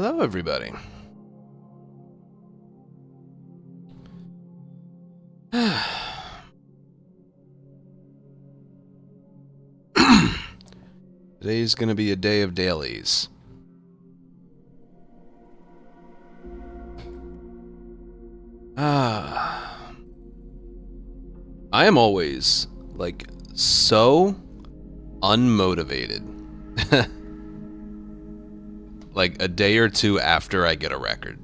Hello, everybody. Today's gonna be a day of dailies. I am always, like, so unmotivated. Like, a day or two after I get a record.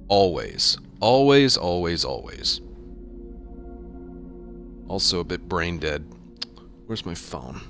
Always. Always, always, always. Also a bit brain dead. Where's my phone?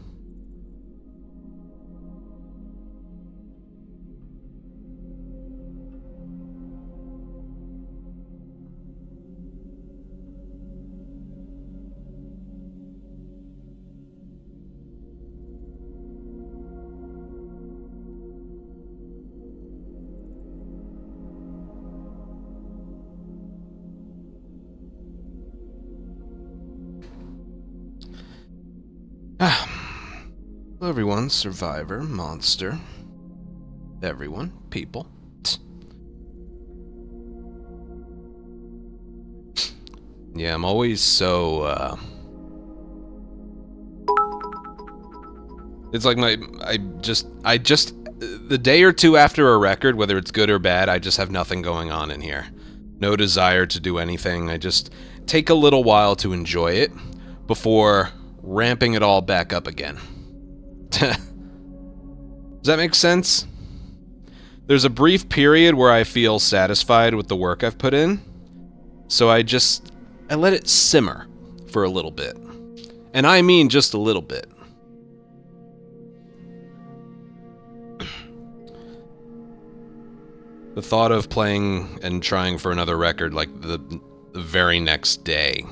Hello, everyone. Survivor, monster, everyone, people. Yeah, I'm always so, it's like I just, the day or two after a record, whether it's good or bad, I just have nothing going on in here. No desire to do anything. I just take a little while to enjoy it before ramping it all back up again. Does that make sense? There's a brief period where I feel satisfied with the work I've put in, so I let it simmer for a little bit. And I mean just a little bit. The thought of playing and trying for another record like the very next day.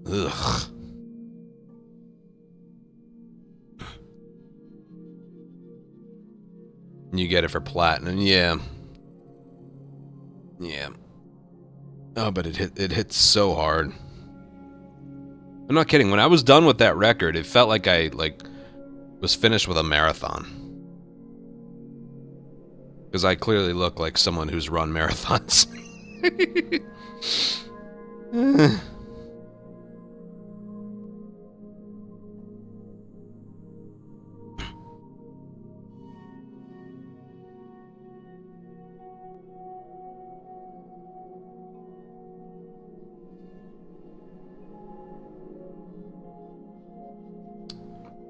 Ugh. You get it for platinum, yeah. Yeah. Oh, but it hits so hard. I'm not kidding. When I was done with that record, it felt like I was finished with a marathon. Because I clearly look like someone who's run marathons.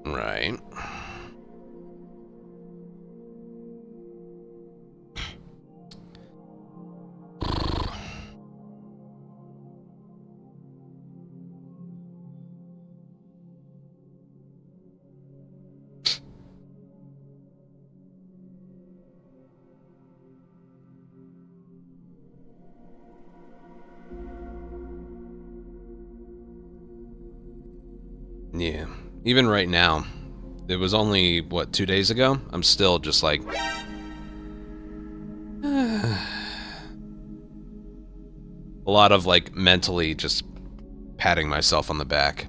Right. Yeah. Even right now, it was only, what, 2 days ago? I'm still just like... a lot of, like, mentally just patting myself on the back.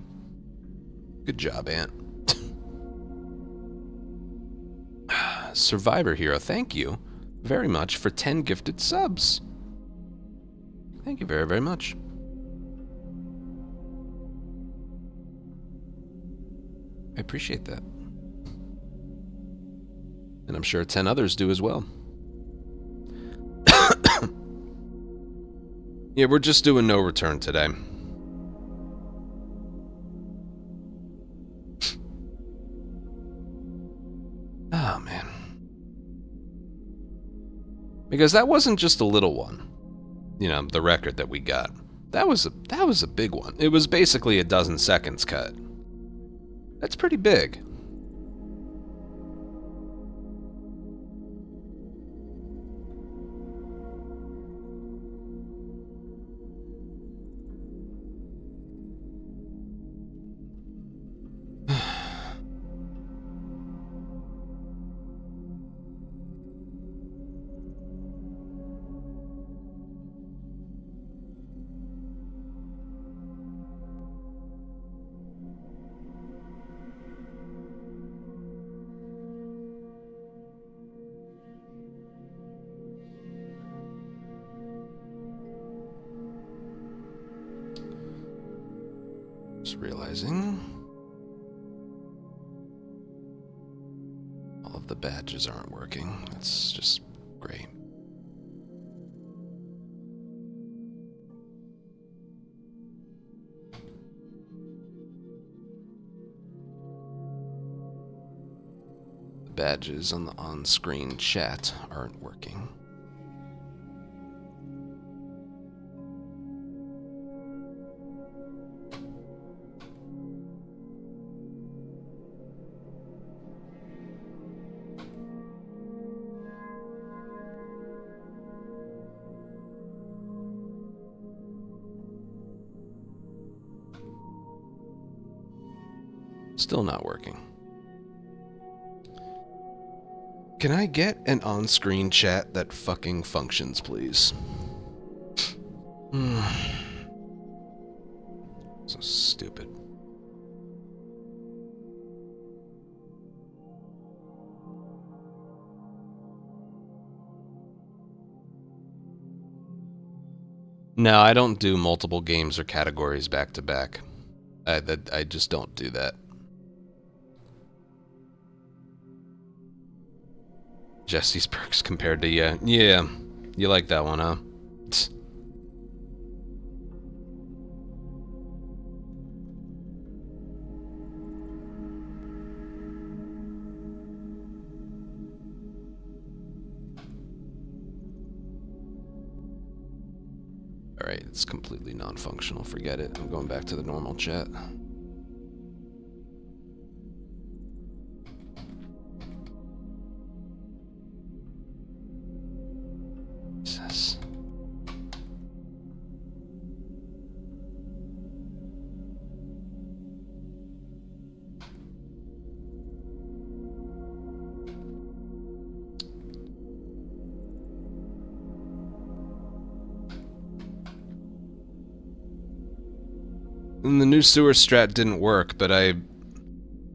Good job, Ant. Survivor Hero, thank you very much for 10 gifted subs. Thank you very, very much. I appreciate that. And I'm sure 10 others do as well. Yeah, we're just doing no return today. Oh, man. Because that wasn't just a little one. You know, the record that we got. That was a big one. It was basically a dozen seconds cut. That's pretty big. Just realizing all of the badges aren't working. That's just great. The badges on the on-screen chat aren't working. Still not working. Can I get an on-screen chat that fucking functions, please? So stupid. No, I don't do multiple games or categories back to back. I just don't do that. Jesse's perks compared to you. Yeah, you like that one, huh? Alright, it's completely non-functional. Forget it. I'm going back to the normal chat. Jesus. And the new sewer strat didn't work, but I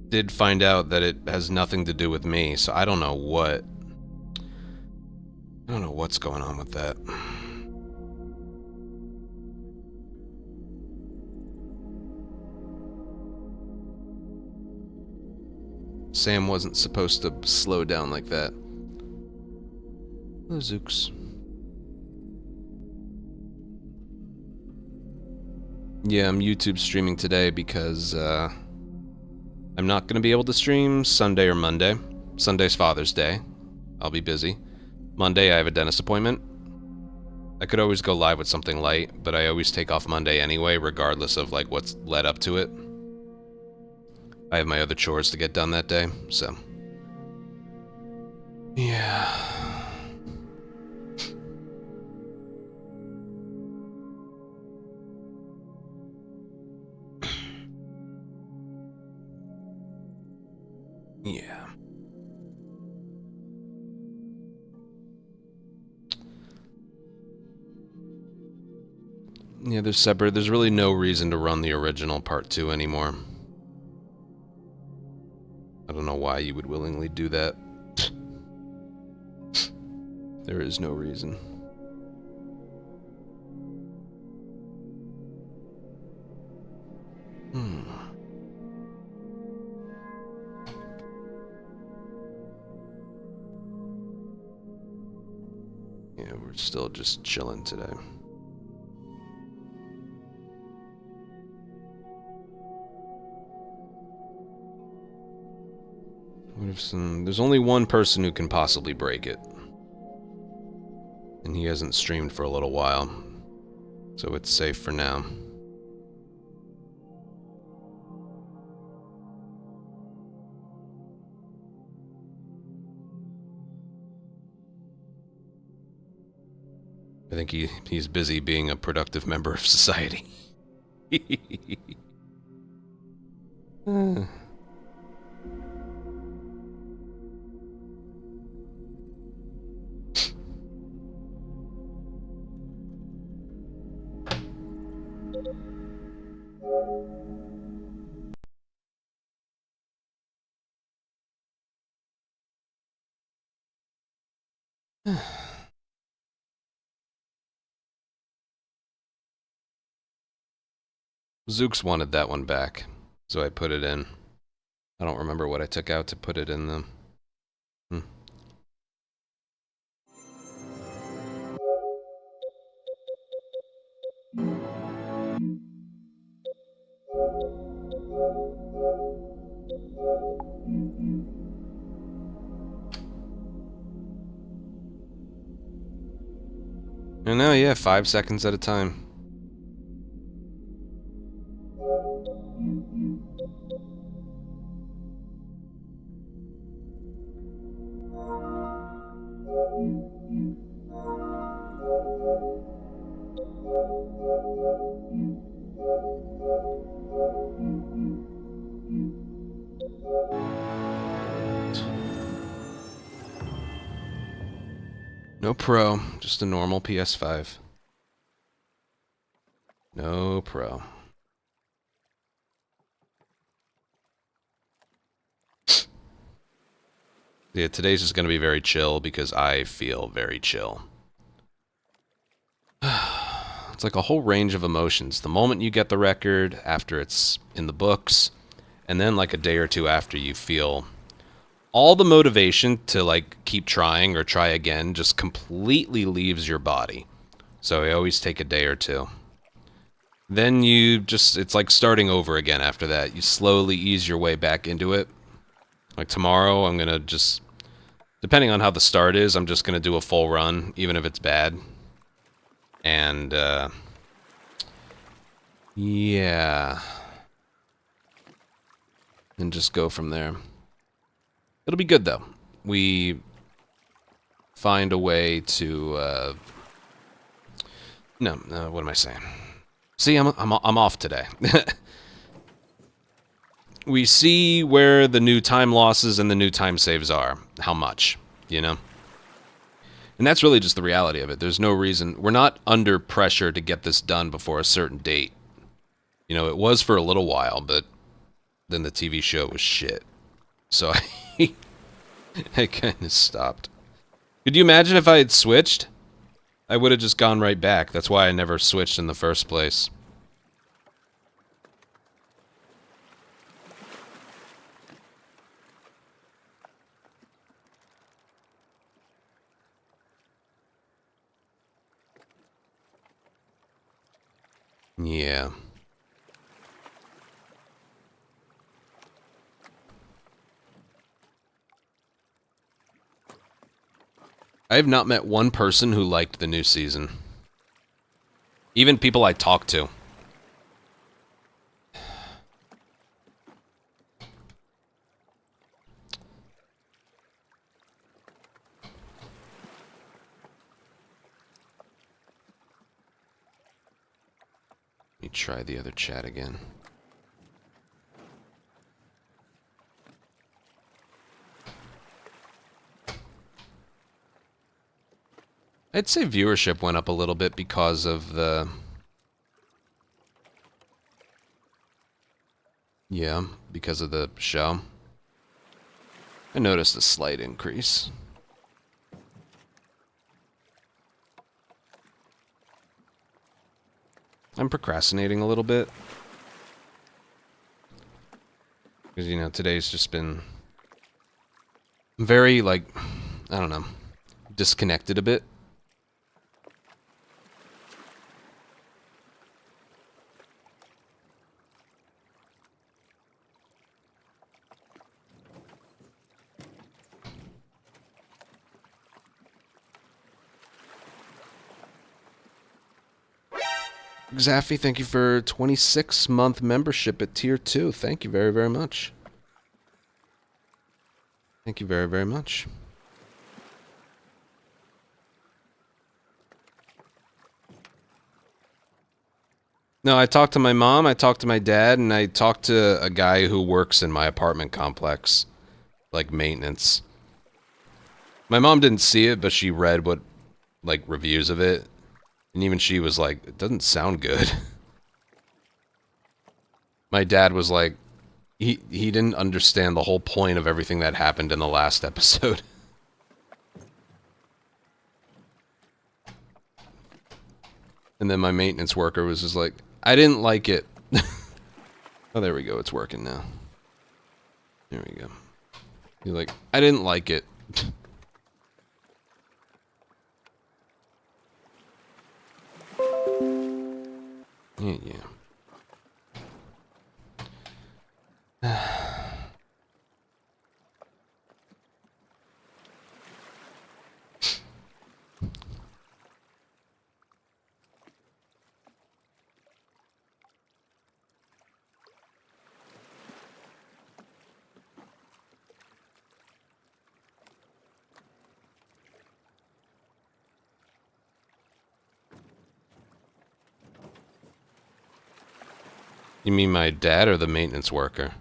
did find out that it has nothing to do with me, so I don't know what... I don't know what's going on with that. Sam wasn't supposed to slow down like that. Oh, zooks. Yeah, I'm YouTube streaming today because I'm not going to be able to stream Sunday or Monday. Sunday's Father's Day. I'll be busy. Monday I have a dentist appointment. I could always go live with something light, but I always take off Monday anyway, regardless of like what's led up to it. I have my other chores to get done that day, so... yeah... yeah. Yeah, they're separate. There's really no reason to run the original Part 2 anymore. I don't know why you would willingly do that. There is no reason. Yeah, we're still just chilling today. What if there's only one person who can possibly break it. And he hasn't streamed for a little while. So it's safe for now. I think he's busy being a productive member of society. Zooks wanted that one back, so I put it in. I don't remember what I took out to put it in them. And now, yeah, 5 seconds at a time. No Pro, just a normal PS5. No Pro. Yeah, today's just going to be very chill because I feel very chill. It's like a whole range of emotions. The moment you get the record, after it's in the books, and then like a day or two after, you feel all the motivation to like keep trying or try again just completely leaves your body. So I always take a day or two. Then you just, it's like starting over again after that. You slowly ease your way back into it. Like tomorrow, I'm going to just, depending on how the start is, I'm just going to do a full run, even if it's bad. And, yeah. And just go from there. It'll be good, though. We find a way to, no, what am I saying? See, I'm off today. We see where the new time losses and the new time saves are. How much, you know? And that's really just the reality of it. There's no reason. We're not under pressure to get this done before a certain date. You know, it was for a little while, but then the TV show was shit. So I kind of stopped. Could you imagine if I had switched? I would have just gone right back. That's why I never switched in the first place. Yeah. I have not met one person who liked the new season. Even people I talk to. Let me try the other chat again. I'd say viewership went up a little bit because of the... Yeah, because of the show. I noticed a slight increase. I'm procrastinating a little bit. Because, you know, today's just been very, like, I don't know, disconnected a bit. Zaffy, thank you for 26-month membership at Tier 2. Thank you very, very much. Thank you very, very much. No, I talked to my mom, I talked to my dad, and I talked to a guy who works in my apartment complex. Like, maintenance. My mom didn't see it, but she read what, like, reviews of it. And even she was like, it doesn't sound good. My dad was like, he didn't understand the whole point of everything that happened in the last episode. And then my maintenance worker was just like, I didn't like it. Oh, there we go. It's working now. There we go. You're like, I didn't like it. Yeah. You mean my dad or the maintenance worker?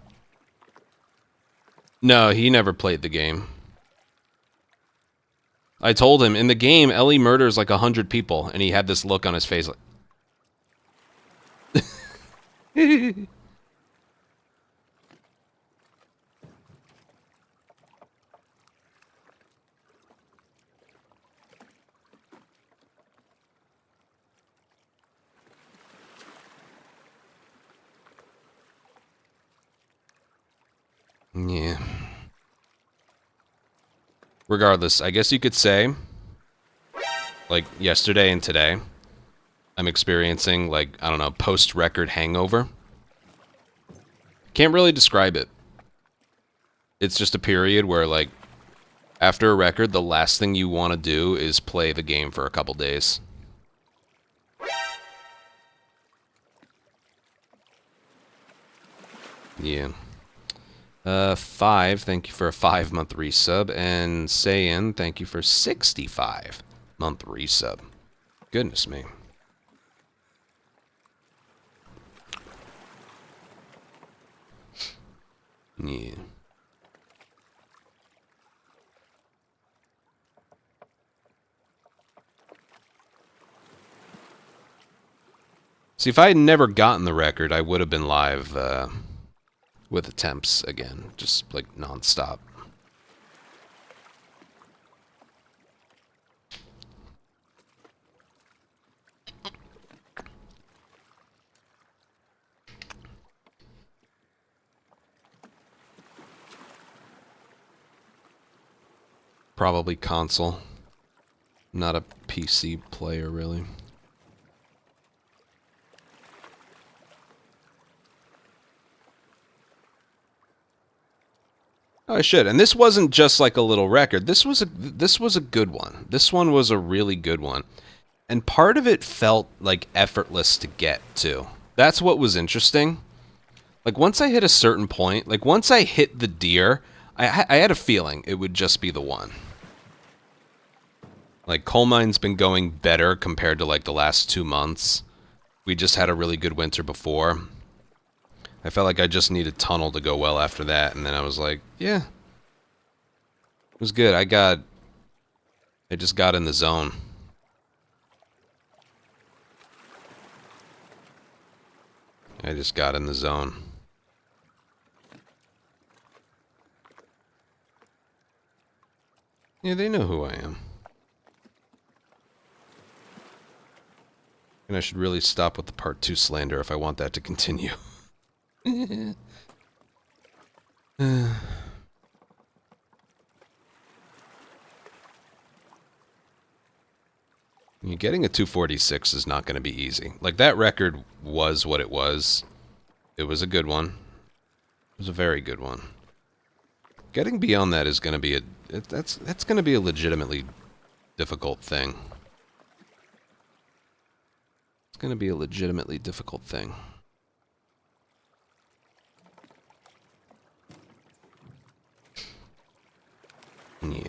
No, he never played the game. I told him, in the game, Ellie murders like 100 people, and he had this look on his face like... Yeah. Regardless, I guess you could say, like, yesterday and today, I'm experiencing, like, I don't know, post-record hangover. Can't really describe it. It's just a period where, like, after a record, the last thing you want to do is play the game for a couple days. Yeah. 5, thank you for a 5-month resub, and Sayin, thank you for 65-month resub. Goodness me. Yeah. See, if I had never gotten the record, I would have been live with attempts again, just like nonstop. Probably console. Not a PC player, really. Oh, I should. And this wasn't just like a little record. This was a good one. This one was a really good one. And part of it felt like effortless to get to. That's what was interesting. Like once I hit a certain point, like once I hit the deer, I had a feeling it would just be the one. Like coal mine's been going better compared to like the last 2 months. We just had a really good winter before. I felt like I just needed tunnel to go well after that, and then I was like, yeah. It was good. I just got in the zone. I just got in the zone. Yeah, they know who I am. And I should really stop with the part 2 slander if I want that to continue. Getting a 246 is not going to be easy. Like, that record was what it was. It was a good one. It was a very good one. Getting beyond that is going to be that's going to be a legitimately difficult thing. It's going to be a legitimately difficult thing. Yeah.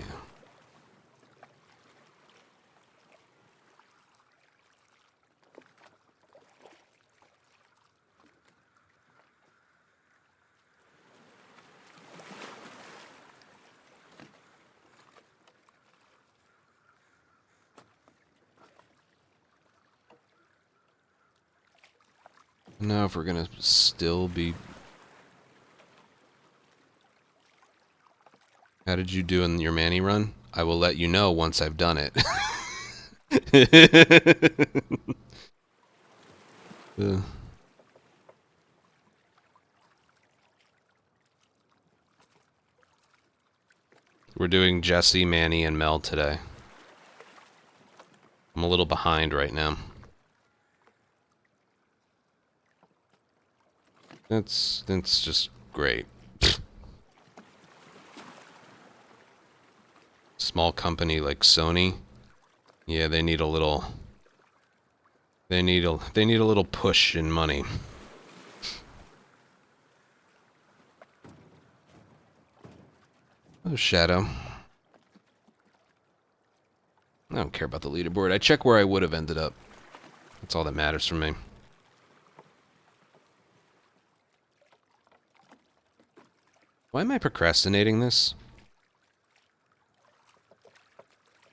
Now if we're going to still be... How did you do in your Manny run? I will let you know once I've done it. We're doing Jesse, Manny, and Mel today. I'm a little behind right now. That's just great. Small company like Sony, yeah, they need a little. They need a little push in money. Oh, Shadow. I don't care about the leaderboard. I check where I would have ended up. That's all that matters for me. Why am I procrastinating this?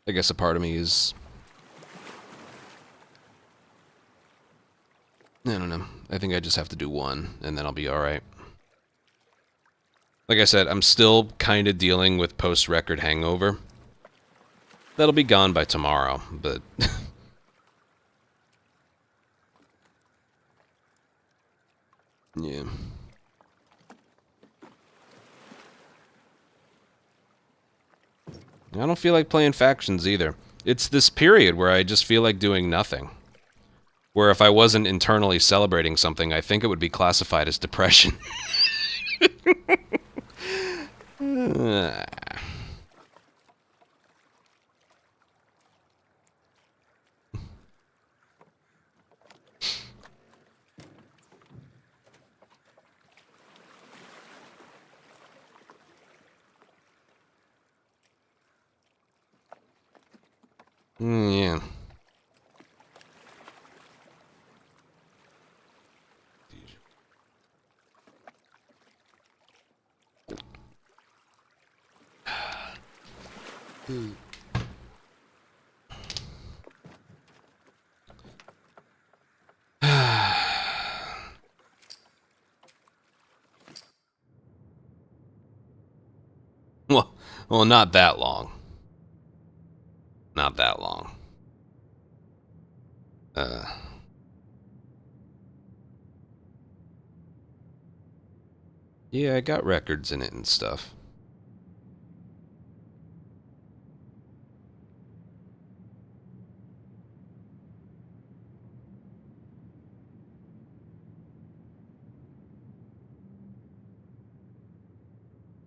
I guess a part of me is... I don't know. I think I just have to do one, and then I'll be alright. Like I said, I'm still kind of dealing with post-record hangover. That'll be gone by tomorrow, but... yeah. I don't feel like playing factions either. It's this period where I just feel like doing nothing. Where if I wasn't internally celebrating something, I think it would be classified as depression. Yeah. Well, not that long. Not that long. Yeah, I got records in it and stuff.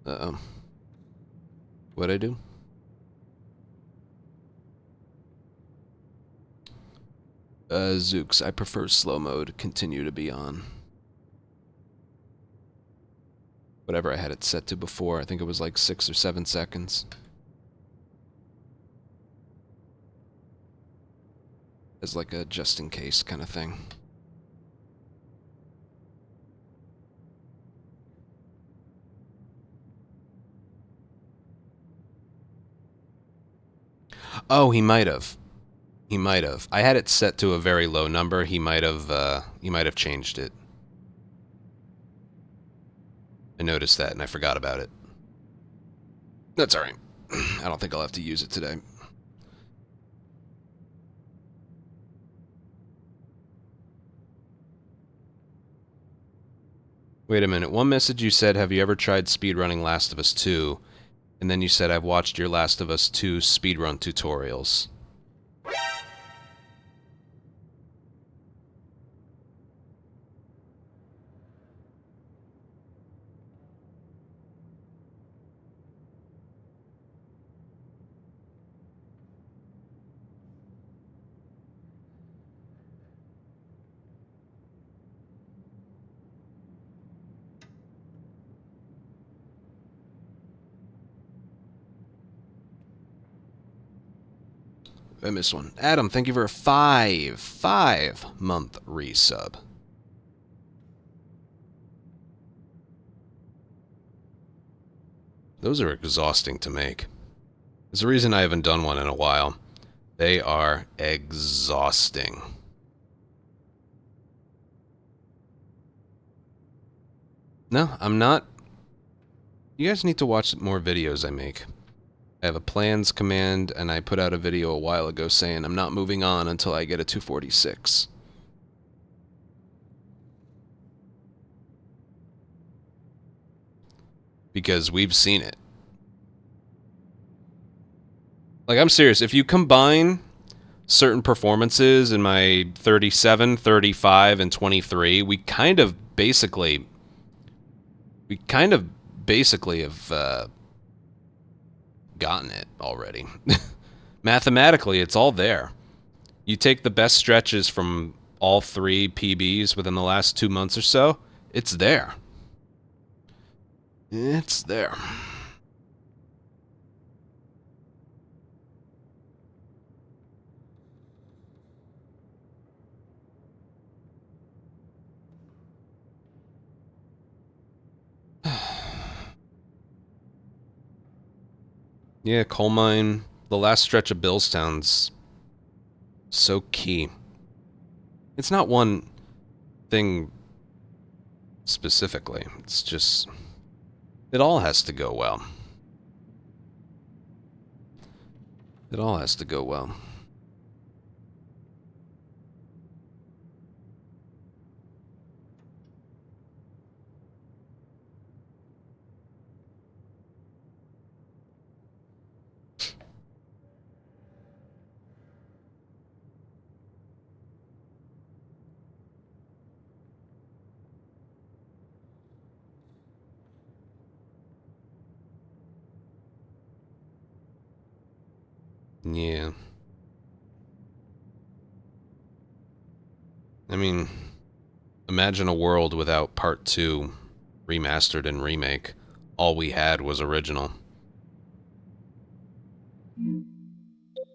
Uh-oh. What'd I do? Zooks, I prefer slow mode. Continue to be on. Whatever I had it set to before, I think it was like 6 or 7 seconds. As like a just-in-case kind of thing. Oh, he might have. He might have. I had it set to a very low number. He might have changed it. I noticed that and I forgot about it. That's alright. I don't think I'll have to use it today. Wait a minute. One message you said, have you ever tried speedrunning Last of Us 2? And then you said, I've watched your Last of Us 2 speedrun tutorials. I missed one. Adam, thank you for a 5-month resub. Those are exhausting to make. There's a reason I haven't done one in a while. They are exhausting. No, I'm not. You guys need to watch more videos I make. I have a plans command, and I put out a video a while ago saying I'm not moving on until I get a 246. Because we've seen it. Like, I'm serious. If you combine certain performances in my 37, 35, and 23, we kind of basically have gotten it already. Mathematically, it's all there. You take the best stretches from all three PBs within the last 2 months or so, it's there. It's there. Yeah, coal mine. The last stretch of Billstown's so key. It's not one thing specifically. It's just... it all has to go well. It all has to go well. Yeah. I mean, imagine a world without Part 2, remastered and remake. All we had was original.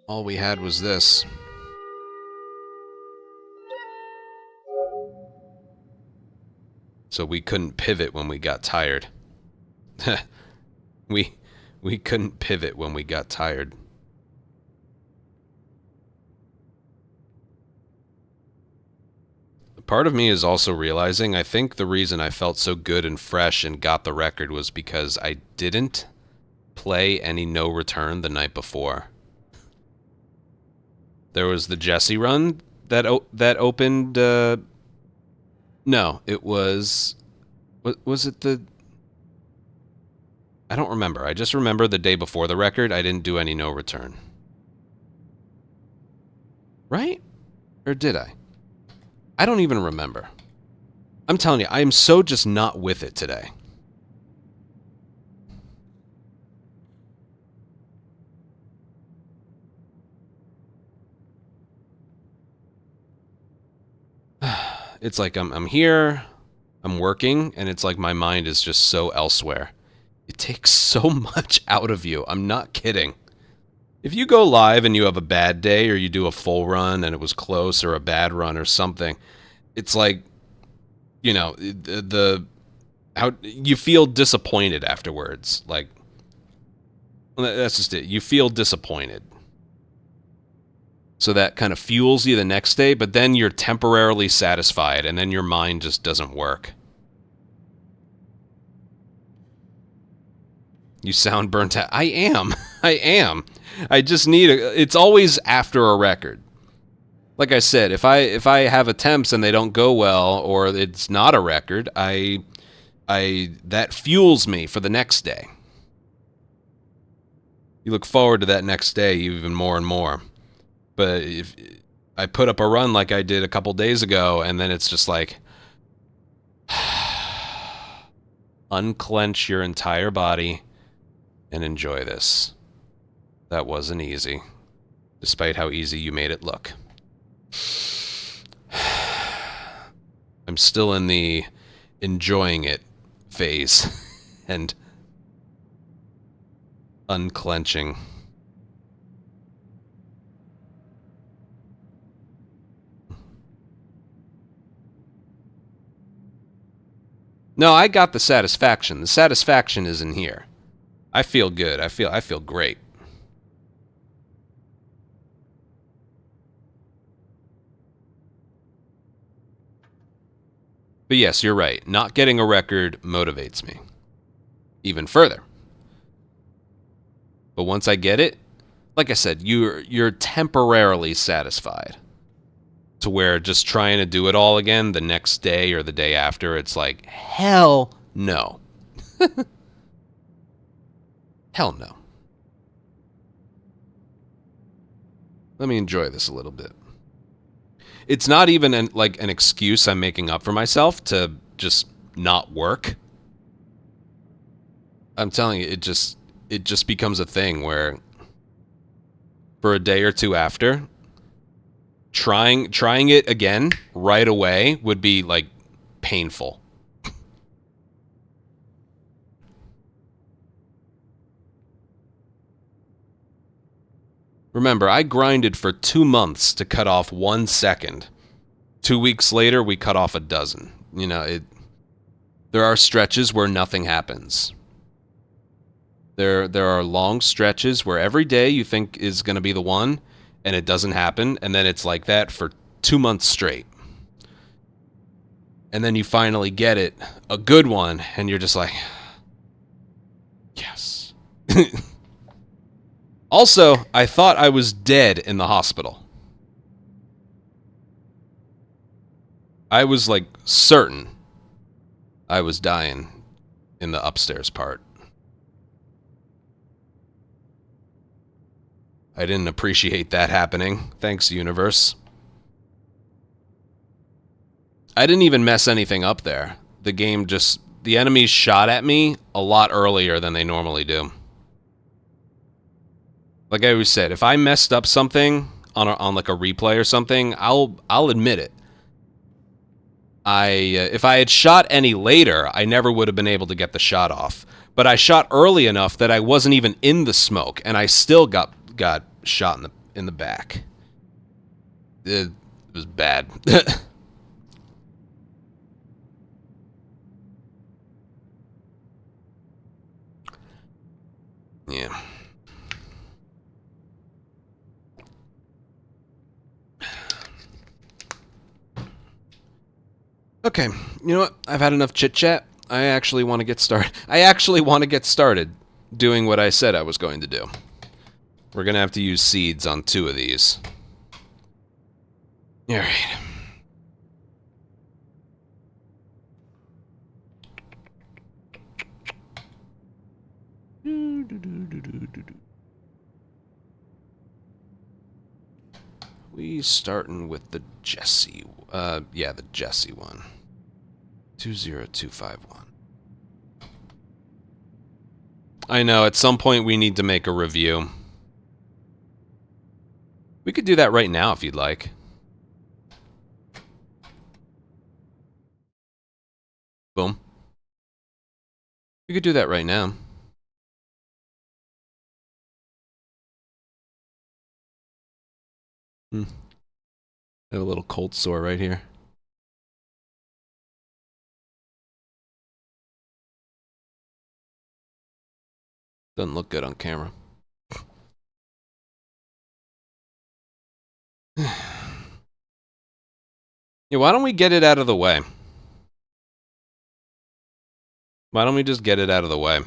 All we had was this. So we couldn't pivot when we got tired. we couldn't pivot when we got tired. Part of me is also realizing I think the reason I felt so good and fresh and got the record was because I didn't play any no return the night before. There was the Jesse run that opened. No, it was. Was it the? I don't remember. I just remember the day before the record, I didn't do any no return. Right? Or did I? I don't even remember. I'm telling you, I am so just not with it today. It's like I'm here, I'm working, and it's like my mind is just so elsewhere. It takes so much out of you. I'm not kidding. If you go live and you have a bad day or you do a full run and it was close or a bad run or something, it's like, you know, how you feel disappointed afterwards. Like, that's just it. You feel disappointed. So that kind of fuels you the next day, but then you're temporarily satisfied and then your mind just doesn't work. You sound burnt out. I am. I am. I just need it's always after a record. Like I said, if I have attempts and they don't go well or it's not a record, I that fuels me for the next day. You look forward to that next day even more and more. But if I put up a run like I did a couple days ago and then it's just like unclench your entire body and enjoy this. That wasn't easy, despite how easy you made it look. I'm still in the enjoying it phase and unclenching. No, I got the satisfaction. The satisfaction is in here. I feel good. I feel great. But yes, you're right. Not getting a record motivates me even further. But once I get it, like I said, you're temporarily satisfied. To where just trying to do it all again the next day or the day after, it's like, hell no. Hell no. Let me enjoy this a little bit. It's not even like an excuse I'm making up for myself to just not work. I'm telling you, it just becomes a thing where for a day or two after, trying it again right away would be like painful. Remember, I grinded for 2 months to cut off 1 second. 2 weeks later, we cut off a dozen. There are stretches where nothing happens. There are long stretches where every day you think is going to be the one, and it doesn't happen, and then it's like that for 2 months straight. And then you finally get it, a good one, and you're just like, yes. Also, I thought I was dead in the hospital. I was like certain I was dying in the upstairs part. I didn't appreciate that happening. Thanks, universe. I didn't even mess anything up there. The enemies shot at me a lot earlier than they normally do. Like I always said, if I messed up something on like a replay or something, I'll admit it. If I had shot any later, I never would have been able to get the shot off. But I shot early enough that I wasn't even in the smoke, and I still got shot in the back. It was bad. Yeah. Okay, you know what? I've had enough chit chat. I actually want to get started. Doing what I said I was going to do. We're gonna have to use seeds on 2 of these. All right. We starting with the Jesse. Yeah, the Jesse one. 20251. I know, at some point we need to make a review. We could do that right now if you'd like. Boom. We could do that right now. I have a little cold sore right here. Doesn't look good on camera. Yeah, why don't we get it out of the way? Why don't we just get it out of the way?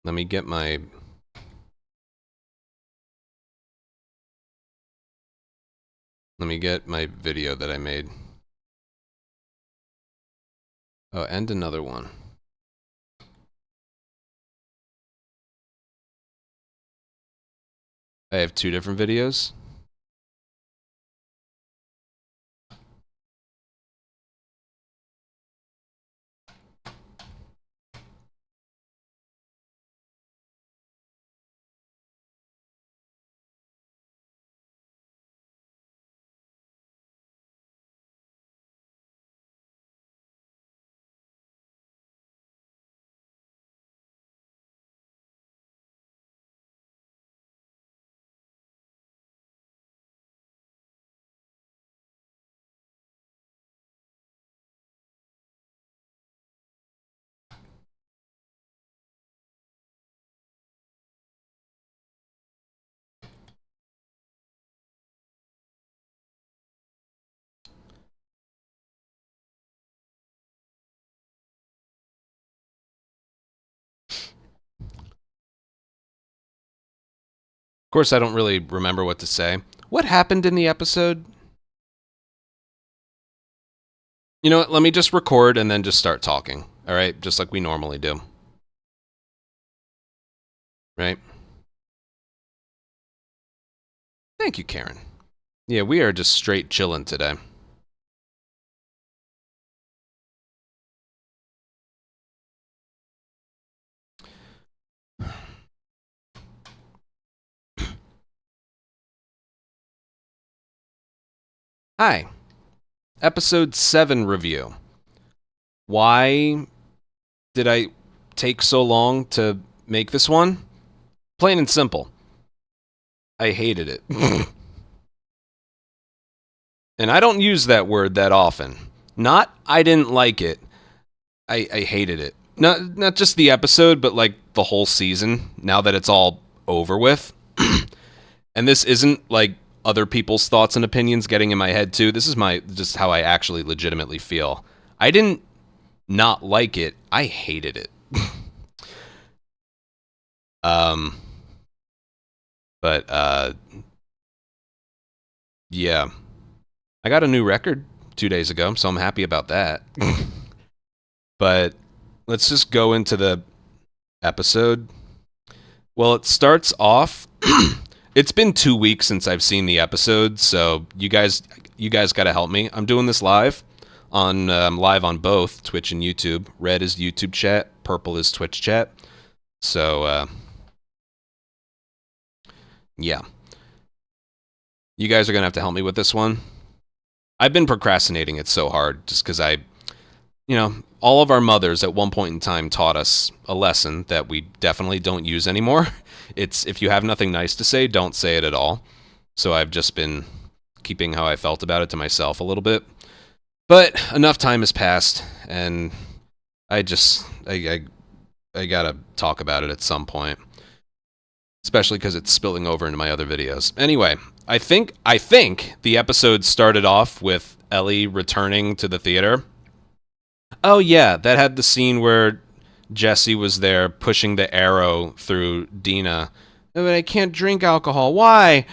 Let me get my... Let me get my video that I made. Oh, and another one. I have 2 different videos. Of course, I don't really remember what to say. What happened in the episode? You know what? Let me just record and then just start talking. All right? Just like we normally do. Right? Thank you, Karen. Yeah, we are just straight chilling today. Hi. Episode 7 review. Why did I take so long to make this one? Plain and simple. I hated it. And I don't use that word that often. Not I didn't like it. I hated it. Not just the episode, but like the whole season, now that it's all over with. And this isn't like other people's thoughts and opinions getting in my head too. This is just how I actually legitimately feel. I didn't not like it. I hated it. But yeah. I got a new record 2 days ago, so I'm happy about that. But let's just go into the episode. Well, it starts off. It's been 2 weeks since I've seen the episode, so you guys got to help me. I'm doing this live on both Twitch and YouTube. Red is YouTube chat, purple is Twitch chat. So yeah, you guys are gonna have to help me with this one. I've been procrastinating it so hard just because all of our mothers at one point in time taught us a lesson that we definitely don't use anymore. It's if you have nothing nice to say, don't say it at all. So I've just been keeping how I felt about it to myself a little bit. But enough time has passed, and I gotta talk about it at some point. Especially because it's spilling over into my other videos. Anyway, I think the episode started off with Ellie returning to the theater. Oh yeah, that had the scene where Jesse was there pushing the arrow through Dina. But I can't drink alcohol. Why?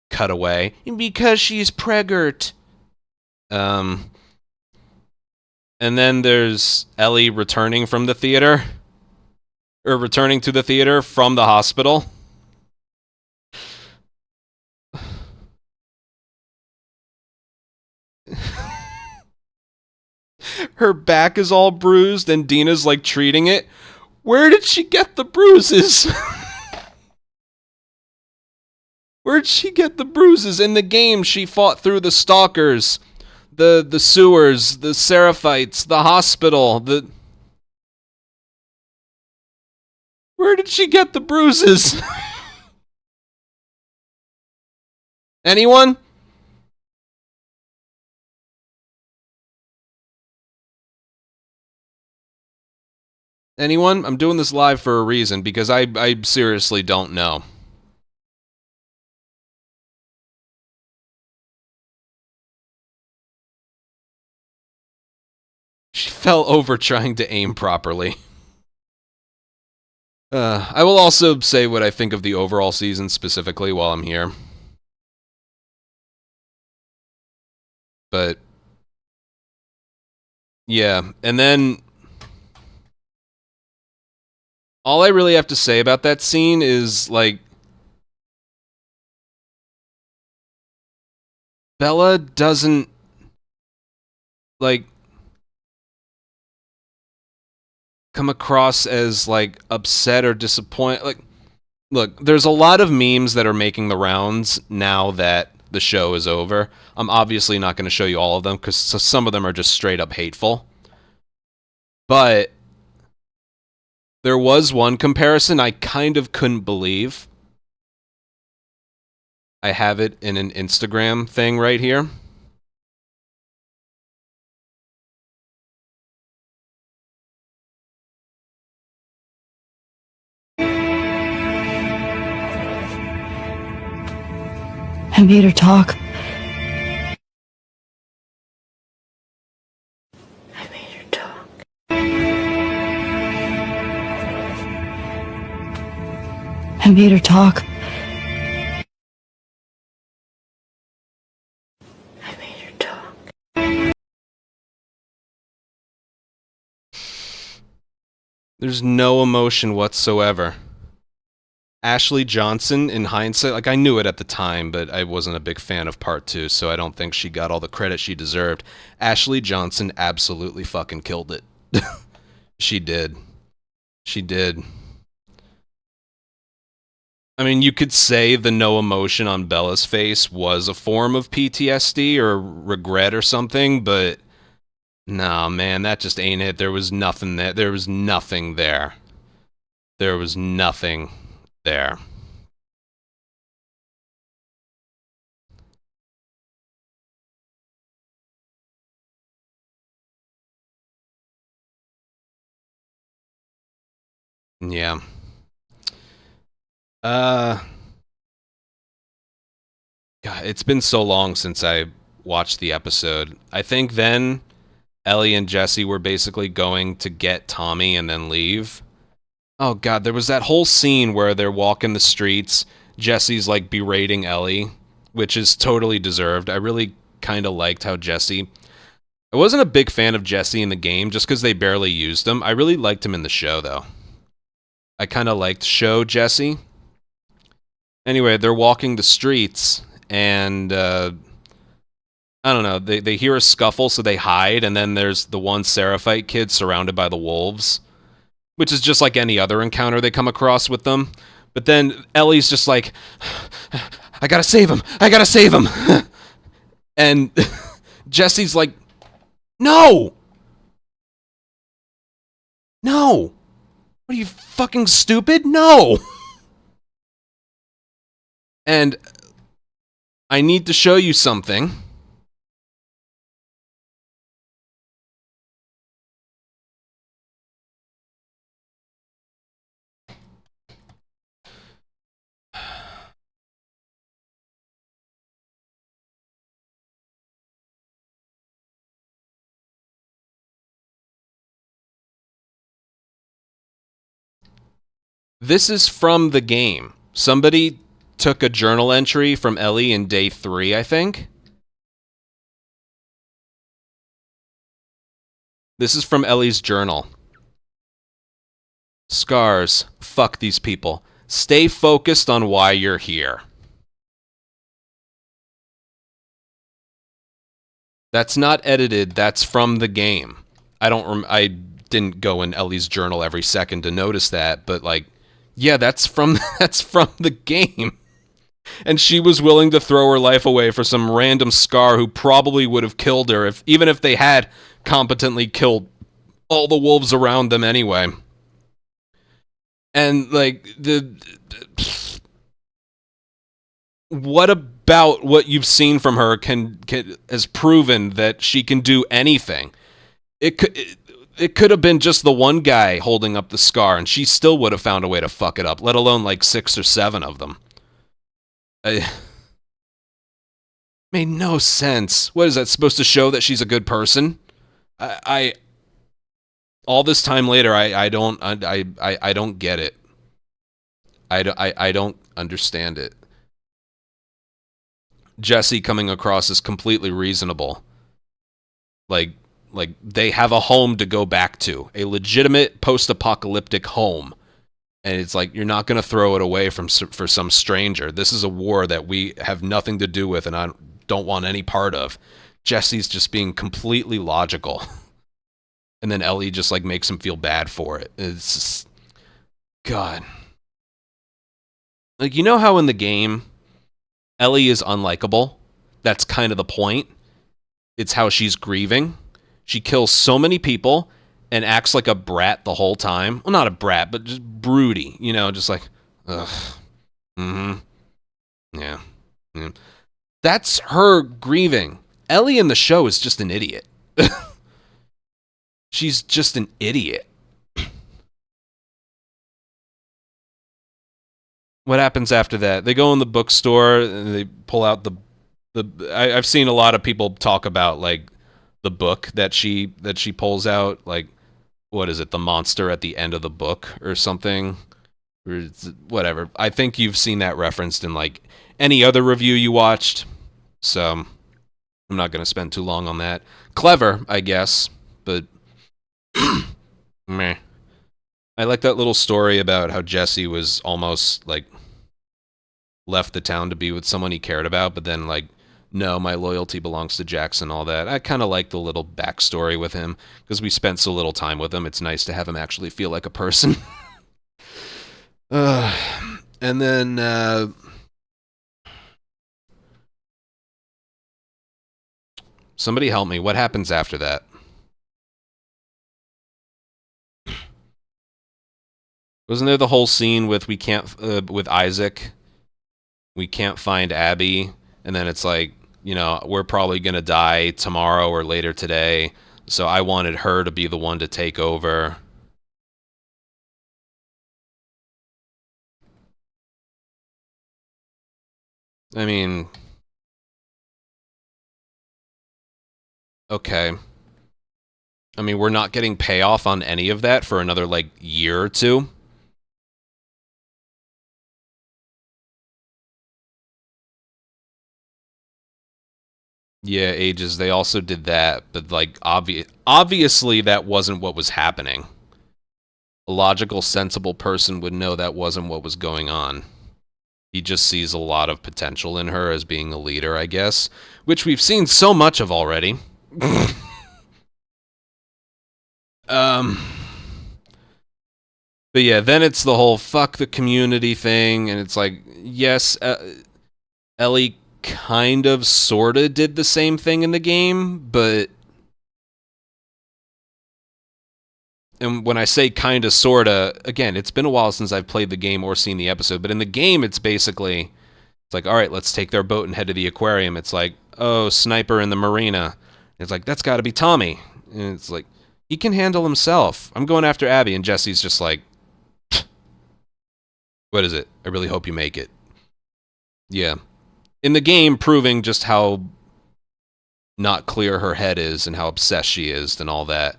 Cut away. Because she's preggert. And then there's Ellie returning from the theater. Or returning to the theater from the hospital. Her back is all bruised and Dina's like treating it. Where did she get the bruises? Where'd she get the bruises? In the game, she fought through the stalkers, the sewers, the Seraphites, the hospital, Where did she get the bruises? Anyone? Anyone? I'm doing this live for a reason, because I seriously don't know. She fell over trying to aim properly. I will also say what I think of the overall season specifically while I'm here. But yeah, and then all I really have to say about that scene is, like, Bella doesn't, like, come across as, like, upset or disappointed. Like, look, there's a lot of memes that are making the rounds now that the show is over. I'm obviously not going to show you all of them, because some of them are just straight up hateful. But there was one comparison I kind of couldn't believe. I have it in an Instagram thing right here. I made her talk. I made her talk. I made her talk. There's no emotion whatsoever. Ashley Johnson, in hindsight, like I knew it at the time, but I wasn't a big fan of part two, so I don't think she got all the credit she deserved. Ashley Johnson absolutely fucking killed it. She did. She did. I mean, you could say the no emotion on Bella's face was a form of PTSD or regret or something, but nah, man, that just ain't it. There was nothing there. There was nothing there. There was nothing there. Yeah. Uh, God, it's been so long since I watched the episode. I think then Ellie and Jesse were basically going to get Tommy and then leave. Oh God, there was that whole scene where they're walking the streets. Jesse's like berating Ellie, which is totally deserved. I really kind of liked how Jesse. I wasn't a big fan of Jesse in the game just because they barely used him. I really liked him in the show though. I kind of liked show Jesse. Anyway, they're walking the streets and I don't know. They hear a scuffle, so they hide, and then there's the one Seraphite kid surrounded by the wolves, which is just like any other encounter they come across with them. But then Ellie's just like, I gotta save him! I gotta save him! And Jesse's like, no! No! What are you, fucking stupid? No! And I need to show you something. This is from the game. Somebody took a journal entry from Ellie in day 3, I think. This is from Ellie's journal. Scars. Fuck these people. Stay focused on why you're here. That's not edited. That's from the game. I didn't go in Ellie's journal every second to notice that, but like, yeah, that's from that's from the game. And she was willing to throw her life away for some random Scar who probably would have killed her if even if they had competently killed all the wolves around them anyway. And like what about what you've seen from her can has proven that she can do anything? It could have been just the one guy holding up the Scar, and she still would have found a way to fuck it up. Let alone like 6 or 7 of them. Made no sense. What is that supposed to show that she's a good person? I all this time later, I don't get it. I don't understand it. Jesse coming across as completely reasonable. Like they have a home to go back to, a legitimate post-apocalyptic home. And it's like, you're not going to throw it away for some stranger. This is a war that we have nothing to do with and I don't want any part of. Jesse's just being completely logical. And then Ellie just like makes him feel bad for it. It's just, God. Like, you know how in the game, Ellie is unlikable? That's kind of the point. It's how she's grieving. She kills so many people and acts like a brat the whole time. Well, not a brat, but just broody. You know, just like, ugh. Mm-hmm. Yeah. Mm. That's her grieving. Ellie in the show is just an idiot. She's just an idiot. What happens after that? They go in the bookstore and they pull out I've seen a lot of people talk about like the book that she pulls out, like what is it, the monster at the end of the book or something, or whatever. I think you've seen that referenced in like any other review you watched, so I'm not going to spend too long on that. Clever, I guess, but meh. I like that little story about how Jesse was almost like left the town to be with someone he cared about, but then like, no, my loyalty belongs to Jackson, all that. I kind of like the little backstory with him because we spent so little time with him. It's nice to have him actually feel like a person. And then somebody help me. What happens after that? Wasn't there the whole scene with with Isaac? We can't find Abby, and then it's like, you know, we're probably gonna die tomorrow or later today. So I wanted her to be the one to take over. I mean, okay. I mean, we're not getting payoff on any of that for another like year or two. Yeah, Ages, they also did that, but like obviously that wasn't what was happening. A logical, sensible person would know that wasn't what was going on. He just sees a lot of potential in her as being a leader, I guess, which we've seen so much of already. um But yeah, then it's the whole fuck the community thing, and it's like, yes, Ellie kind of, sort of did the same thing in the game, but... And when I say kind of, sort of, again, it's been a while since I've played the game or seen the episode, but in the game, it's basically... It's like, all right, let's take their boat and head to the aquarium. It's like, oh, sniper in the marina. It's like, that's got to be Tommy. And it's like, he can handle himself. I'm going after Abby, and Jesse's just like, what is it? I really hope you make it. Yeah. In the game, proving just how not clear her head is and how obsessed she is and all that.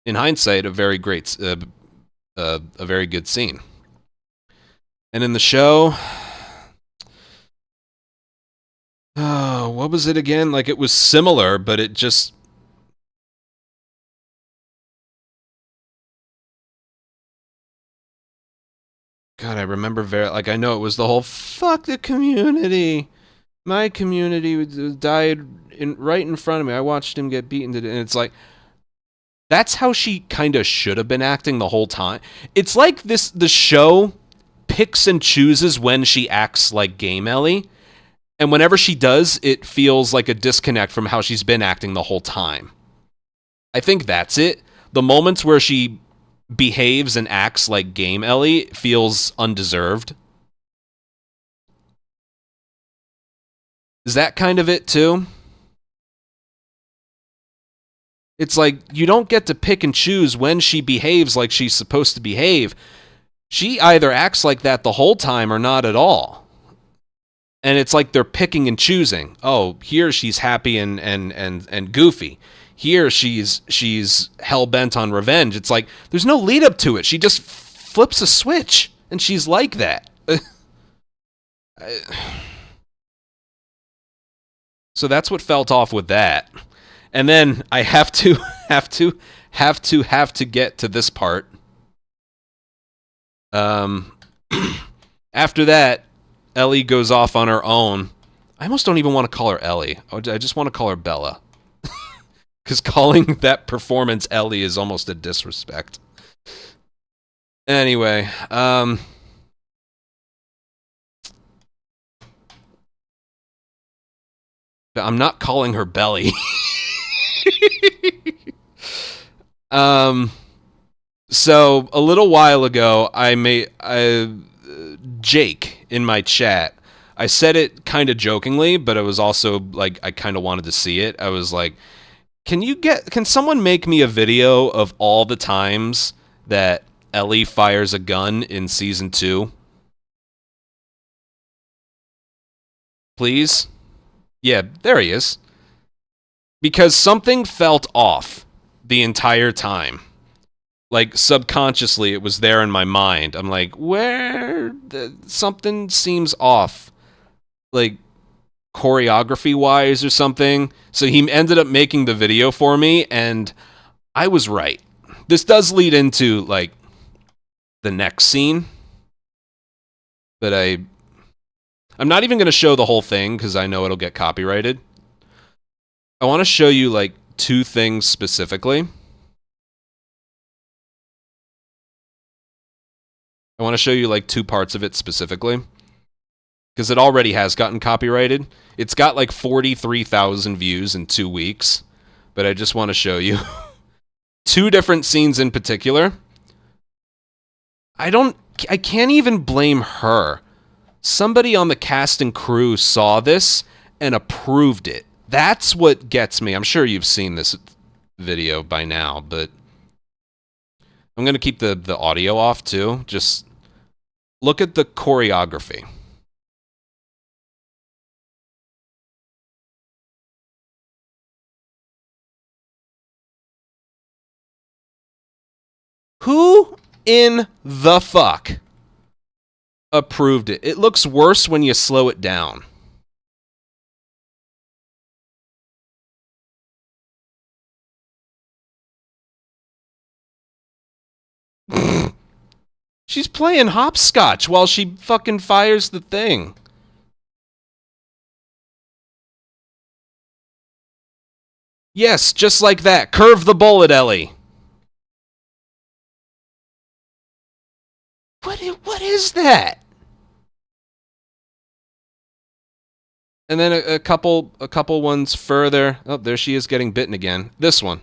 In hindsight, a very great, a very good scene. And in the show, oh, what was it again? Like, it was similar, but it just... God, I remember very... Like, I know it was the whole, fuck the community. My community died right in front of me. I watched him get beaten to death. And it's like, that's how she kind of should have been acting the whole time. It's like the show picks and chooses when she acts like Game Ellie. And whenever she does, it feels like a disconnect from how she's been acting the whole time. I think that's it. The moments where she behaves and acts like Game Ellie feels undeserved. Is that kind of it too? It's like, you don't get to pick and choose when she behaves like she's supposed to behave. She either acts like that the whole time or not at all. And it's like they're picking and choosing. Oh, here she's happy and goofy. Here she's hell-bent on revenge. It's like, there's no lead up to it. She just flips a switch, and she's like that. So that's what felt off with that. And then I have to get to this part. After that, Ellie goes off on her own. I almost don't even want to call her Ellie. I just want to call her Bella. Because calling that performance Ellie is almost a disrespect. Anyway, I'm not calling her Belly. So a little while ago, Jake in my chat. I said it kind of jokingly, but it was also like I kind of wanted to see it. I was like, can someone make me a video of all the times that Ellie fires a gun in season 2? Please? Yeah, there he is. Because something felt off the entire time. Like, subconsciously, it was there in my mind. I'm like, something seems off. Like, choreography-wise or something. So he ended up making the video for me, and I was right. This does lead into, like, the next scene. But I'm not even going to show the whole thing because I know it'll get copyrighted. I want to show you like two things specifically. I want to show you like two parts of it specifically because it already has gotten copyrighted. It's got like 43,000 views in 2 weeks, but I just want to show you two different scenes in particular. I can't even blame her. Somebody on the cast and crew saw this and approved it. That's what gets me. I'm sure you've seen this video by now, but I'm going to keep the audio off too. Just look at the choreography. Who in the fuck approved it? It looks worse when you slow it down. She's playing hopscotch while she fucking fires the thing. Yes, just like that. Curve the bullet, Ellie. What is that? And then a couple ones further. Oh, there she is getting bitten again. This one.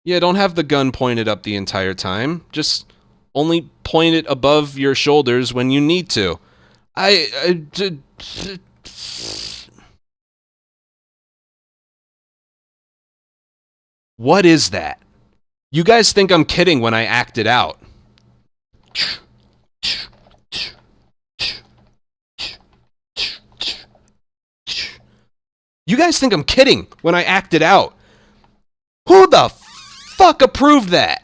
Yeah, don't have the gun pointed up the entire time. Just only point it above your shoulders when you need to. What is that? You guys think I'm kidding when I act it out. You guys think I'm kidding when I act it out. Who the fuck approved that?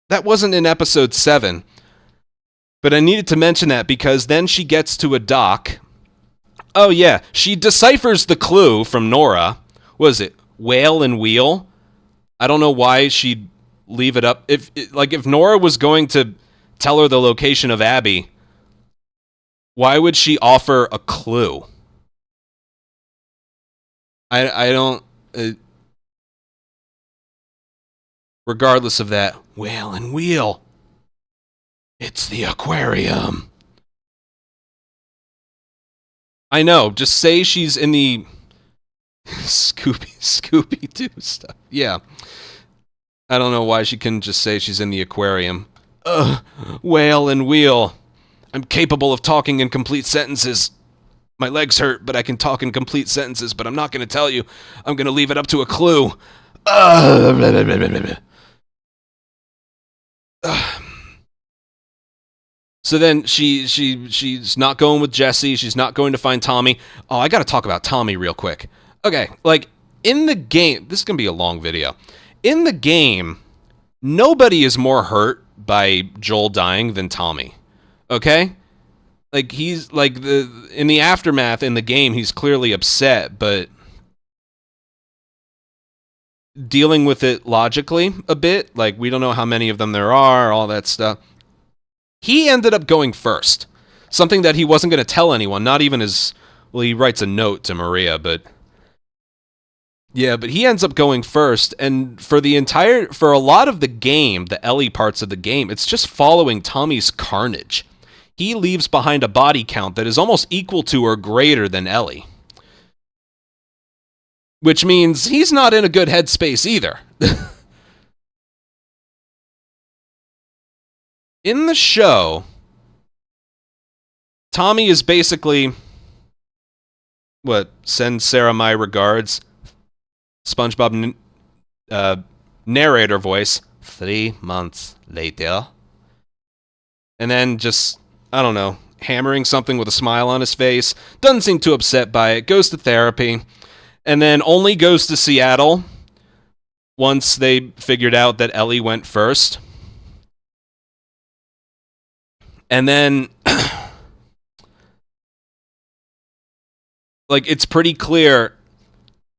That wasn't in episode 7. But I needed to mention that because then she gets to a dock. Oh yeah, she deciphers the clue from Nora. What is it? Whale and wheel? I don't know why she'd leave it up. If Nora was going to tell her the location of Abby, why would she offer a clue? I don't... regardless of that, whale and wheel. It's the aquarium. I know, just say she's in the Scooby-Doo stuff. Yeah. I don't know why she couldn't just say she's in the aquarium. Whale and wheel. I'm capable of talking in complete sentences. My legs hurt, but I can talk in complete sentences, but I'm not going to tell you. I'm going to leave it up to a clue. So then she's not going with Jesse. She's not going to find Tommy. Oh, I got to talk about Tommy real quick. Okay, like, in the game... This is going to be a long video. In the game, nobody is more hurt by Joel dying than Tommy. Okay? Like, he's... Like, in the aftermath in the game, he's clearly upset, but... dealing with it logically a bit. Like, we don't know how many of them there are, all that stuff. He ended up going first. Something that he wasn't going to tell anyone, not even his... Well, he writes a note to Maria, but... Yeah, but he ends up going first, and for a lot of the game, the Ellie parts of the game, it's just following Tommy's carnage. He leaves behind a body count that is almost equal to or greater than Ellie. Which means he's not in a good headspace either. In the show, Tommy is basically... What? Send Sarah my regards. SpongeBob narrator voice. 3 months later. And then just, I don't know, hammering something with a smile on his face. Doesn't seem too upset by it. Goes to therapy. And then only goes to Seattle once they figured out that Ellie went first. And then... like, it's pretty clear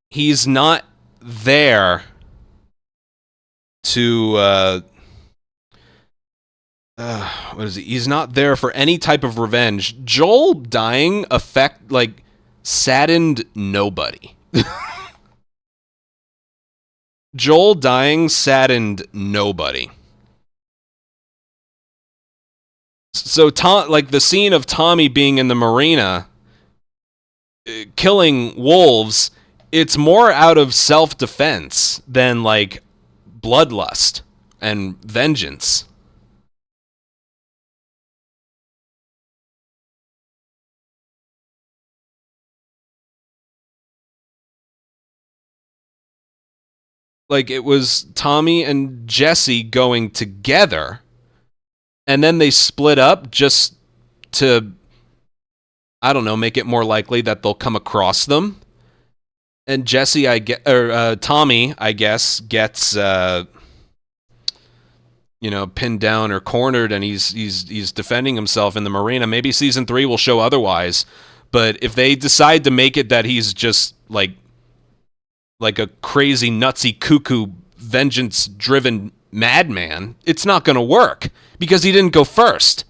he's not there to what is he? He's not there for any type of revenge. Joel dying saddened nobody. Joel dying saddened nobody. So the scene of Tommy being in the marina killing wolves, it's more out of self-defense than like bloodlust and vengeance. Like, it was Tommy and Jesse going together, and then they split up just to, I don't know, make it more likely that they'll come across them. And Tommy, I guess, gets pinned down or cornered, and he's defending himself in the marina. Maybe season 3 will show otherwise, but if they decide to make it that he's just like a crazy, nutsy, cuckoo, vengeance-driven madman, it's not going to work because he didn't go first.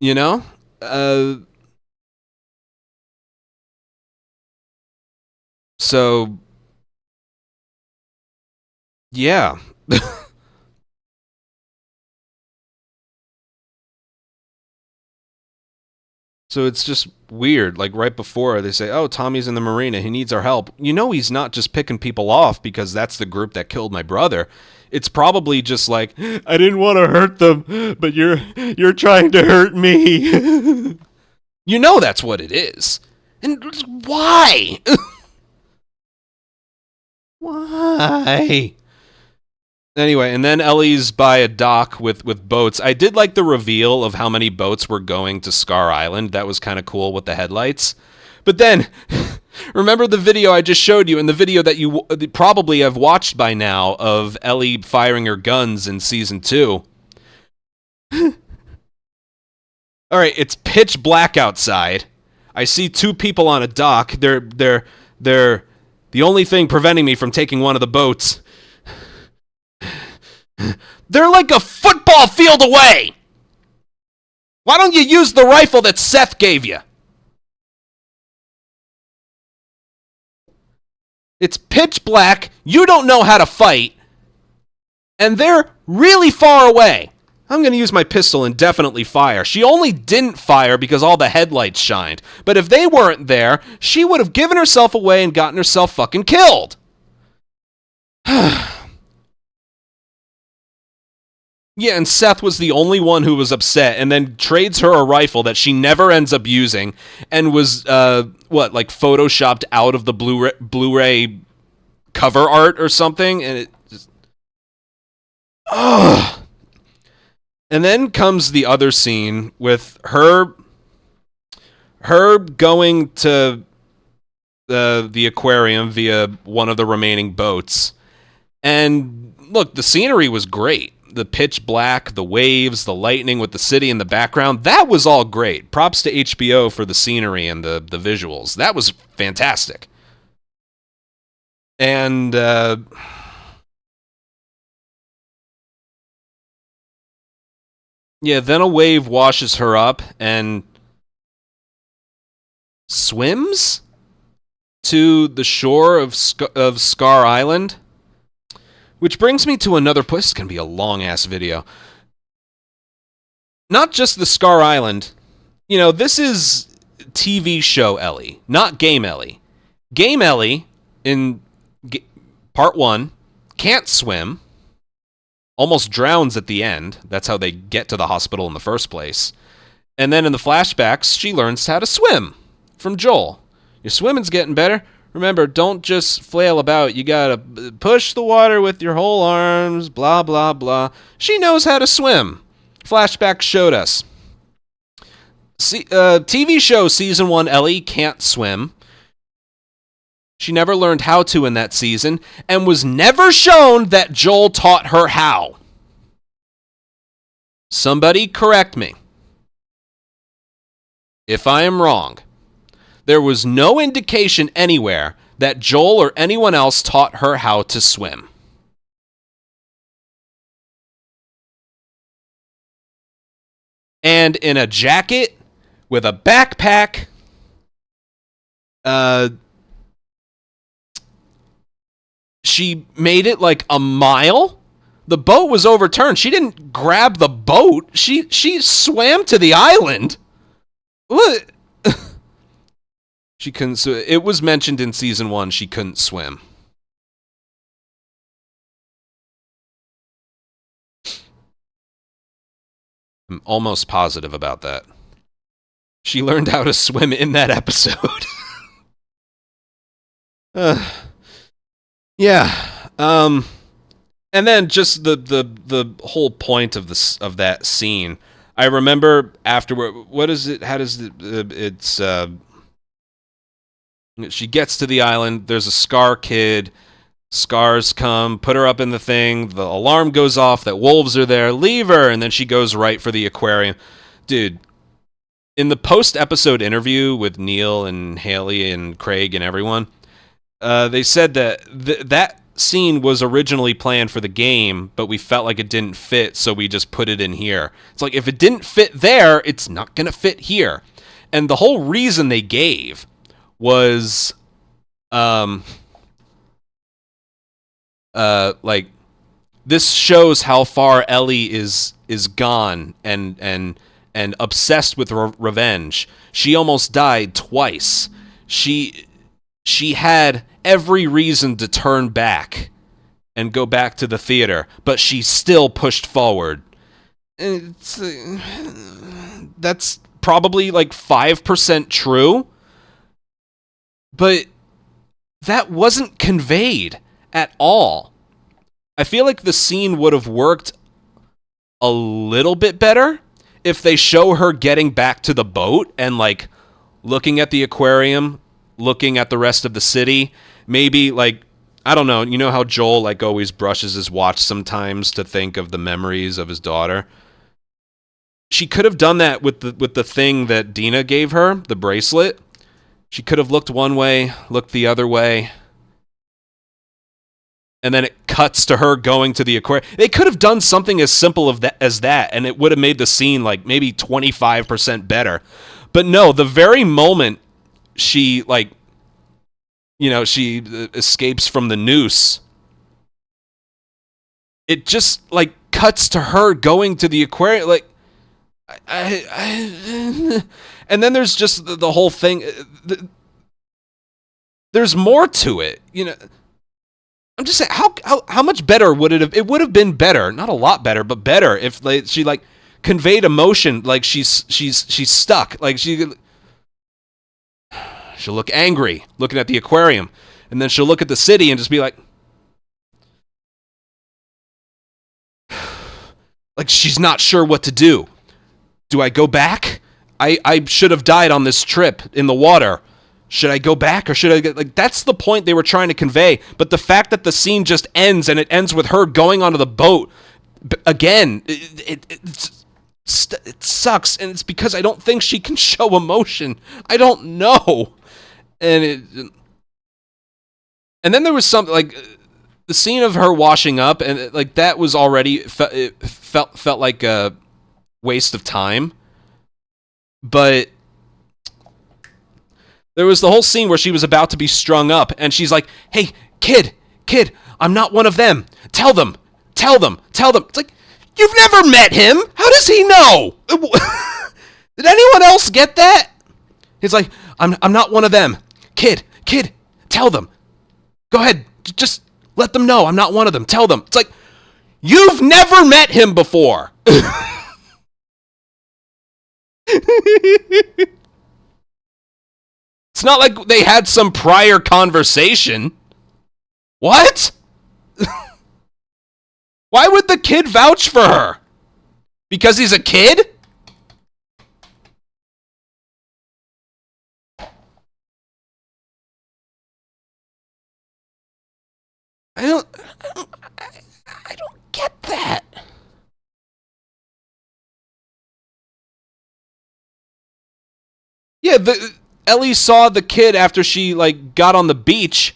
You know? So, yeah. So it's just weird. Like, right before they say, oh, Tommy's in the marina, he needs our help. You know, he's not just picking people off because that's the group that killed my brother. It's probably just like, I didn't want to hurt them, but you're trying to hurt me. You know that's what it is. And why? Why? Anyway, and then Ellie's by a dock with boats. I did like the reveal of how many boats were going to Scar Island. That was kind of cool with the headlights. But then, remember the video I just showed you, and the video that you probably have watched by now of Ellie firing her guns in Season 2. All right, it's pitch black outside. I see 2 people on a dock. They're the only thing preventing me from taking one of the boats. They're like a football field away. Why don't you use the rifle that Seth gave you? It's pitch black, you don't know how to fight, and they're really far away. I'm going to use my pistol and definitely fire. She only didn't fire because all the headlights shined. But if they weren't there, she would have given herself away and gotten herself fucking killed. Yeah, and Seth was the only one who was upset, and then trades her a rifle that she never ends up using, and was, photoshopped out of the Blu-ray cover art or something, and it just... Ugh. And then comes the other scene with her going to the aquarium via one of the remaining boats, and look, the scenery was great. The pitch black, the waves, the lightning with the city in the background, that was all great. Props to HBO for the scenery and the visuals. That was fantastic. And yeah, then a wave washes her up and swims to the shore of Scar Island. Which brings me to another place. This is going to be a long-ass video. Not just the Scar Island. You know, this is TV show Ellie, not Game Ellie. Game Ellie, in part 1, can't swim. Almost drowns at the end. That's how they get to the hospital in the first place. And then in the flashbacks, she learns how to swim from Joel. Your swimming's getting better. Remember, don't just flail about. You gotta push the water with your whole arms, blah, blah, blah. She knows how to swim. Flashbacks showed us. TV show Season 1, Ellie can't swim. She never learned how to in that season, and was never shown that Joel taught her how. Somebody correct me. If I am wrong, there was no indication anywhere that Joel or anyone else taught her how to swim. And in a jacket with a backpack, uh, she made it like a mile. The boat was overturned. She didn't grab the boat. She swam to the island. What? She couldn't. It was mentioned in season 1 she couldn't swim. I'm almost positive about that. She learned how to swim in that episode. Yeah. And then just the whole point of that scene. I remember afterward. What is it? How does it? It's. She gets to the island. There's a Scar kid. Scars come, put her up in the thing. The alarm goes off that wolves are there. Leave her, and then she goes right for the aquarium. Dude, in the post-episode interview with Neil and Haley and Craig and everyone, they said that that scene was originally planned for the game, but we felt like it didn't fit, so we just put it in here. It's like, if it didn't fit there, it's not going to fit here. And the whole reason they gave was, like, this shows how far Ellie is gone and obsessed with revenge. She almost died twice. She had every reason to turn back and go back to the theater, but she still pushed forward. That's probably like 5% true, but that wasn't conveyed at all. I feel like the scene would have worked a little bit better if they show her getting back to the boat and, like, looking at the aquarium, looking at the rest of the city. Maybe, like, I don't know, you know how Joel, like, always brushes his watch sometimes to think of the memories of his daughter? She could have done that with the thing that Dina gave her, the bracelet. She could have looked one way, looked the other way, and then it cuts to her going to the aquarium. They could have done something as simple as that, and it would have made the scene like maybe 25% better. But no, the very moment she, like, you know, she escapes from the noose, it just, like, cuts to her going to the aquarium. Like, and then there's just the whole thing. There's more to it, you know. I'm just saying, how much better would it have? It would have been better, not a lot better, but better if she, like, conveyed emotion, like she's stuck, like she'll look angry looking at the aquarium, and then she'll look at the city and just be like she's not sure what to do. Do I go back? I should have died on this trip in the water. Should I go back or should I get, like, that's the point they were trying to convey. But the fact that the scene just ends and it ends with her going onto the boat again, it sucks, and it's because I don't think she can show emotion. I don't know. And then there was something like the scene of her washing up, and, like, that was already it felt like a waste of time. But there was the whole scene where she was about to be strung up, and she's like, "Hey, kid, I'm not one of them. Tell them. It's like, you've never met him. How does he know? Did anyone else get that? He's like, I'm not one of them. Kid, tell them. Go ahead, just let them know I'm not one of them. Tell them." It's like, you've never met him before. It's not like they had some prior conversation. What? Why would the kid vouch for her? Because he's a kid? I don't get that. Yeah, Ellie saw the kid after she, like, got on the beach,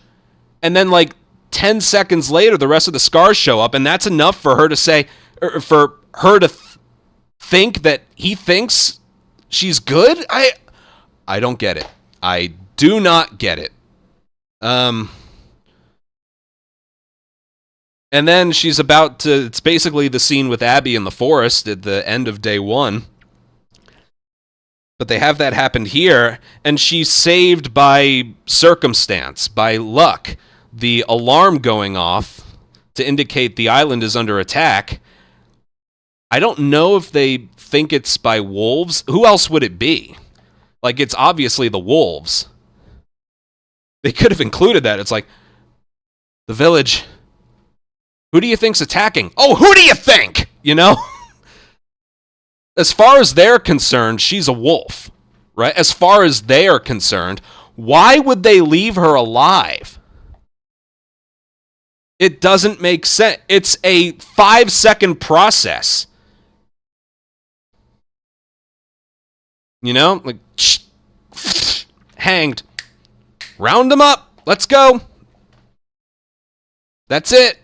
and then, like, 10 seconds later, the rest of the scars show up, and that's enough for her to say, or for her to think that he thinks she's good? I don't get it. I do not get it. And then she's about to, it's basically the scene with Abby in the forest at the end of day 1. But they have that happen here, and she's saved by circumstance, by luck. The alarm going off to indicate the island is under attack. I don't know if they think it's by wolves. Who else would it be? Like, it's obviously the wolves. They could have included that. It's like, the village. Who do you think's attacking? Oh, who do you think? You know? As far as they're concerned, she's a wolf, right? As far as they are concerned, why would they leave her alive? It doesn't make sense. It's a 5-second process. You know? Like, hanged. Round them up. Let's go. That's it.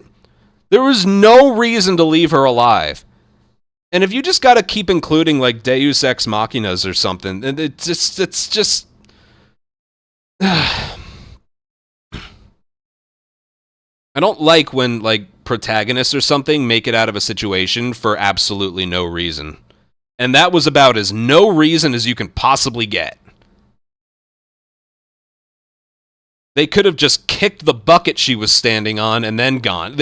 There was no reason to leave her alive. And if you just got to keep including, like, Deus Ex Machinas or something, it's just... I don't like when, like, protagonists or something make it out of a situation for absolutely no reason. And that was about as no reason as you can possibly get. They could have just kicked the bucket she was standing on and then gone.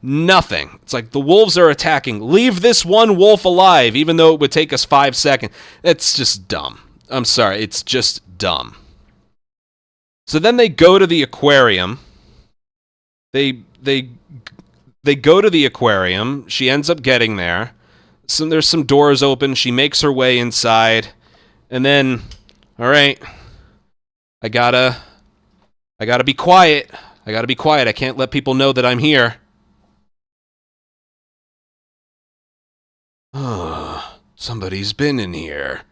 Nothing. It's like, the wolves are attacking. Leave this one wolf alive, even though it would take us 5 seconds. It's just dumb. I'm sorry. It's just dumb. So then they go to the aquarium. They go to the aquarium. She ends up getting there. There's some doors open. She makes her way inside. And then, all right, I gotta be quiet. I can't let people know that I'm here. Somebody's been in here.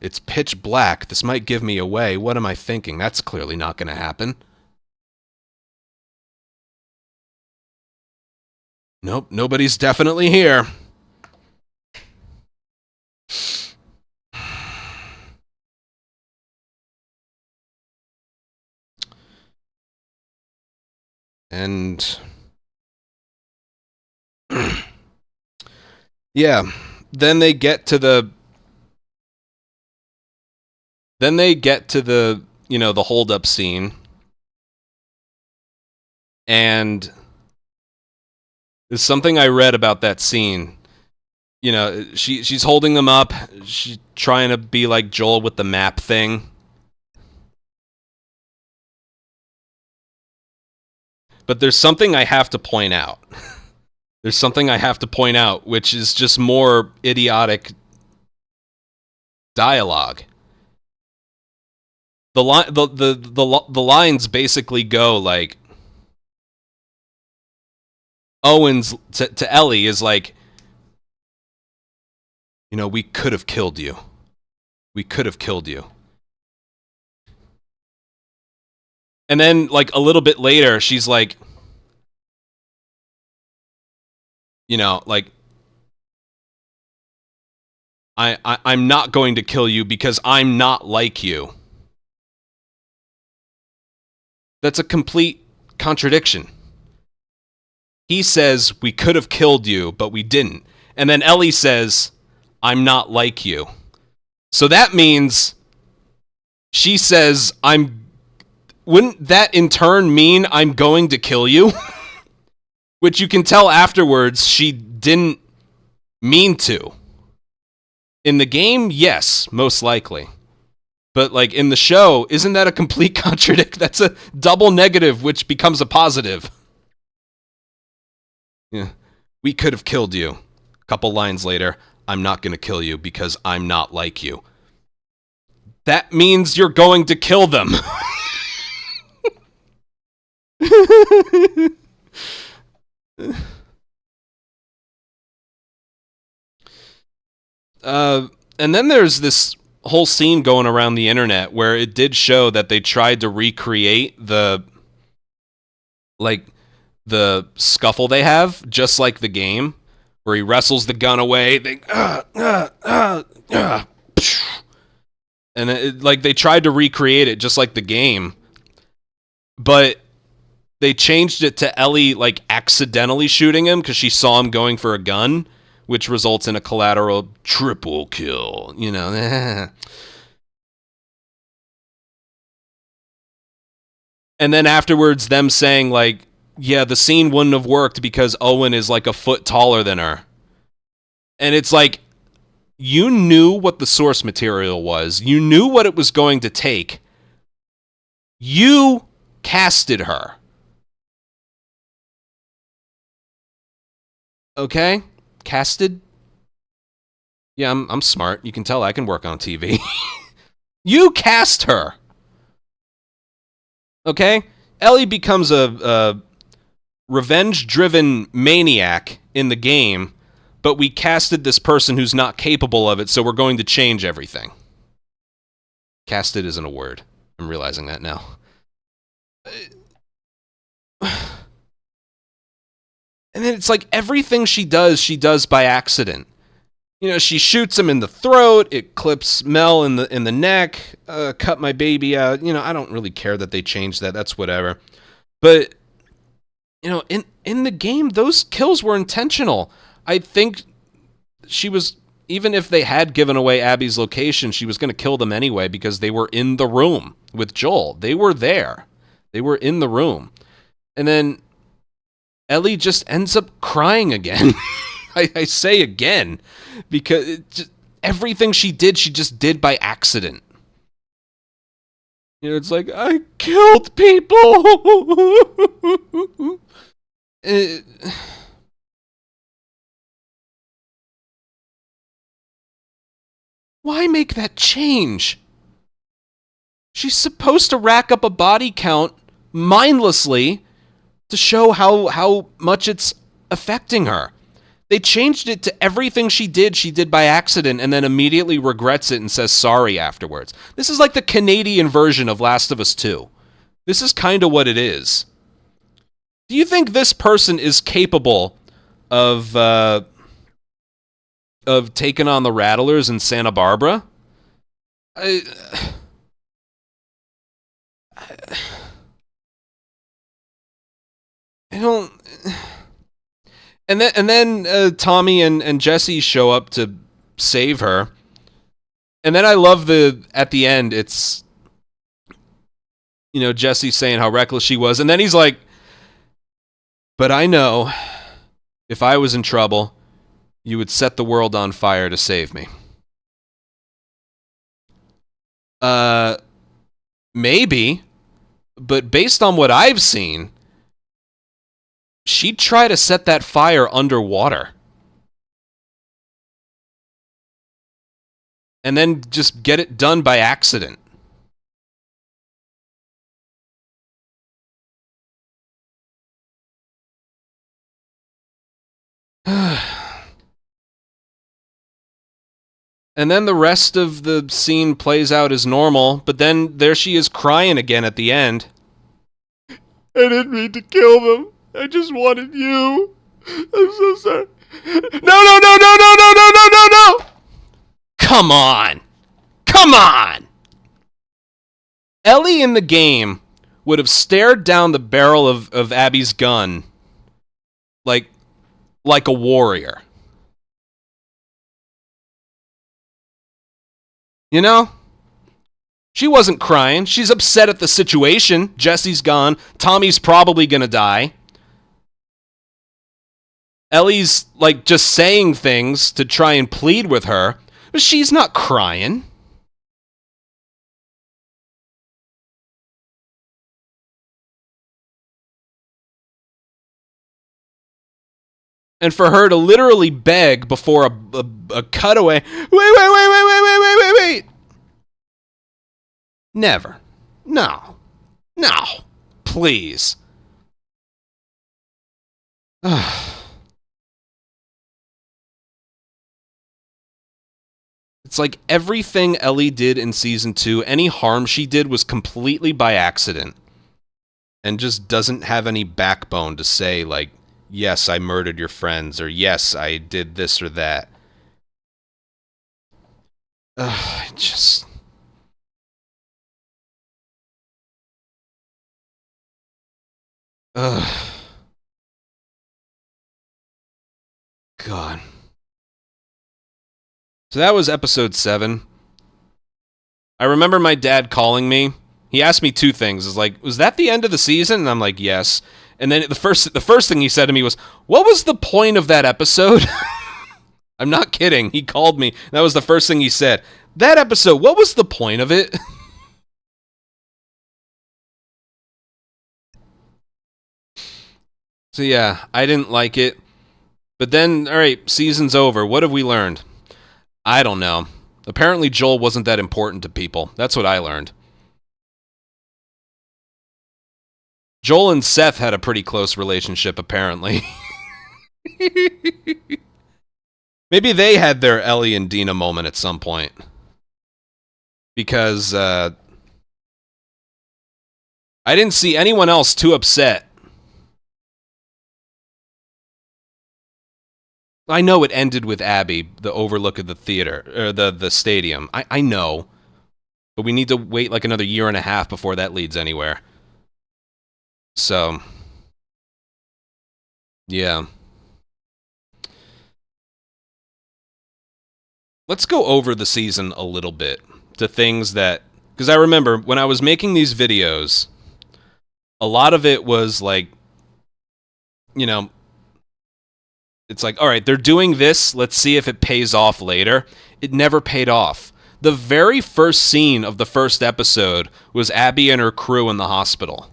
It's pitch black. This might give me away. What am I thinking? That's clearly not going to happen. Nope, nobody's definitely here. And... yeah, then they get to the, you know, the hold-up scene. And there's something I read about that scene. You know, she's holding them up. She's trying to be like Joel with the map thing. But there's something I have to point out. Which is just more idiotic dialogue. The lines basically go like, Owens to Ellie is like, you know, we could have killed you. And then, like, a little bit later, she's like, you know, like, I'm not going to kill you because I'm not like you. That's a complete contradiction. He says, we could have killed you, but we didn't. And then Ellie says, I'm not like you. So that means she says, wouldn't that in turn mean I'm going to kill you? Which you can tell afterwards she didn't mean to. In the game, yes, most likely. But, like, in the show, isn't that a complete contradiction? That's a double negative, which becomes a positive. Yeah. We could have killed you. A couple lines later, I'm not going to kill you because I'm not like you. That means you're going to kill them. And then there's this whole scene going around the internet where it did show that they tried to recreate the scuffle they have, just like the game, where he wrestles the gun away. And they tried to recreate it just like the game, but they changed it to Ellie accidentally shooting him because she saw him going for a gun, which results in a collateral triple kill. And then afterwards, them saying yeah, the scene wouldn't have worked because Owen is a foot taller than her. And it's you knew what the source material was. You knew what it was going to take. You casted her. Okay? Casted? Yeah, I'm smart. You can tell I can work on TV. You cast her. Okay? Ellie becomes a revenge-driven maniac in the game, but we casted this person who's not capable of it, so we're going to change everything. Casted isn't a word. I'm realizing that now. And then it's everything she does by accident. She shoots him in the throat, it clips Mel in the neck, cut my baby out. I don't really care that they changed that. That's whatever. But in the game, those kills were intentional. I think she was, even if they had given away Abby's location, she was going to kill them anyway because they were in the room with Joel. They were there. They were in the room. And then Ellie just ends up crying again. I say again, because everything she just did by accident. It's I killed people. Why make that change? She's supposed to rack up a body count mindlessly to show how much it's affecting her. They changed it to everything she did by accident, and then immediately regrets it and says sorry afterwards. This is like the Canadian version of Last of Us 2. This is kind of what it is. Do you think this person is capable of taking on the Rattlers in Santa Barbara? I don't... And then Tommy and Jesse show up to save her. And then I love at the end, it's, Jesse saying how reckless she was. And then he's like, but I know if I was in trouble, you would set the world on fire to save me. Maybe. But based on what I've seen, she'd try to set that fire underwater. And then just get it done by accident. And then the rest of the scene plays out as normal, but then there she is crying again at the end. I didn't mean to kill them. I just wanted you. I'm so sorry. No. Come on. Ellie in the game would have stared down the barrel of Abby's gun like a warrior. She wasn't crying. She's upset at the situation. Jesse's gone. Tommy's probably gonna die. Ellie's just saying things to try and plead with her, but she's not crying. And for her to literally beg before a cutaway, wait. Never. No. Please. It's like everything Ellie did in season 2, any harm she did was completely by accident. And just doesn't have any backbone to say, like, yes, I murdered your friends, or yes, I did this or that. Just... God. So that was episode 7. I remember my dad calling me. He asked me 2 things. Is like, was that the end of the season? And I'm like, yes. And then the first thing he said to me was, what was the point of that episode? I'm not kidding. He called me. That was the first thing he said. That episode, what was the point of it? So yeah, I didn't like it. But then, alright, season's over. What have we learned? I don't know. Apparently Joel wasn't that important to people. That's what I learned. Joel and Seth had a pretty close relationship, apparently. Maybe they had their Ellie and Dina moment at some point. Because, I didn't see anyone else too upset. I know it ended with Abby, the overlook of the theater, or the stadium. I know. But we need to wait like another year and a half before that leads anywhere. So, yeah. Let's go over the season a little bit to things that... Because I remember when I was making these videos, a lot of it was like, you know, it's like, all right, they're doing this, let's see if it pays off later. It never paid off. The very first scene of the first episode was Abby and her crew in the hospital.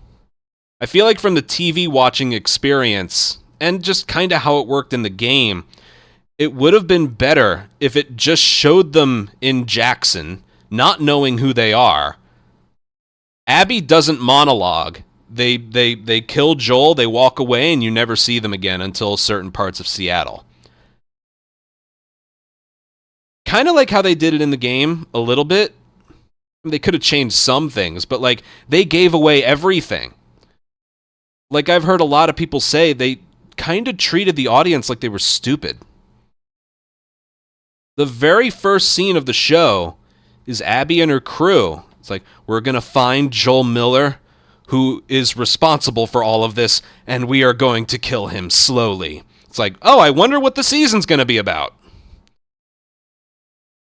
I feel like from the TV watching experience, and just kind of how it worked in the game, it would have been better if it just showed them in Jackson, not knowing who they are. Abby doesn't monologue. They kill Joel, they walk away, and you never see them again until certain parts of Seattle. Kind of like how they did it in the game, a little bit. They could have changed some things, but like, they gave away everything. Like, I've heard a lot of people say they kind of treated the audience like they were stupid. The very first scene of the show is Abby and her crew. It's like, we're going to find Joel Miller, who is responsible for all of this, and we are going to kill him slowly. It's like, oh, I wonder what the season's going to be about.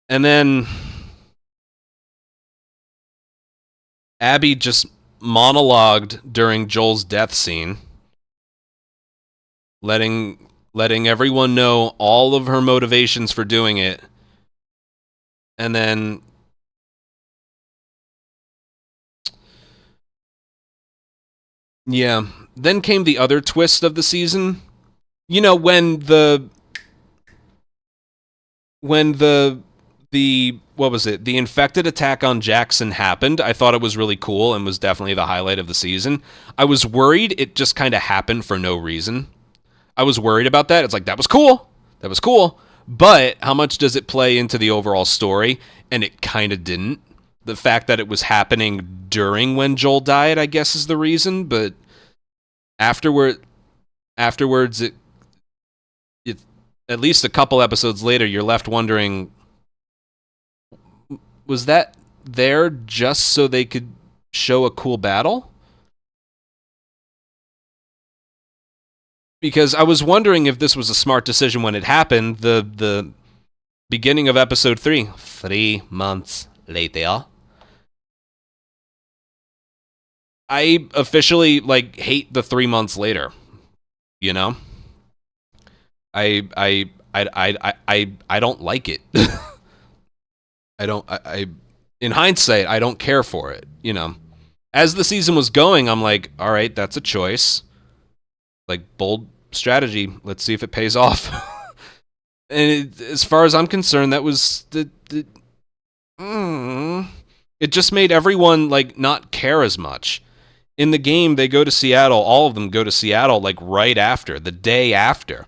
And then Abby just monologued during Joel's death scene, letting everyone know all of her motivations for doing it. And then yeah, then came the other twist of the season. You know, when the what was it? The infected attack on Jackson happened. I thought it was really cool and was definitely the highlight of the season. I was worried it just kind of happened for no reason. I was worried about that. It's like, that was cool. That was cool. But how much does it play into the overall story? And it kind of didn't. The fact that it was happening during when Joel died, I guess, is the reason. But afterwards, it at least a couple episodes later, you're left wondering, was that there just so they could show a cool battle? Because I was wondering if this was a smart decision when it happened. The beginning of episode 3, 3 months later, I officially hate the 3 months later. You know, I don't like it. I in hindsight, I don't care for it. You know, as the season was going, I'm like, all right, that's a choice. Like, bold strategy. Let's see if it pays off. And as far as I'm concerned, that was it just made everyone not care as much. In the game, they go to Seattle. All of them go to Seattle right after, the day after.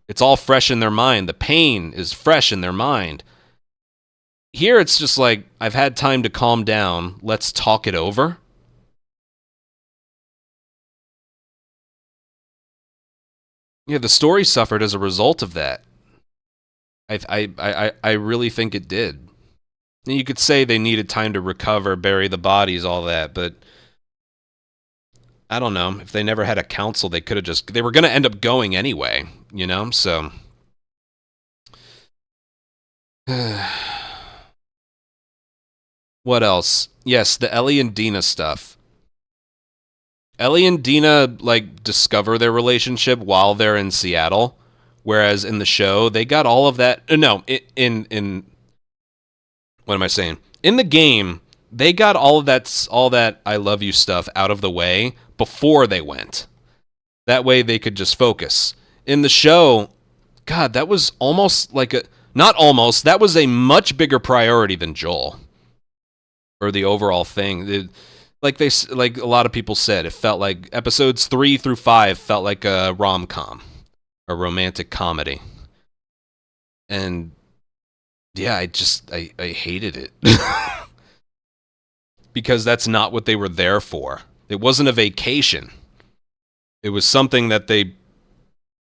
It's all fresh in their mind. The pain is fresh in their mind. Here it's just like, I've had time to calm down. Let's talk it over. Yeah, the story suffered as a result of that. I really think it did. And you could say they needed time to recover, bury the bodies, all that, but I don't know. If they never had a council, they could have just... They were going to end up going anyway, you know? So... What else? Yes, the Ellie and Dina stuff. Ellie and Dina, like, discover their relationship while they're in Seattle, whereas in the show, they got all of that... No, in what am I saying? In the game, they got all that I love you stuff out of the way before they went. That way they could just focus. In the show, God, that was almost like a... Not almost, that was a much bigger priority than Joel. Or the overall thing. Like a lot of people said, it felt like episodes 3 through 5 felt like a rom-com. A romantic comedy. And yeah, I hated it. Because that's not what they were there for. It wasn't a vacation. It was something that they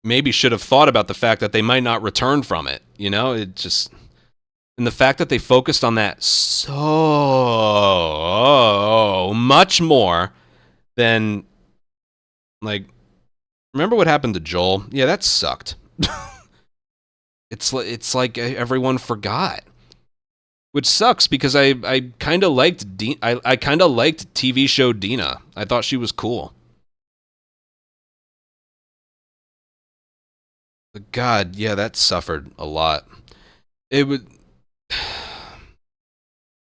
maybe should have thought about, the fact that they might not return from it. You know, it just... And the fact that they focused on that so much more than, like, remember what happened to Joel? Yeah, that sucked. It's like everyone forgot. Which sucks, because I kind of liked I kind of liked TV show Dina. I thought she was cool. But God, yeah, that suffered a lot. It would...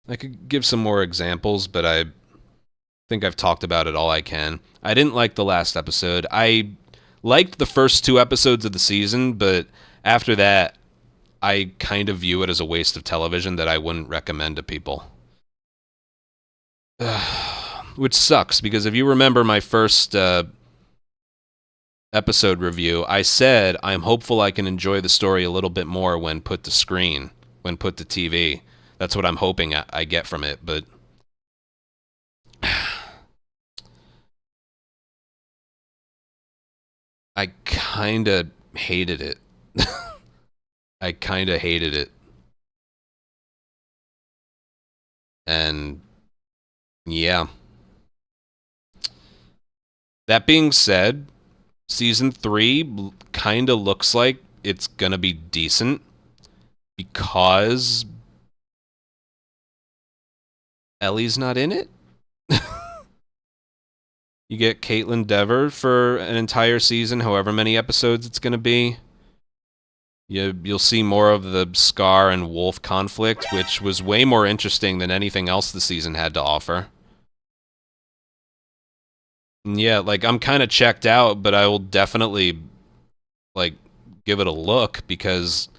I could give some more examples, but I think I've talked about it all I can. I didn't like the last episode. I liked the first 2 episodes of the season, but after that, I kind of view it as a waste of television that I wouldn't recommend to people. Which sucks, because if you remember my first episode review, I said I'm hopeful I can enjoy the story a little bit more when put to screen, when put to TV. That's what I'm hoping I get from it, but... I kind of hated it. I kind of hated it. And... yeah. That being said, Season 3 kind of looks like it's gonna be decent, because Ellie's not in it. You get Caitlin Dever for an entire season, however many episodes it's gonna be. You'll see more of the Scar and Wolf conflict, which was way more interesting than anything else the season had to offer. And yeah, like, I'm kind of checked out, but I will definitely, like, give it a look, because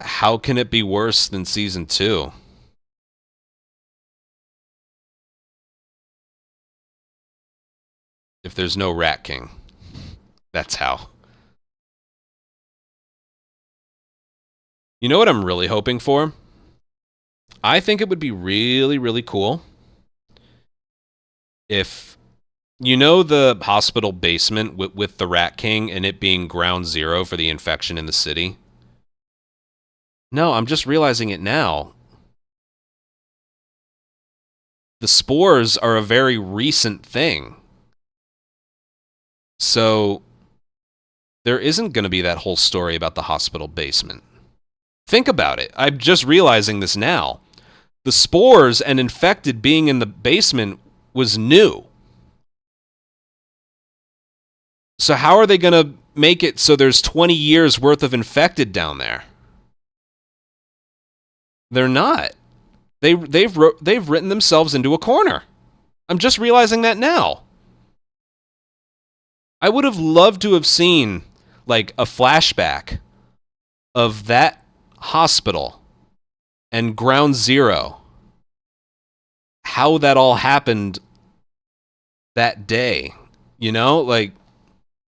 how can it be worse than Season 2? If there's no Rat King. That's how. You know what I'm really hoping for? I think it would be really, really cool if... You know the hospital basement with the Rat King and it being ground zero for the infection in the city? No, I'm just realizing it now. The spores are a very recent thing. So there isn't going to be that whole story about the hospital basement. Think about it. I'm just realizing this now. The spores and infected being in the basement was new. So how are they going to make it so there's 20 years worth of infected down there? They're not. They've written themselves into a corner. I'm just realizing that now. I would have loved to have seen, like, a flashback of that hospital and Ground Zero. How that all happened that day. You know? Like,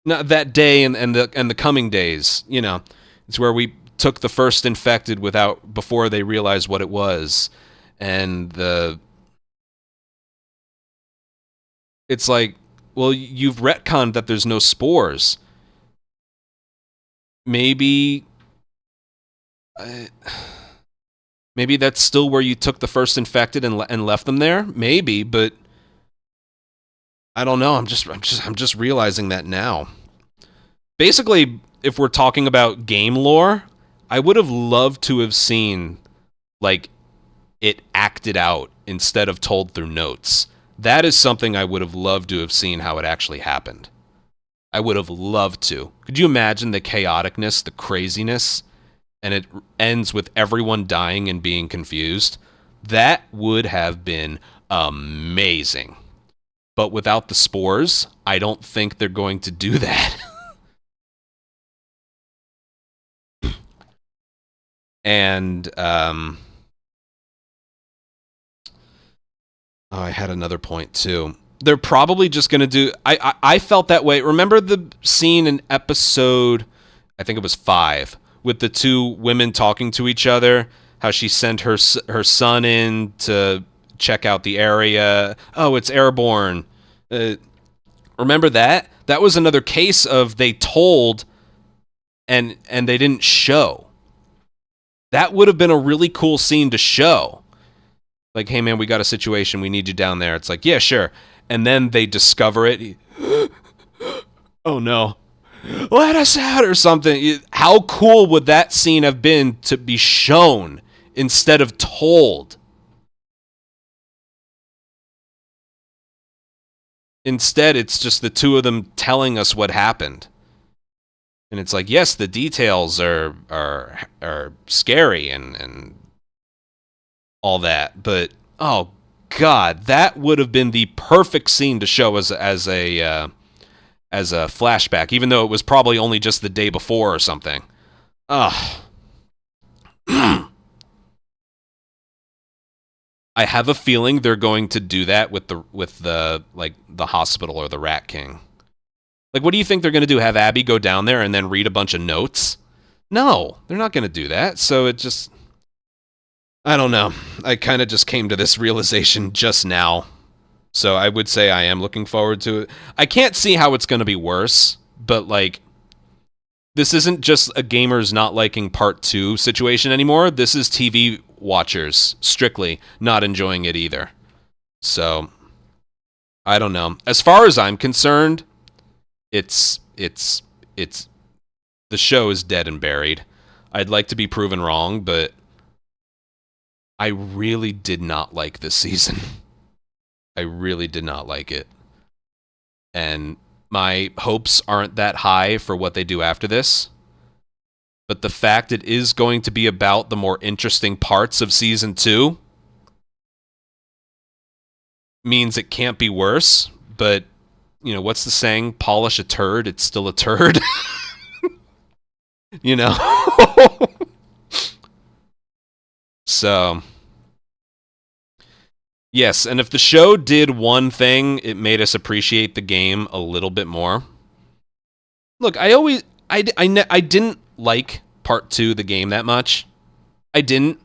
not that day and the coming days. You know? It's where we took the first infected before they realized what it was, and it's like, well, you've retconned that there's no spores. Maybe maybe that's still where you took the first infected and left them there. Maybe, but I don't know. I'm just realizing that now. Basically, if we're talking about game lore, I would have loved to have seen like it acted out instead of told through notes. That is something I would have loved to have seen how it actually happened. I would have loved to. Could you imagine the chaoticness, the craziness, and it ends with everyone dying and being confused? That would have been amazing. But without the spores, I don't think they're going to do that. And I had another point too. They're probably just going to do. I felt that way. Remember the scene in episode, I think it was 5, with the two women talking to each other. How she sent her son in to check out the area. Oh, it's airborne. Remember that? That was another case of they told and they didn't show. That would have been a really cool scene to show. Like, hey man, we got a situation, we need you down there. It's like, yeah, sure. And then they discover it. Oh no. Let us out or something. How cool would that scene have been to be shown instead of told? Instead, it's just the two of them telling us what happened. And it's like, yes, the details are scary and all that, but oh god, that would have been the perfect scene to show as a flashback, even though it was probably only just the day before or something. Ugh. I have a feeling they're going to do that with the like the hospital or the Rat King. Like, what do you think they're going to do? Have Abby go down there and then read a bunch of notes? No, they're not going to do that. So it just, I don't know. I kind of just came to this realization just now. So I would say I am looking forward to it. I can't see how it's going to be worse, but like, this isn't just a gamers not liking part 2 situation anymore. This is TV watchers strictly not enjoying it either. So I don't know. As far as I'm concerned, it's the show is dead and buried. I'd like to be proven wrong, but I really did not like this season. I really did not like it. And my hopes aren't that high for what they do after this. But the fact it is going to be about the more interesting parts of season 2 means it can't be worse. But, you know, what's the saying? Polish a turd, it's still a turd. You know? So, yes, and if the show did one thing, it made us appreciate the game a little bit more. Look, I didn't like part 2 of the game that much. I didn't.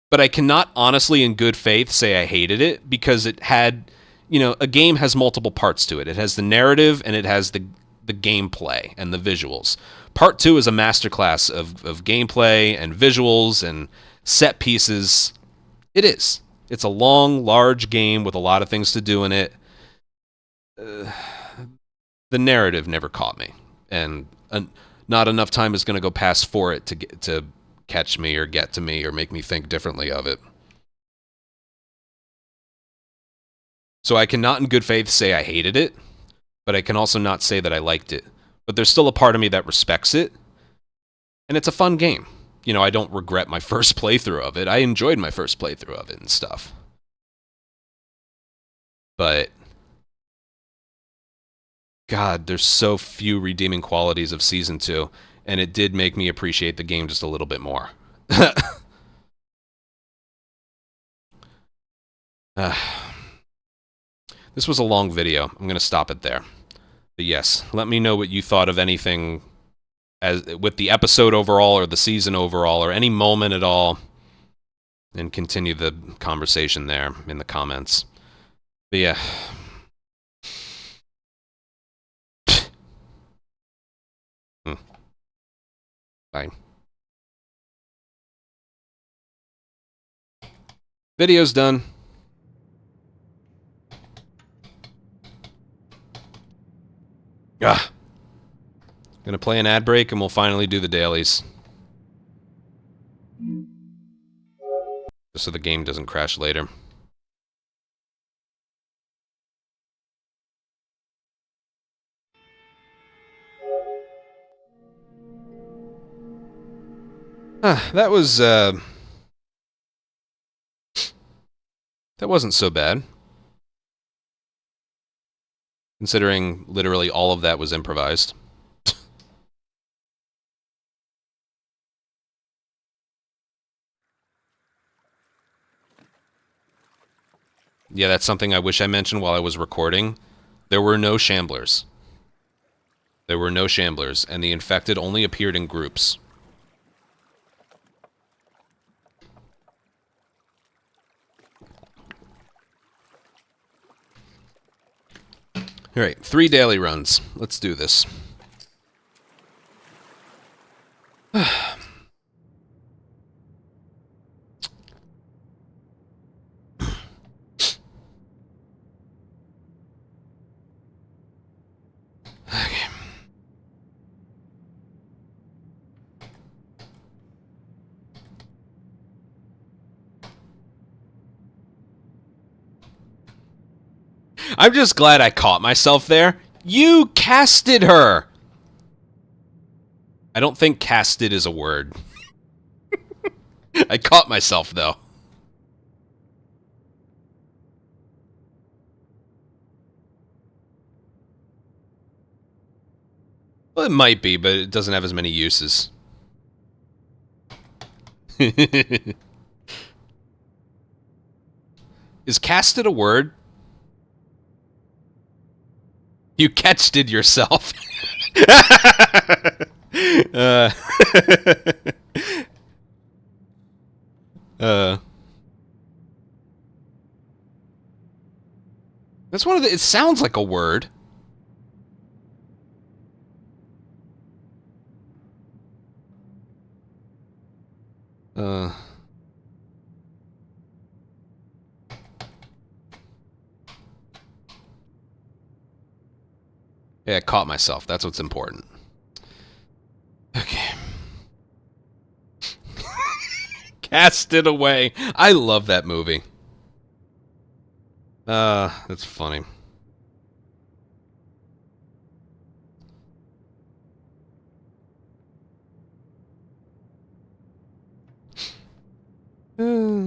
But I cannot honestly, in good faith, say I hated it because it had, you know, a game has multiple parts to it. It has the narrative and it has the gameplay and the visuals. Part 2 is a masterclass of gameplay and visuals and set pieces. It is. It's a long, large game with a lot of things to do in it. The narrative never caught me, and not enough time is going to go past for it to catch me or get to me or make me think differently of it. So I cannot in good faith say I hated it, but I can also not say that I liked it. But there's still a part of me that respects it, and it's a fun game. You know, I don't regret my first playthrough of it. I enjoyed my first playthrough of it and stuff. But God, there's so few redeeming qualities of Season 2, and it did make me appreciate the game just a little bit more. This was a long video. I'm going to stop it there. But yes, let me know what you thought of anything as with the episode overall or the season overall or any moment at all, and continue the conversation there in the comments. But yeah. Bye. Video's done. Ah. Gonna play an ad break and we'll finally do the dailies. Just so the game doesn't crash later. That wasn't so bad. Considering literally all of that was improvised. Yeah, that's something I wish I mentioned while I was recording. There were no shamblers. There were no shamblers, and the infected only appeared in groups. Alright, 3 daily runs. Let's do this. Okay. I'm just glad I caught myself there. You casted her! I don't think casted is a word. I caught myself, though. Well, it might be, but it doesn't have as many uses. Is casted a word? You catched it yourself. That's one of the... It sounds like a word. Yeah, I caught myself. That's what's important. Okay. Cast it away. I love that movie. That's funny. Wilson!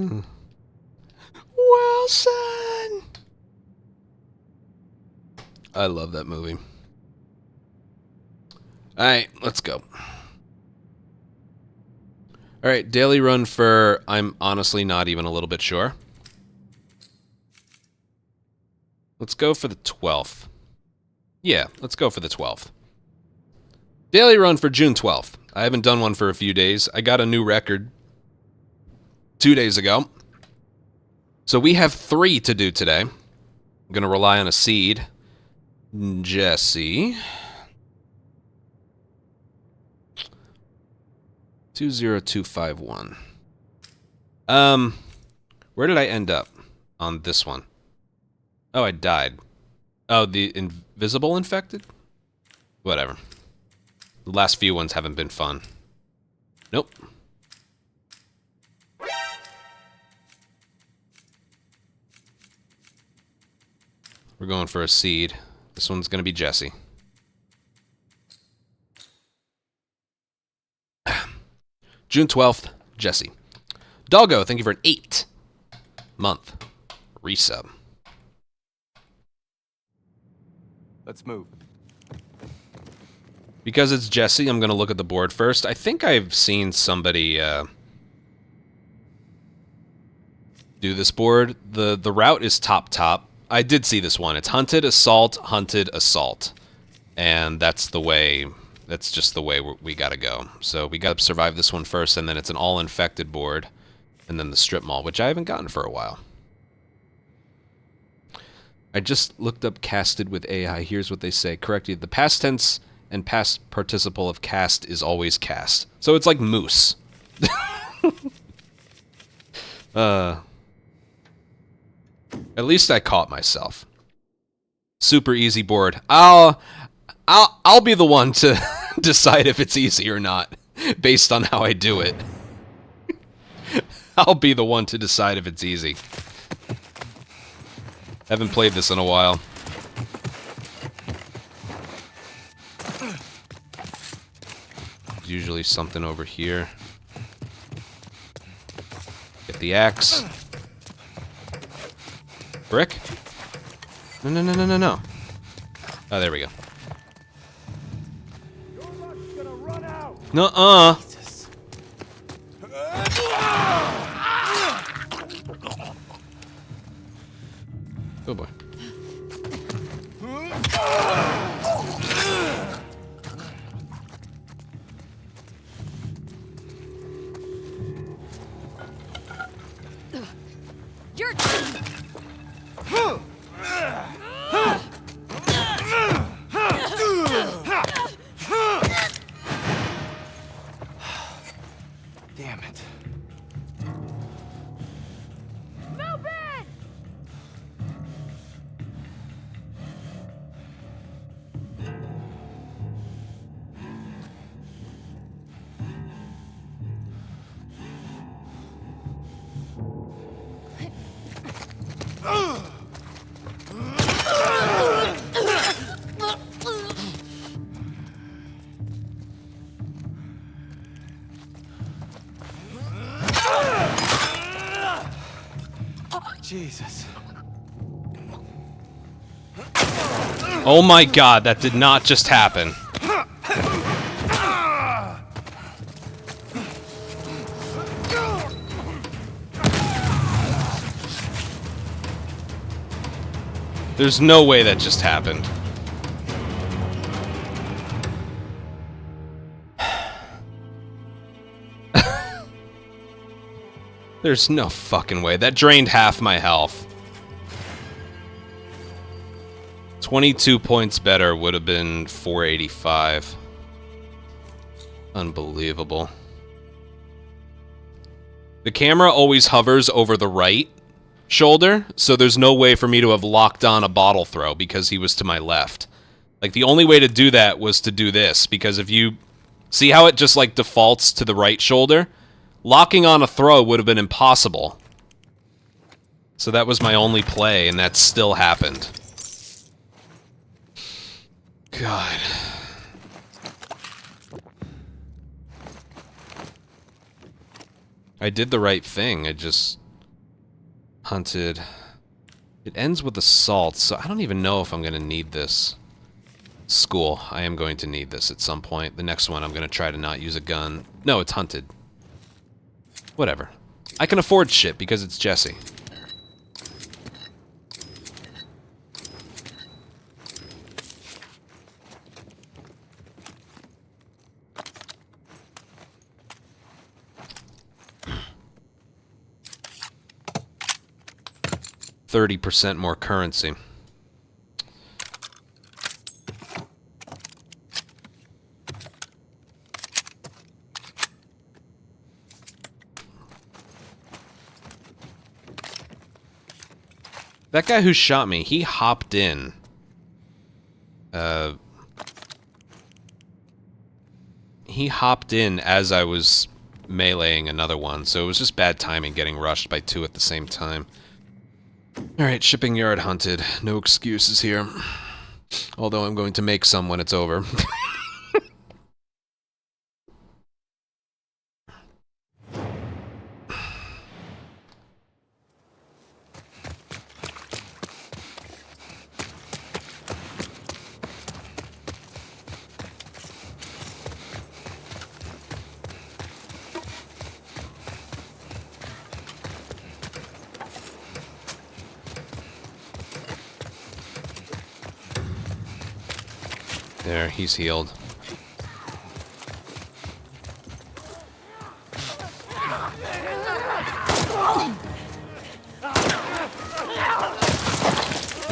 I love that movie. Alright, let's go. Alright, daily run for... I'm honestly not even a little bit sure. Let's go for the 12th. Yeah, let's go for the 12th. Daily run for June 12th. I haven't done one for a few days. I got a new record 2 days ago. So we have 3 to do today. I'm going to rely on a seed. Jesse. 20251. Where did I end up on this one? Oh, I died. Oh, the invisible infected? Whatever. The last few ones haven't been fun. Nope. We're going for a seed. This one's going to be Jesse. June 12th, Jesse. Doggo, thank you for an 8-month resub. Let's move. Because it's Jesse, I'm going to look at the board first. I think I've seen somebody do this board. The route is top. I did see this one. It's hunted, assault, and that's the way That's just the way we gotta go. So we gotta survive this one first, and then it's an all-infected board, and then the strip mall, which I haven't gotten for a while. I just looked up casted with AI. Here's what they say. Correctly, the past tense and past participle of cast is always cast. So it's like moose. At least I caught myself. Super easy board. I'll be the one to decide if it's easy or not, based on how I do it. I'll be the one to decide if it's easy. Haven't played this in a while. There's usually something over here. Get the axe. Brick? No, no, no, no, no, no. Oh, there we go. Nuh-uh. Oh boy. Damn it. Jesus. Oh my god, that did not just happen. There's no way that just happened. There's no fucking way. That drained half my health. 22 points better would have been 485. Unbelievable. The camera always hovers over the right shoulder, so there's no way for me to have locked on a bottle throw because he was to my left. Like, the only way to do that was to do this, because if you... See how it just, like, defaults to the right shoulder? Locking on a throw would have been impossible. So that was my only play, and that still happened. God. I did the right thing. I just hunted. It ends with assault, so I don't even know if I'm going to need this. School. I am going to need this at some point. The next one I'm going to try to not use a gun. No, it's hunted. Whatever. I can afford shit because it's Jesse. %30 more currency. That guy who shot me, he hopped in. He hopped in as I was meleeing another one, so it was just bad timing getting rushed by two at the same time. Alright, shipping yard hunted. No excuses here. Although I'm going to make some when it's over. There, he's healed.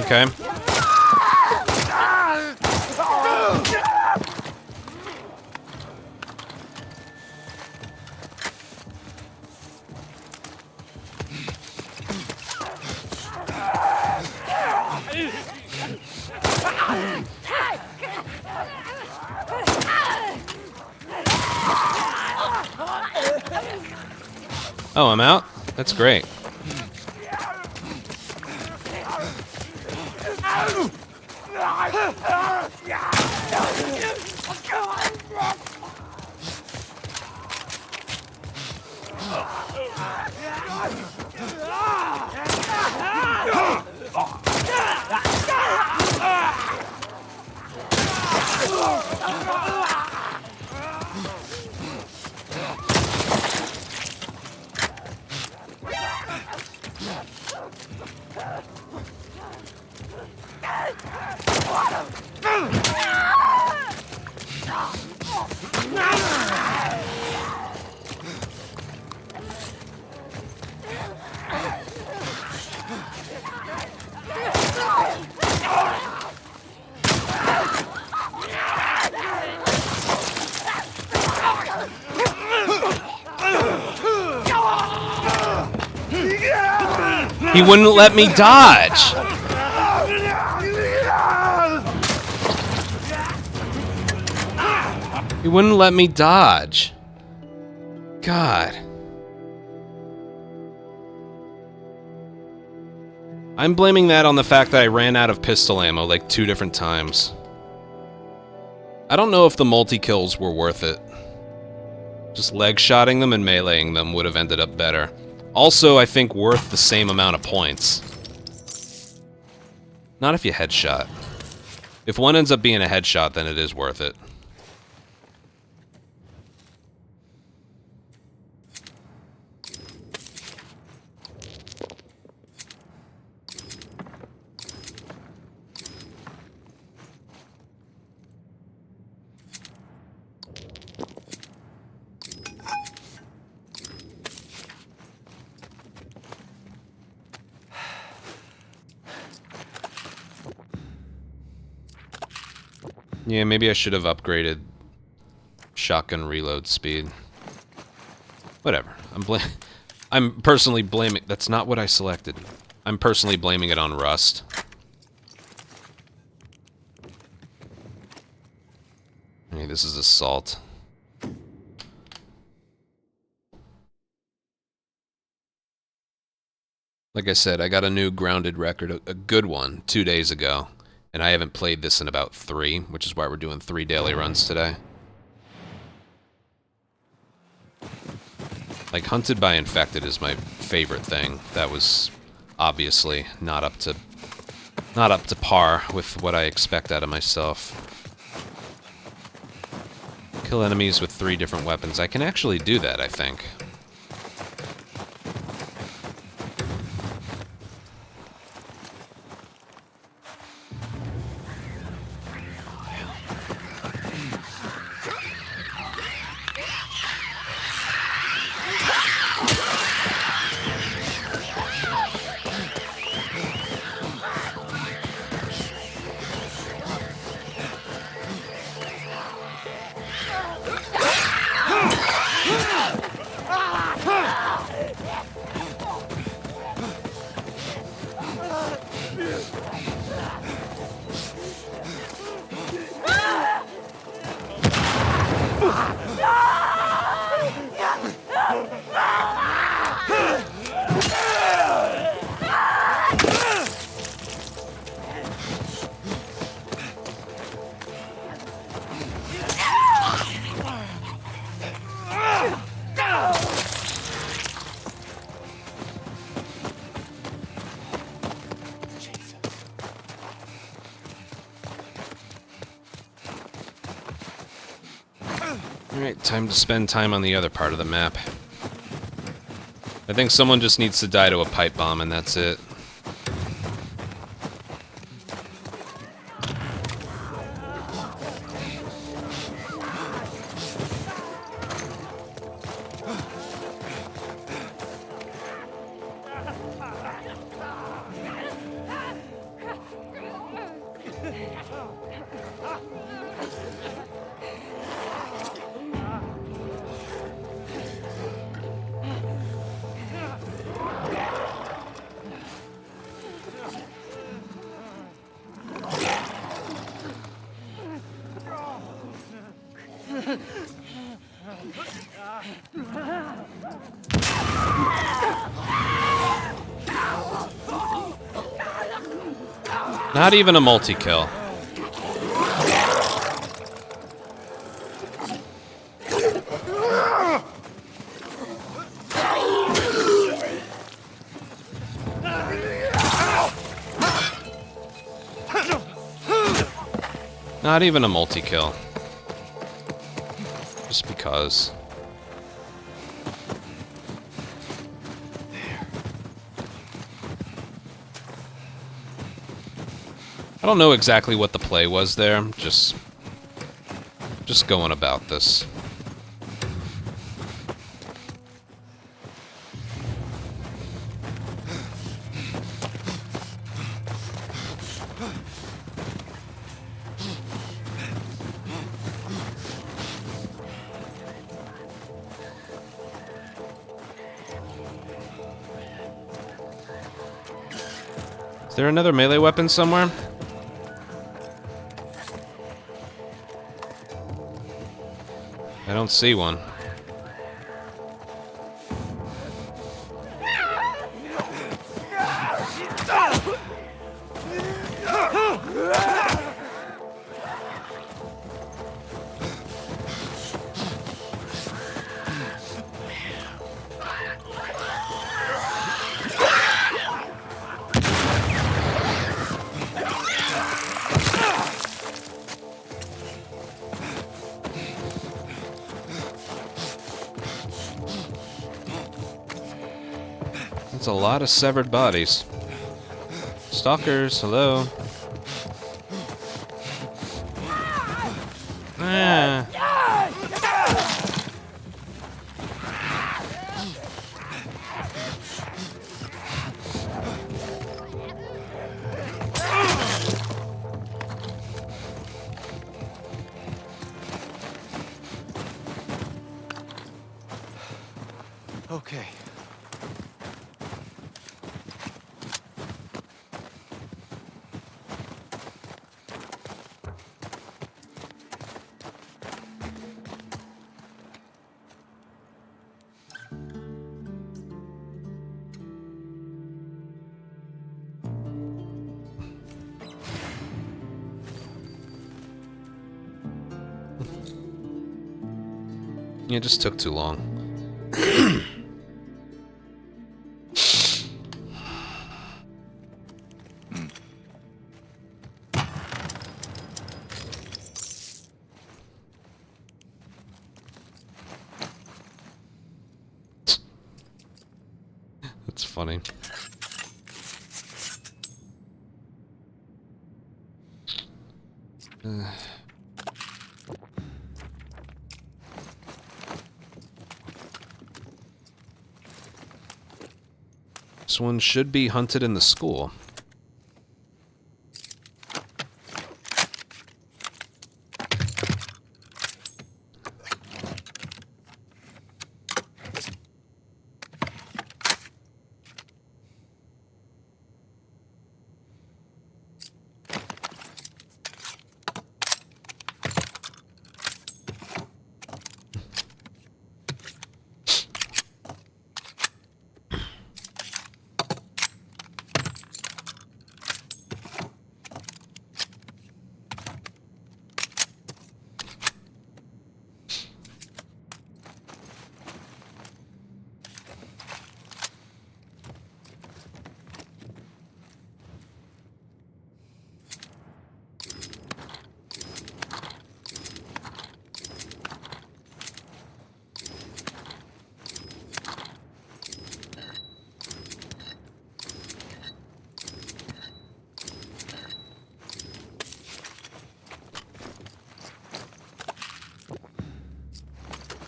Okay. Oh, I'm out? That's great. He wouldn't let me dodge. He wouldn't let me dodge. God. I'm blaming that on the fact that I ran out of pistol ammo like 2 different times. I don't know if the multi-kills were worth it. Just leg-shotting them and meleeing them would have ended up better. Also, I think worth the same amount of points. Not if you headshot. If one ends up being a headshot, then it is worth it. Yeah, maybe I should have upgraded shotgun reload speed. Whatever. I'm personally blaming... That's not what I selected. I'm personally blaming it on rust. Okay, this is assault. Like I said, I got a new grounded record, a good one, 2 days ago. And I haven't played this in about 3, which is why we're doing 3 daily runs today. Like, Hunted by Infected is my favorite thing. That was obviously not up to par with what I expect out of myself. Kill enemies with 3 different weapons. I can actually do that, I think. Alright, time to spend time on the other part of the map. I think someone just needs to die to a pipe bomb and that's it. Not even a multi-kill. Not even a multi-kill. Just because. I don't know exactly what the play was there. I'm just going about this. Is there another melee weapon somewhere? I don't see one. That's a lot of severed bodies. Stalkers, hello. Ah. Okay. It just took too long. That's funny. This one should be hunted in the school.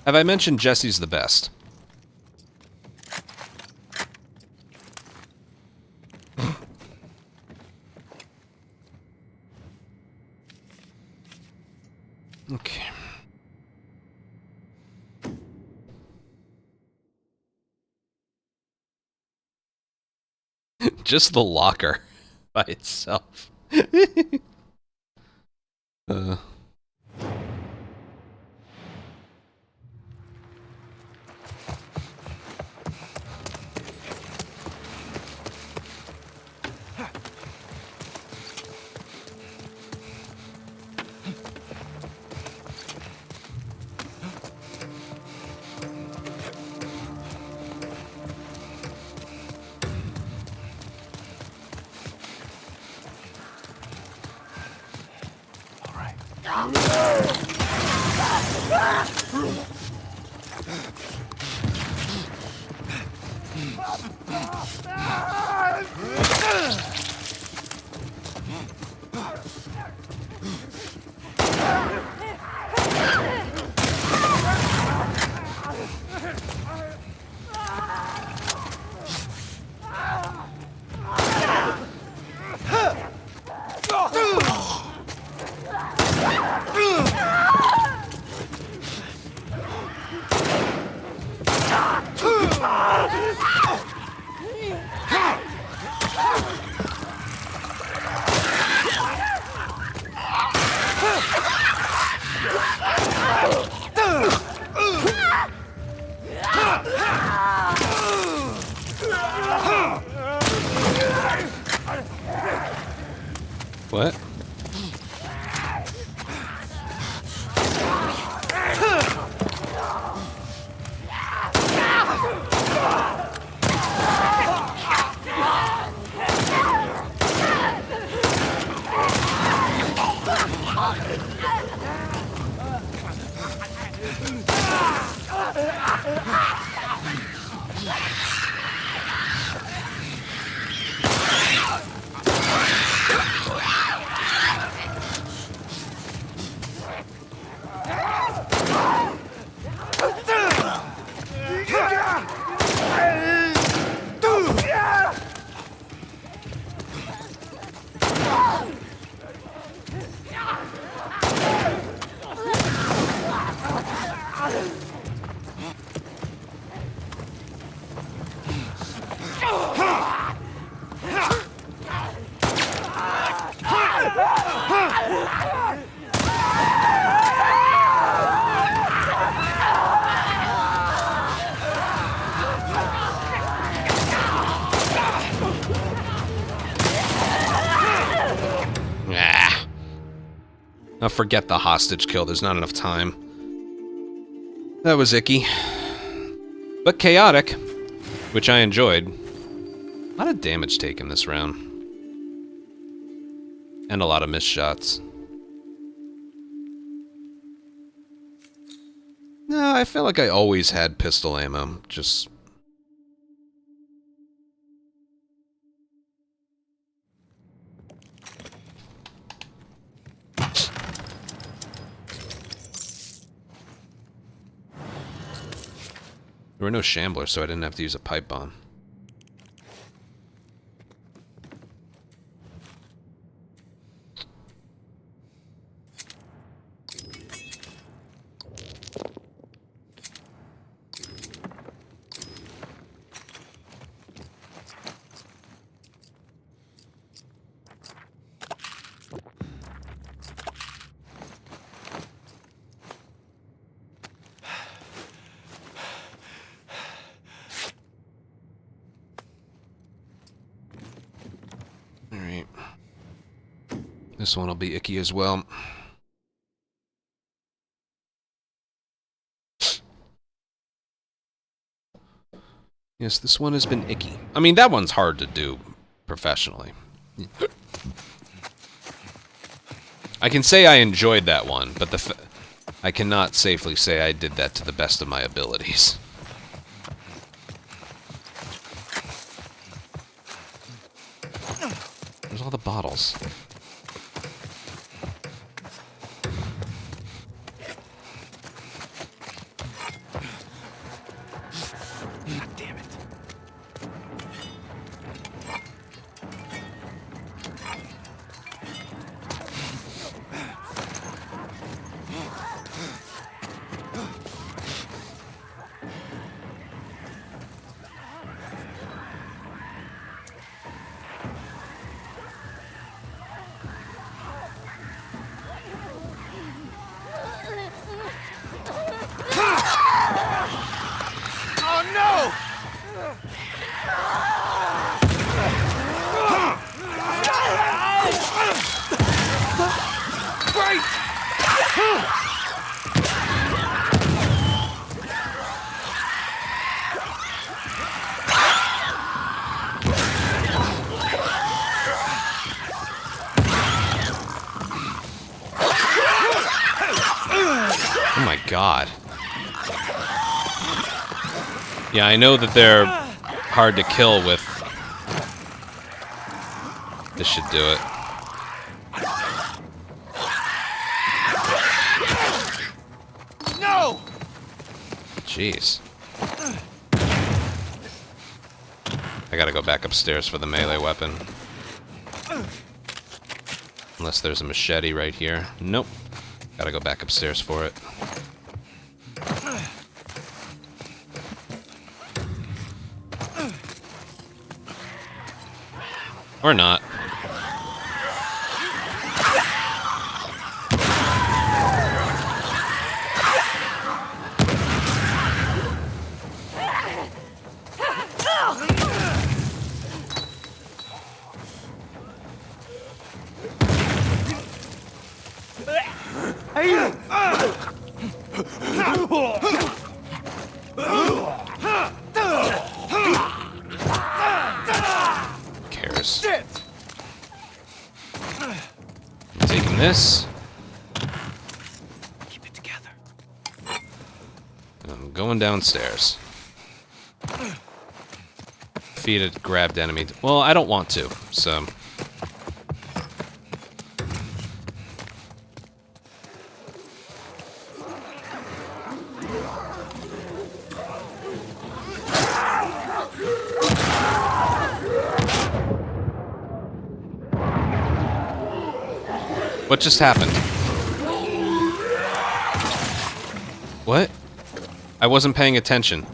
Have I mentioned Jesse's the best? Okay. Just the locker by itself. What? Ah. I'll forget the hostage kill. There's not enough time. That was icky. But chaotic, which I enjoyed. A lot of damage taken this round. And a lot of missed shots. No, I feel like I always had pistol ammo. Just... There were no shamblers, so I didn't have to use a pipe bomb. Alright. This one will be icky as well. Yes, this one has been icky. I mean, that one's hard to do professionally. I can say I enjoyed that one, but I cannot safely say I did that to the best of my abilities. There's all the bottles. God damn it. Oh no! God. Yeah, I know that they're hard to kill with... This should do it. No! Jeez. I gotta go back upstairs for the melee weapon. Unless there's a machete right here. Nope. Gotta go back upstairs for it. Or not. Cares. I'm taking this. Keep it together. And I'm going downstairs. Defeated grabbed enemy. Well, I don't want to, so... What just happened? What? I wasn't paying attention.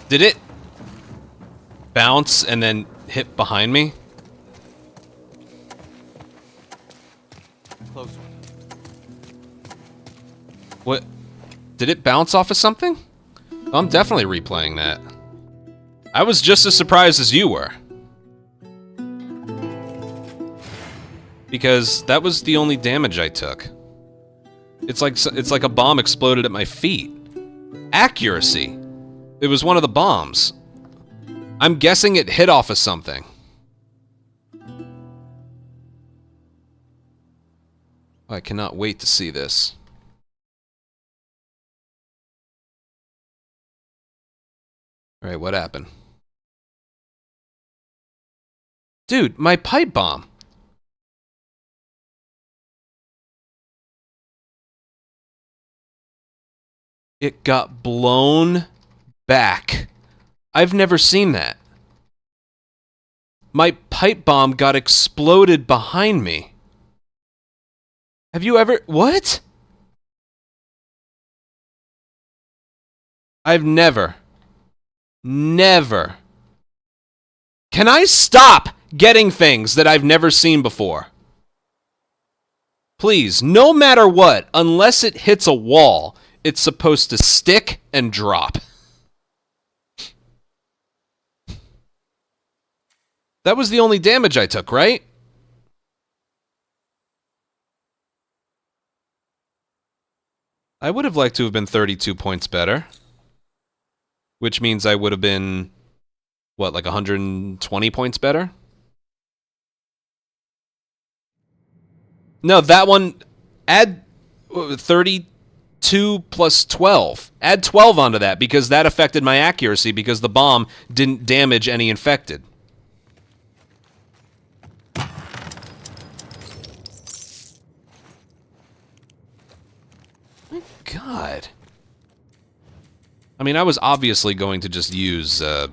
Did it bounce and then hit behind me? Close one. What? Did it bounce off of something? Oh, I'm definitely replaying that. I was just as surprised as you were. Because that was the only damage I took. It's like a bomb exploded at my feet. Accuracy. It was one of the bombs. I'm guessing it hit off of something. I cannot wait to see this. Alright, what happened? Dude, my pipe bomb. It got blown back. I've never seen that. My pipe bomb got exploded behind me. Have you ever... What? I've never... Never... Can I stop getting things that I've never seen before? Please, no matter what, unless it hits a wall, it's supposed to stick and drop. That was the only damage I took, right? I would have liked to have been 32 points better. Which means I would have been, what, like 120 points better? No, that one, add 32 plus 12. Add 12 onto that, because that affected my accuracy, because the bomb didn't damage any infected. My God. I mean, I was obviously going to just use, I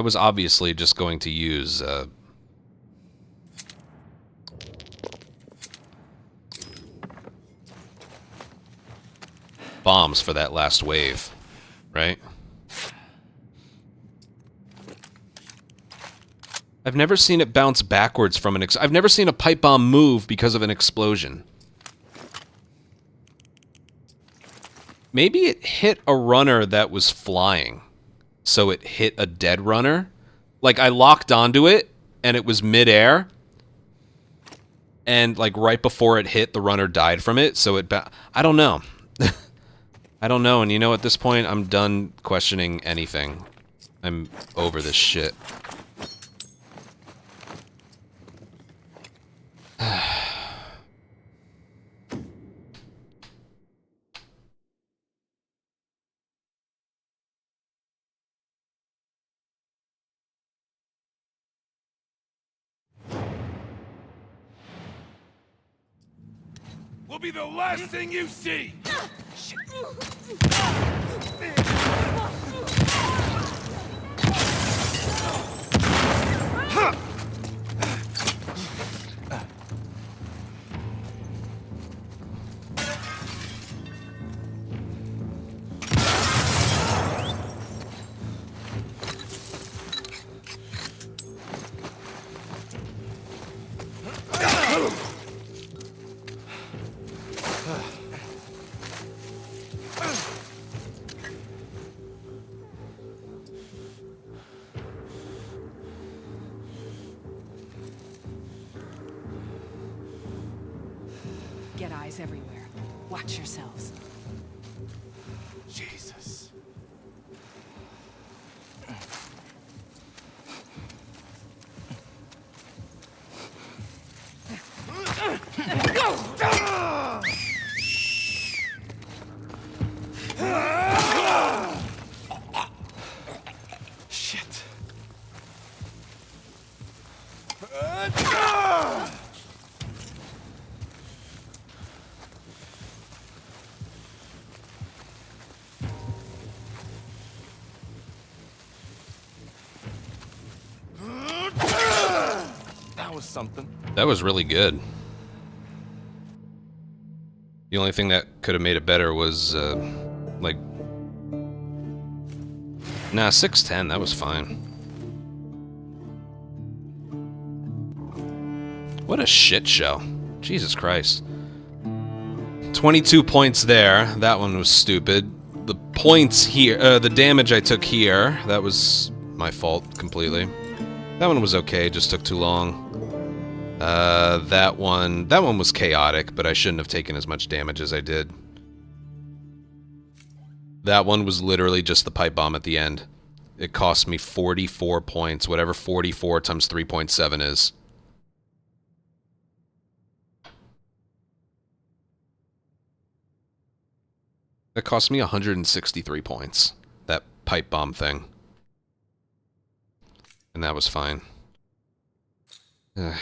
was obviously just going to use, bombs for that last wave, right? I've never seen it bounce backwards from an I've never seen a pipe bomb move because of an explosion. Maybe it hit a runner that was flying. So it hit a dead runner. Like, I locked onto it, and it was midair. And, like, right before it hit, the runner died from it, so it I don't know. I don't know, and you know, at this point, I'm done questioning anything. I'm over this shit. will be the last thing you see! Get eyes everywhere. Watch yourselves. Jesus. Shit. That was something. That was really good. The only thing that could have made it better was, like... Nah, 610, that was fine. What a shit show. Jesus Christ. 22 points there. That one was stupid. The points here, the damage I took here, that was my fault completely. That one was okay, just took too long. That one was chaotic, but I shouldn't have taken as much damage as I did. That one was literally just the pipe bomb at the end. It cost me 44 points, whatever 44 times 3.7 is. It cost me 163 points, that pipe bomb thing. And that was fine. A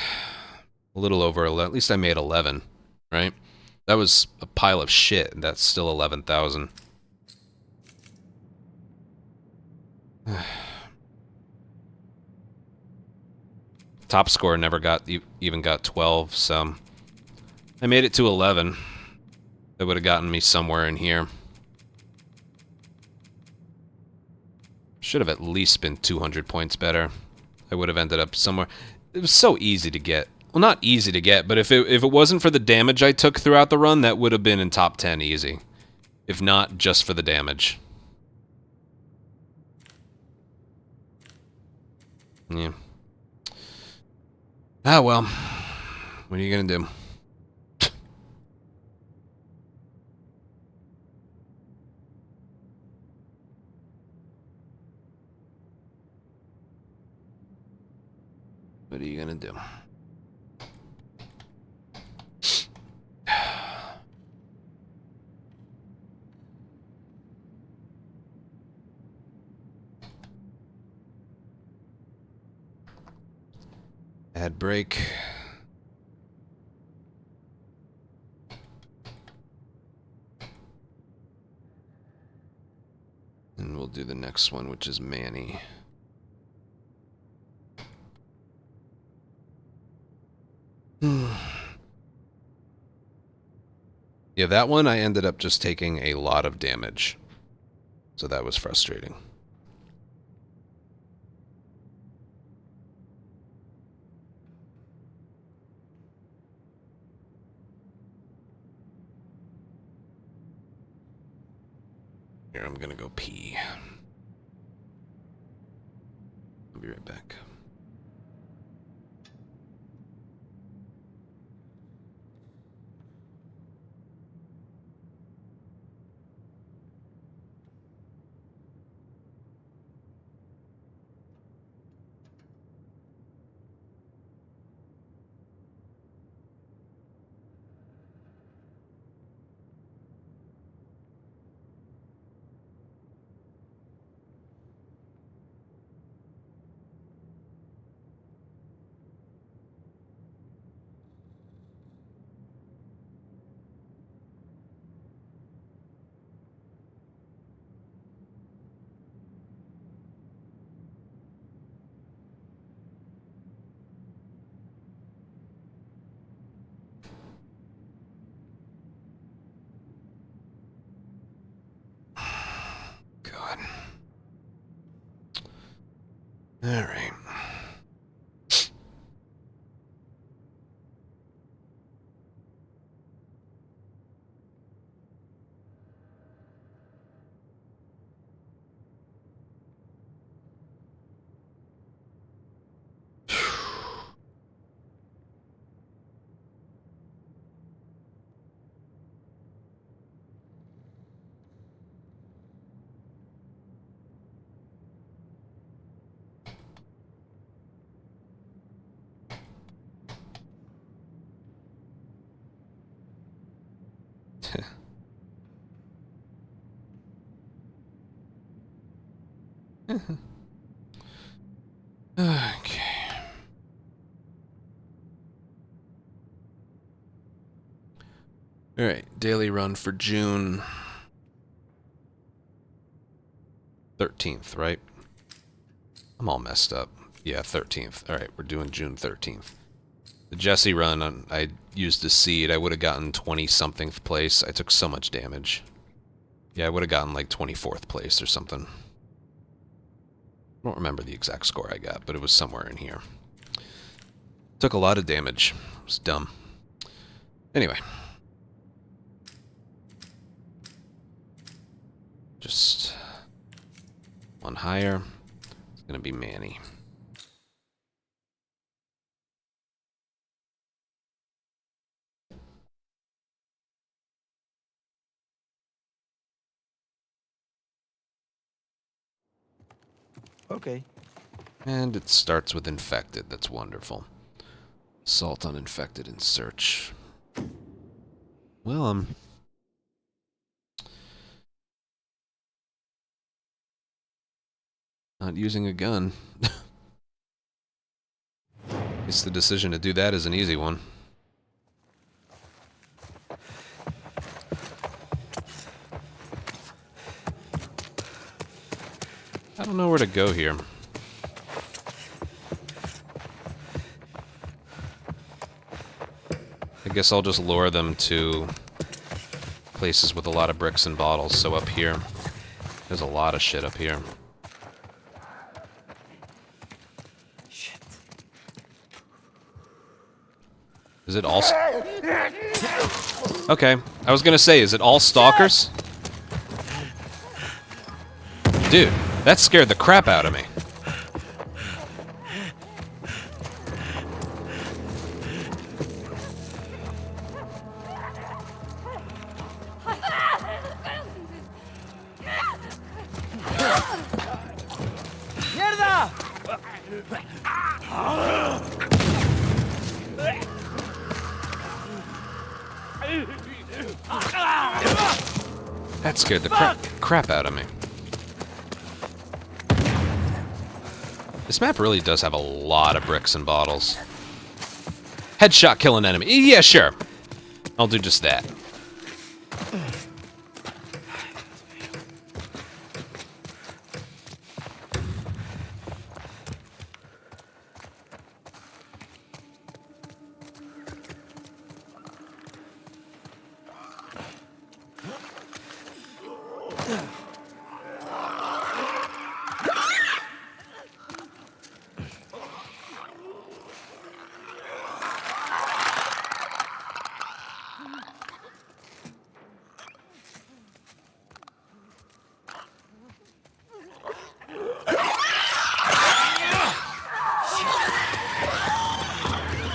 little over 11. At least I made 11, right? That was a pile of shit, and that's still 11,000. Top score never even got 12, so I made it to 11. That would have gotten me somewhere in here. Should have at least been 200 points better. I would have ended up somewhere. It was so easy to get. Well, not easy to get, but if it wasn't for the damage I took throughout the run, that would have been in top 10 easy. If not, just for the damage. Yeah. Ah, well. What are you gonna do? What are you gonna do? Ad break. And we'll do the next one, which is Manny. Yeah, that one I ended up just taking a lot of damage. So that was frustrating. Here, I'm gonna go pee. I'll be right back. Alright. Okay. Alright, daily run for June 13th, right? I'm all messed up. Yeah, 13th. Alright, we're doing June 13th. The Jesse run, I used a seed. I would have gotten 20-something place. I took so much damage. Yeah, I would have gotten like 24th place or something. I don't remember the exact score I got, but it was somewhere in here. Took a lot of damage. It was dumb. Anyway. Just one higher. It's gonna be Manny. Okay. And it starts with infected. That's wonderful. Assault on infected and search. Well, I'm not using a gun. Guess the decision to do that is an easy one. I don't know where to go here. I guess I'll just lure them to places with a lot of bricks and bottles. So up here, there's a lot of shit up here. Shit. Is it all... Okay, I was gonna say, is it all stalkers? Dude, that scared the crap out of me. ¡Mierda! That scared the crap out of me. This map really does have a lot of bricks and bottles. Headshot kill an enemy. Yeah, sure. I'll do just that.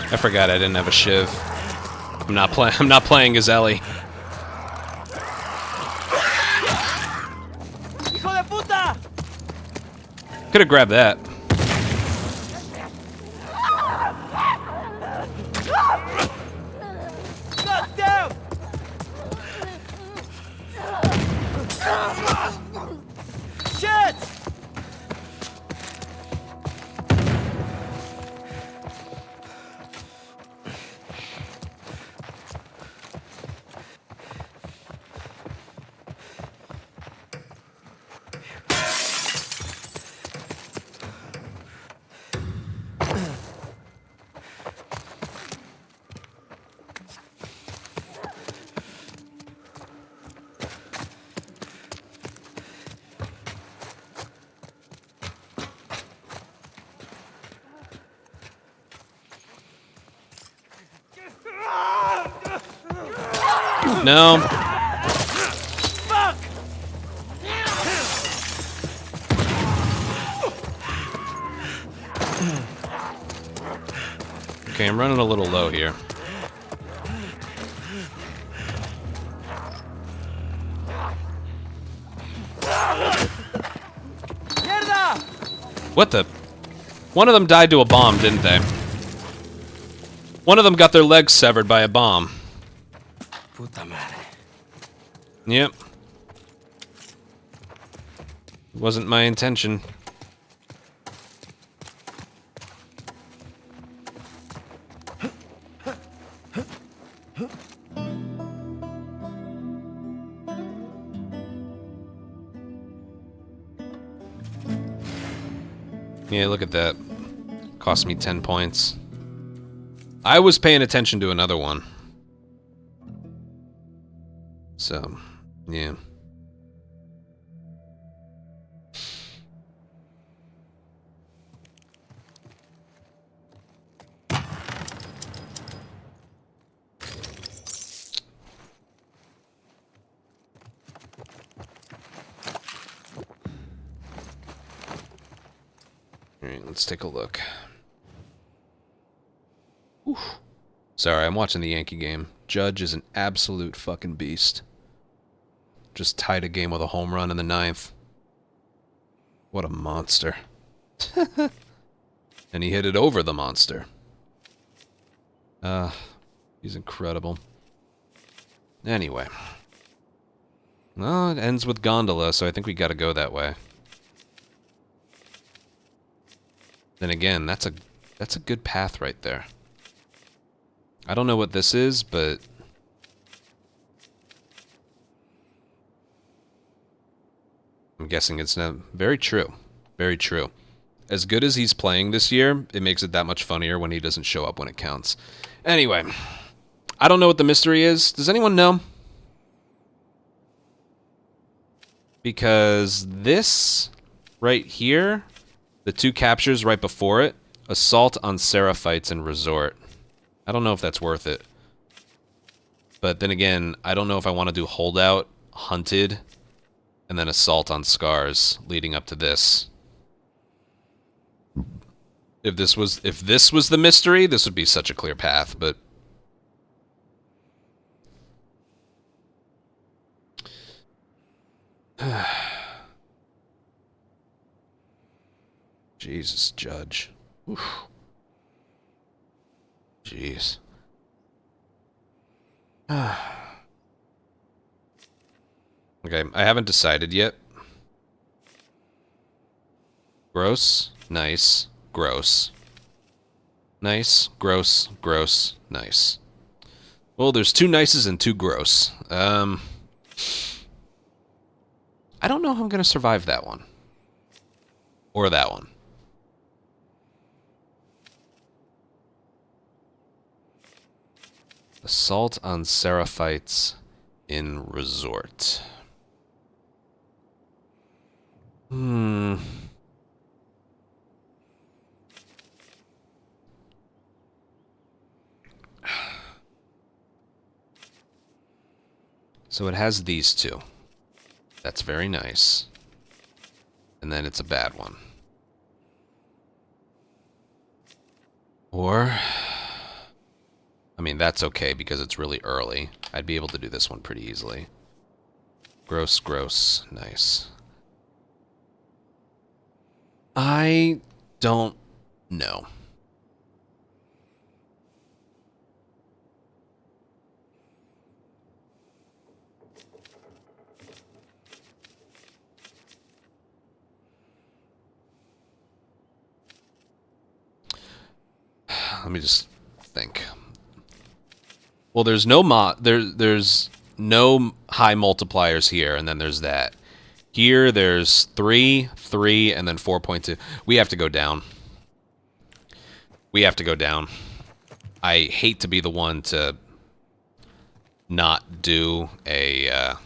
I forgot I didn't have a shiv. I'm not playing as Ellie. ¡Hijo de puta! Could have grabbed that. God damn! Shit! No. Fuck! Okay, I'm running a little low here. Mierda! What the? One of them died to a bomb, didn't they? One of them got their legs severed by a bomb. Puta madre. Yep. Wasn't my intention. Yeah, look at that. Cost me 10 points. I was paying attention to another one. So, yeah. Alright, let's take a look. Oof. Sorry, I'm watching the Yankee game. Judge is an absolute fucking beast. Just tied a game with a home run in the 9th. What a monster. And he hit it over the monster. He's incredible. Anyway. Well, it ends with gondola, so I think we gotta go that way. Then again, that's a good path right there. I don't know what this is, but I'm guessing it's not very true. Very true. As good as he's playing this year, it makes it that much funnier when he doesn't show up when it counts. Anyway, I don't know what the mystery is. Does anyone know? Because this right here, the 2 captures right before it, assault on Seraphites and Resort. I don't know if that's worth it. But then again, I don't know if I want to do Holdout, Hunted, and then Assault on Scars leading up to this. If this was the mystery, this would be such a clear path, but Jesus, Judge. Oof. Jeez. Okay, I haven't decided yet. Gross, nice, gross. Nice, gross, gross, nice. Well, there's 2 nices and 2 gross. I don't know how I'm going to survive that one. Or that one. Assault on Seraphites in Resort. So it has these 2. That's very nice. And then it's a bad one. Or, I mean, that's okay because it's really early. I'd be able to do this one pretty easily. Gross, gross, nice. I don't know. Let me just think. Well, there's no there's no high multipliers here, and then there's that. Here, there's 3, 3, and then 4.2. We have to go down. We have to go down. I hate to be the one to not do a...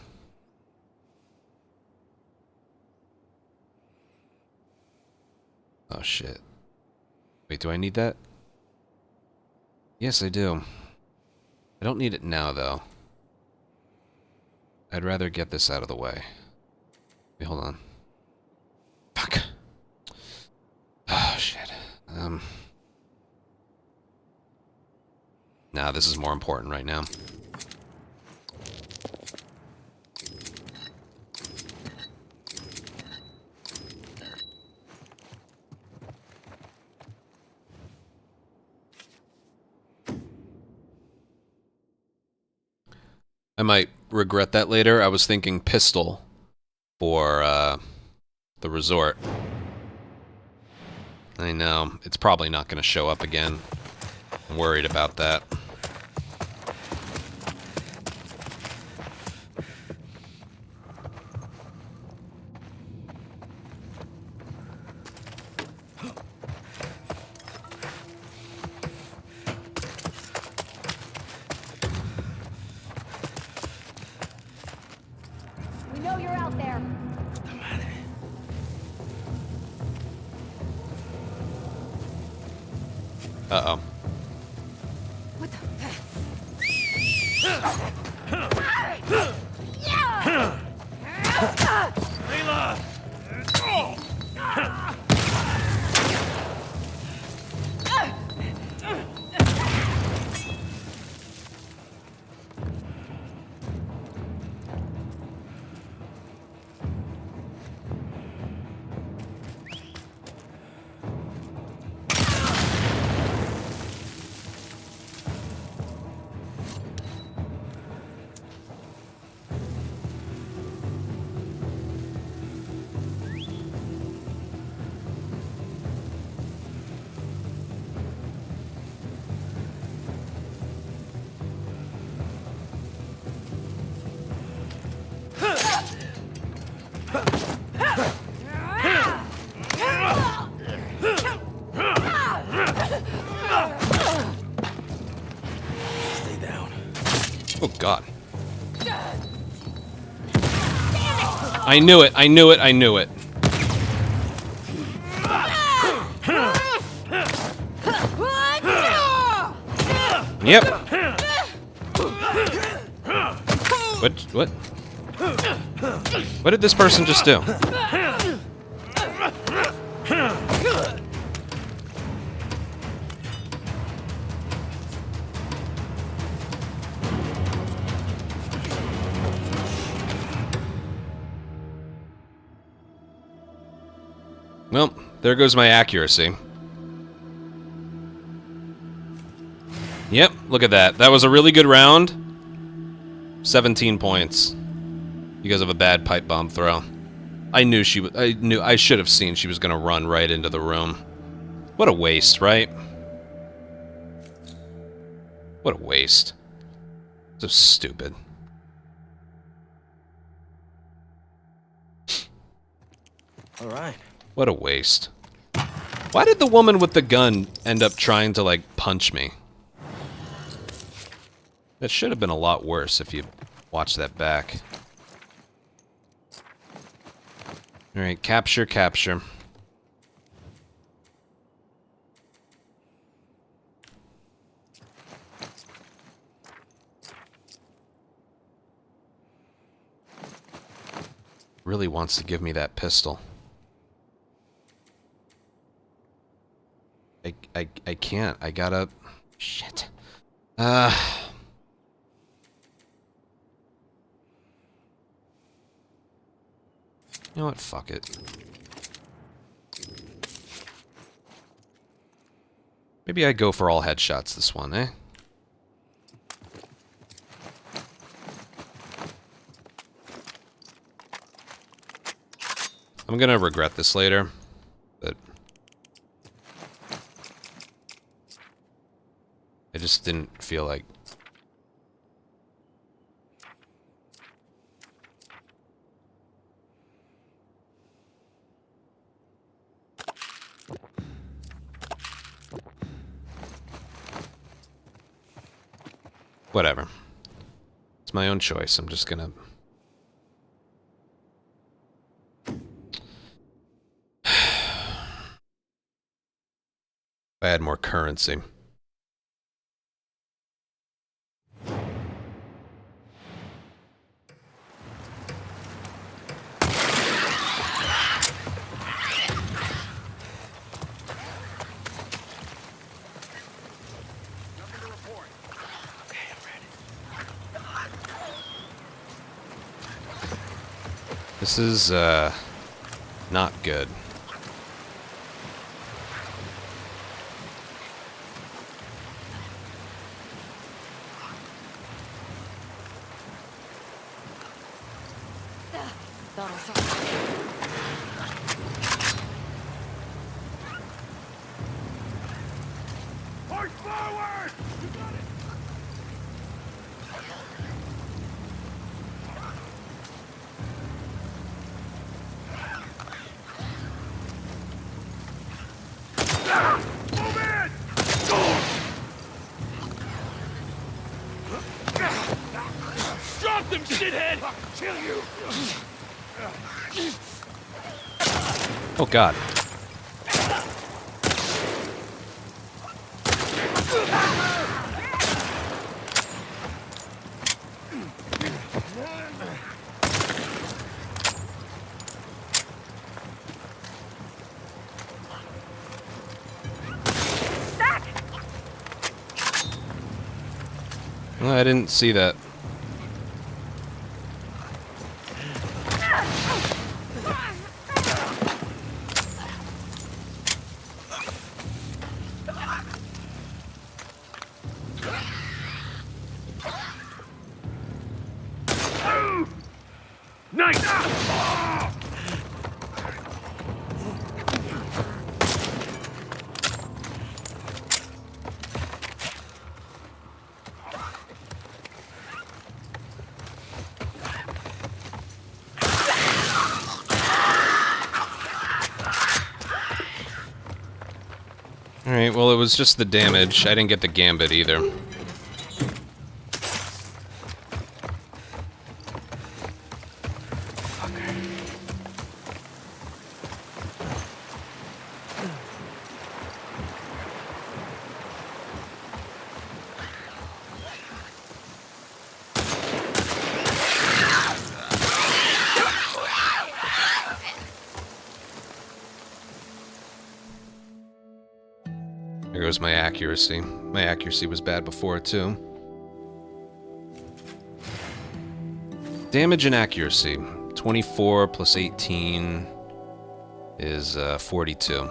Oh, shit. Wait, do I need that? Yes, I do. I don't need it now, though. I'd rather get this out of the way. Wait, hold on. Fuck. Oh, shit. Nah, this is more important right now. I might regret that later. I was thinking pistol for the resort. I know. It's probably not going to show up again. I'm worried about that. We know you're out there. Uh-oh. What the? Layla! Stay down. Oh, God. I knew it. I knew it. I knew it. Yep. What? What did this person just do? Well, there goes my accuracy. Yep, look at that. That was a really good round. 17 points. Because of a bad pipe bomb throw. I knew I should have seen she was gonna run right into the room. What a waste, right? What a waste. So stupid. All right. What a waste. Why did the woman with the gun end up trying to, like, punch me? That should have been a lot worse if you watched that back. Alright, capture, capture. Really wants to give me that pistol. I can't. I gotta... Shit. You know what? Fuck it. Maybe I go for all headshots this one, eh? I'm gonna regret this later, but... I just didn't feel like... Whatever. It's my own choice. I'm just gonna... If I had more currency. This is, not good. Push forward! You got it! Move in! Drop them, shithead! Kill you! Oh god. Well, I didn't see that. Nice! Alright, well, it was just the damage. I didn't get the gambit either. There goes my accuracy. My accuracy was bad before, too. Damage and accuracy. 24 plus 18 is 42.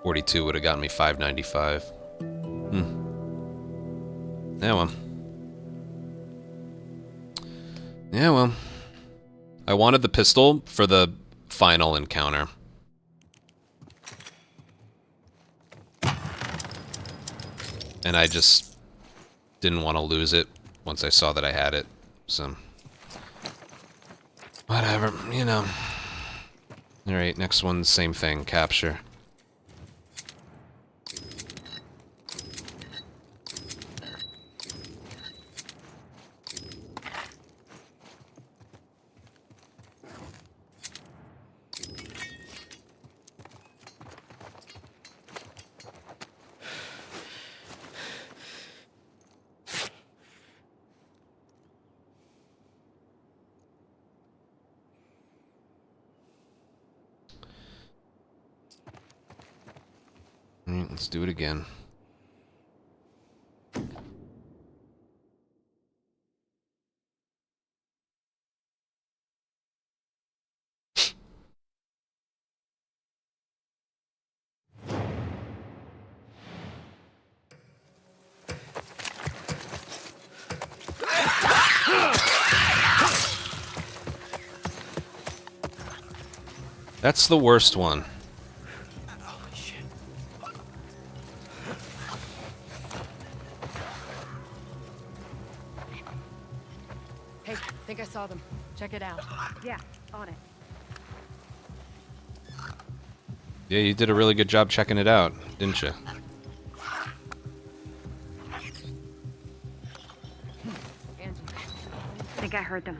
42 would have gotten me 595. Yeah, well. Yeah, well. I wanted the pistol for the final encounter. And I just didn't want to lose it once I saw that I had it, so... Whatever, you know. Alright, next one, same thing, capture. Alright, let's do it again. That's the worst one. Hey, think I saw them. Check it out. Yeah, on it. Yeah, you did a really good job checking it out, didn't you? Angie. I think I heard them.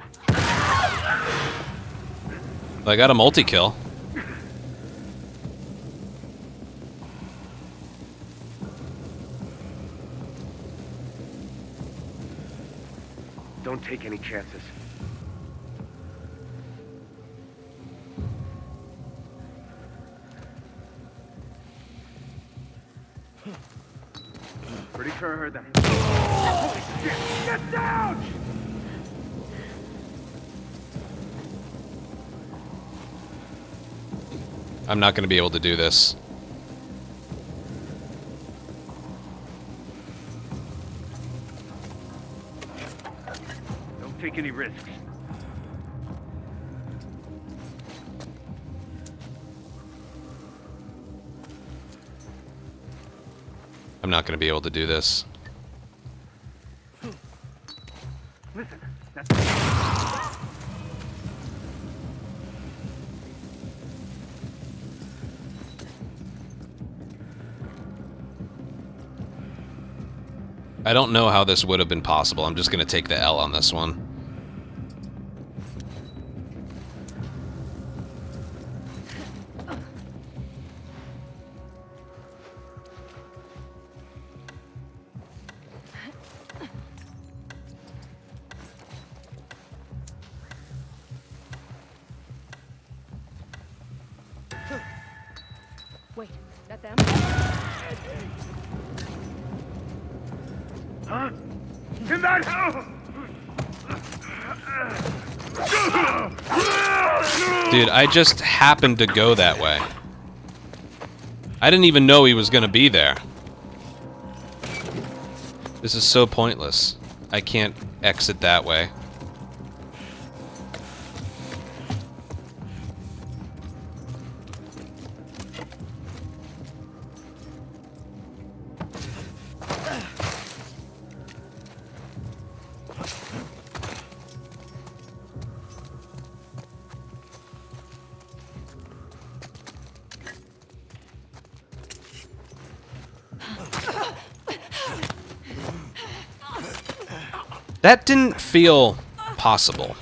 I got a multi-kill. Don't take any chances. Pretty sure I heard them. Holy shit! Get down! I'm not going to be able to do this. Don't take any risks. I'm not going to be able to do this. Listen, that's... I don't know how this would have been possible. I'm just going to take the L on this one. Wait, that them? Huh? In that hole! Dude, I just happened to go that way. I didn't even know he was going to be there. This is so pointless. I can't exit that way. That didn't feel possible.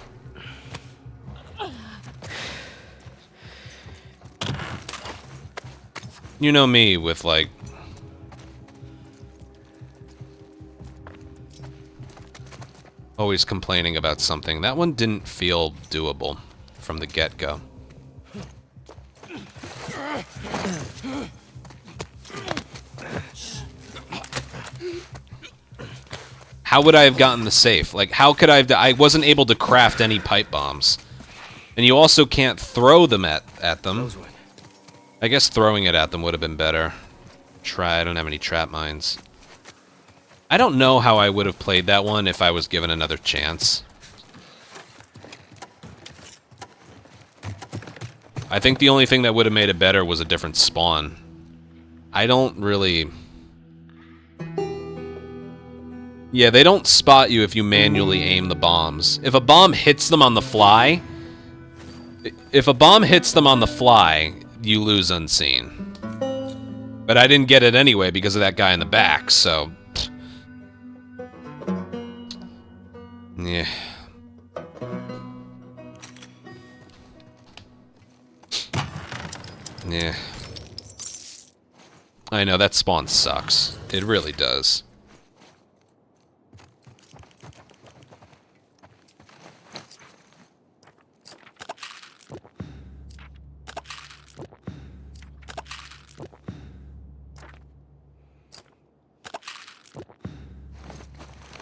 You know me with, like... always complaining about something. That one didn't feel doable from the get-go. How would I have gotten the safe? Like, how could I have... I wasn't able to craft any pipe bombs. And you also can't throw them at them. I guess throwing it at them would have been better. Try, I don't have any trap mines. I don't know how I would have played that one if I was given another chance. I think the only thing that would have made it better was a different spawn. I don't really... Yeah, they don't spot you if you manually aim the bombs. If a bomb hits them on the fly... If a bomb hits them on the fly, you lose unseen. But I didn't get it anyway because of that guy in the back, so... Yeah. Yeah. I know, that spawn sucks. It really does.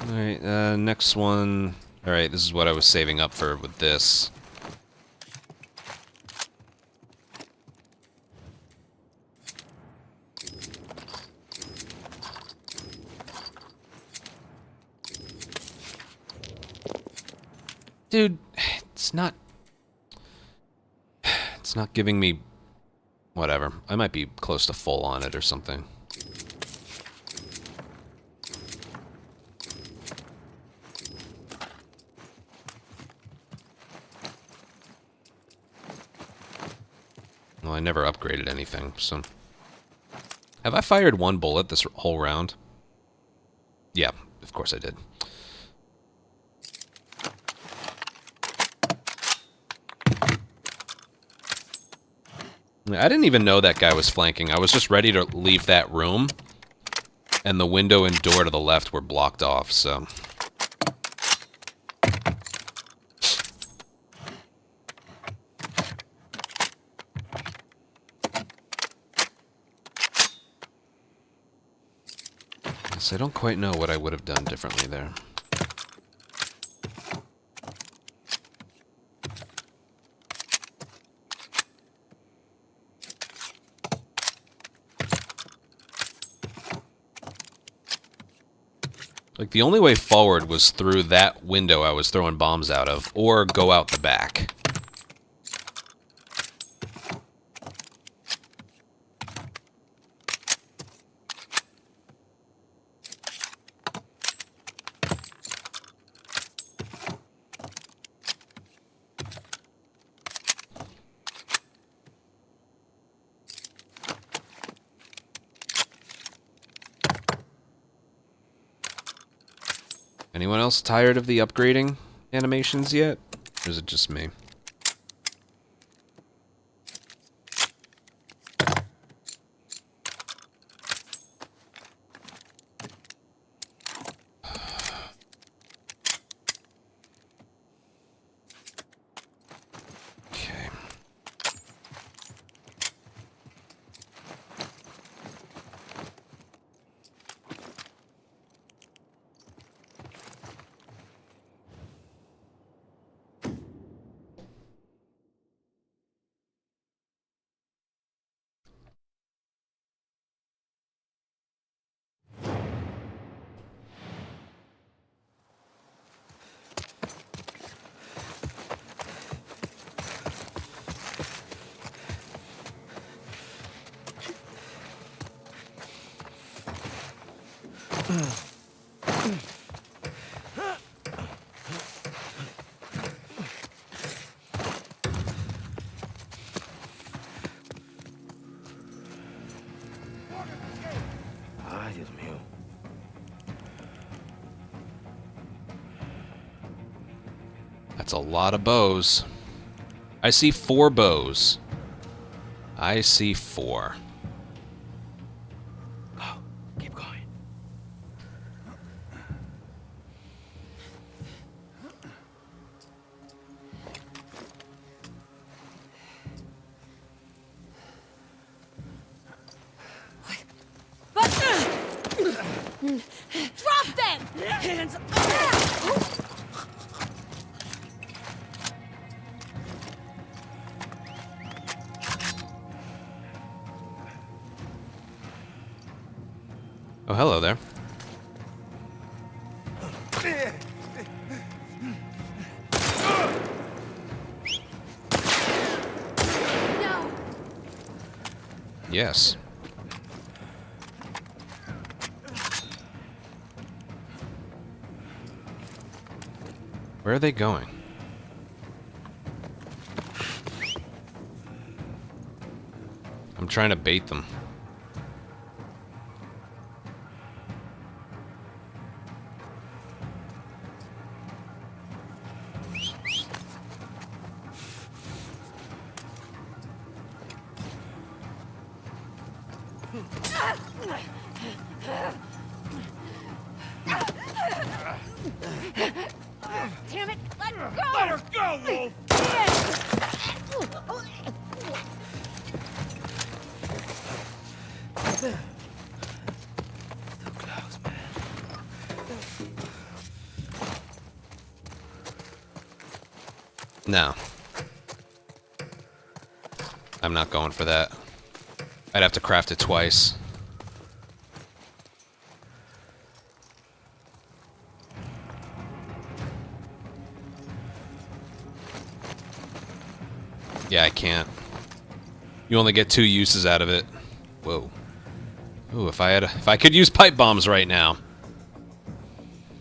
Alright, next one... Alright, this is what I was saving up for with this. Dude, it's not... It's not giving me... Whatever. I might be close to full on it or something. Well, I never upgraded anything, so... Have I fired one bullet this whole round? Yeah, of course I did. I didn't even know that guy was flanking. I was just ready to leave that room, and the window and door to the left were blocked off, so... I don't quite know what I would have done differently there. Like, the only way forward was through that window I was throwing bombs out of, or go out the back. Anyone else tired of the upgrading animations yet? Or is it just me? Okay. Ay, Dios mío. That's a lot of bows. I see 4 bows. I see 4. Go. Keep going. Drop them! Hands up! Oh, hello there. No! Yes. Where are they going? I'm trying to bait them. Damn it! Let go! Let her go, Wolf! Too close, man. No. I'm not going for that. I'd have to craft it twice. Yeah, I can't. You only get 2 uses out of it. Whoa. Ooh, if I could use pipe bombs right now.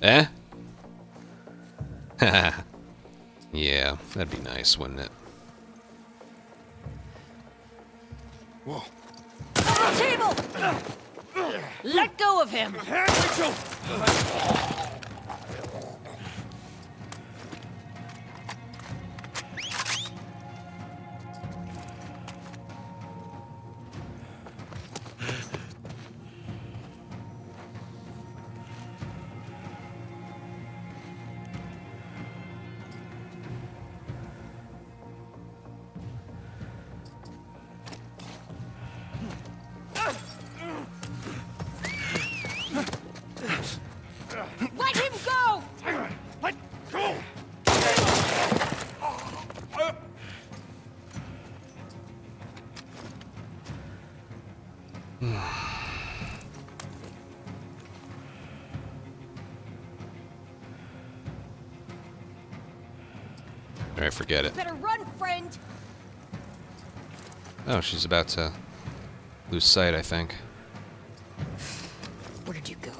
Eh? Yeah, that'd be nice, wouldn't it? Whoa. On the table! Let go of him! Rachel! What Alright, forget it. Better run, friend. Oh, she's about to lose sight, I think. Where did you go?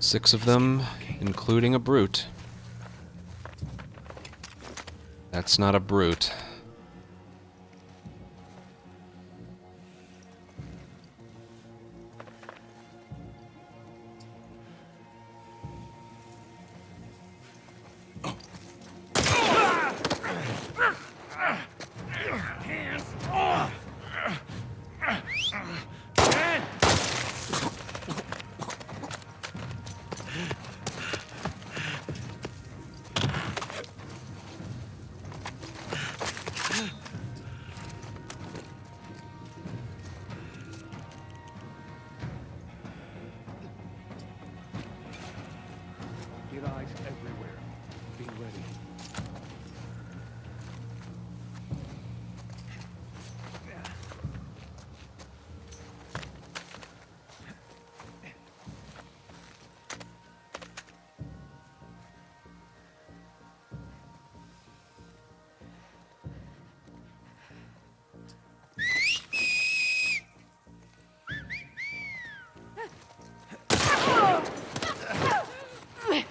Six of them, including a brute. That's not a brute. Hands off! Man! Get eyes everywhere. Be ready.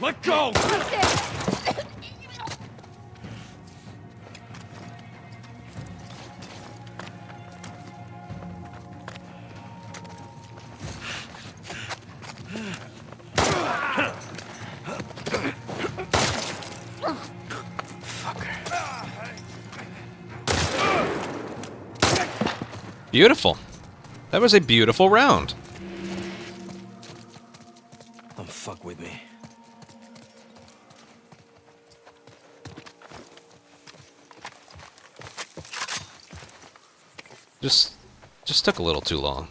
Let go! Beautiful. That was a beautiful round. Don't fuck with me. Just took a little too long.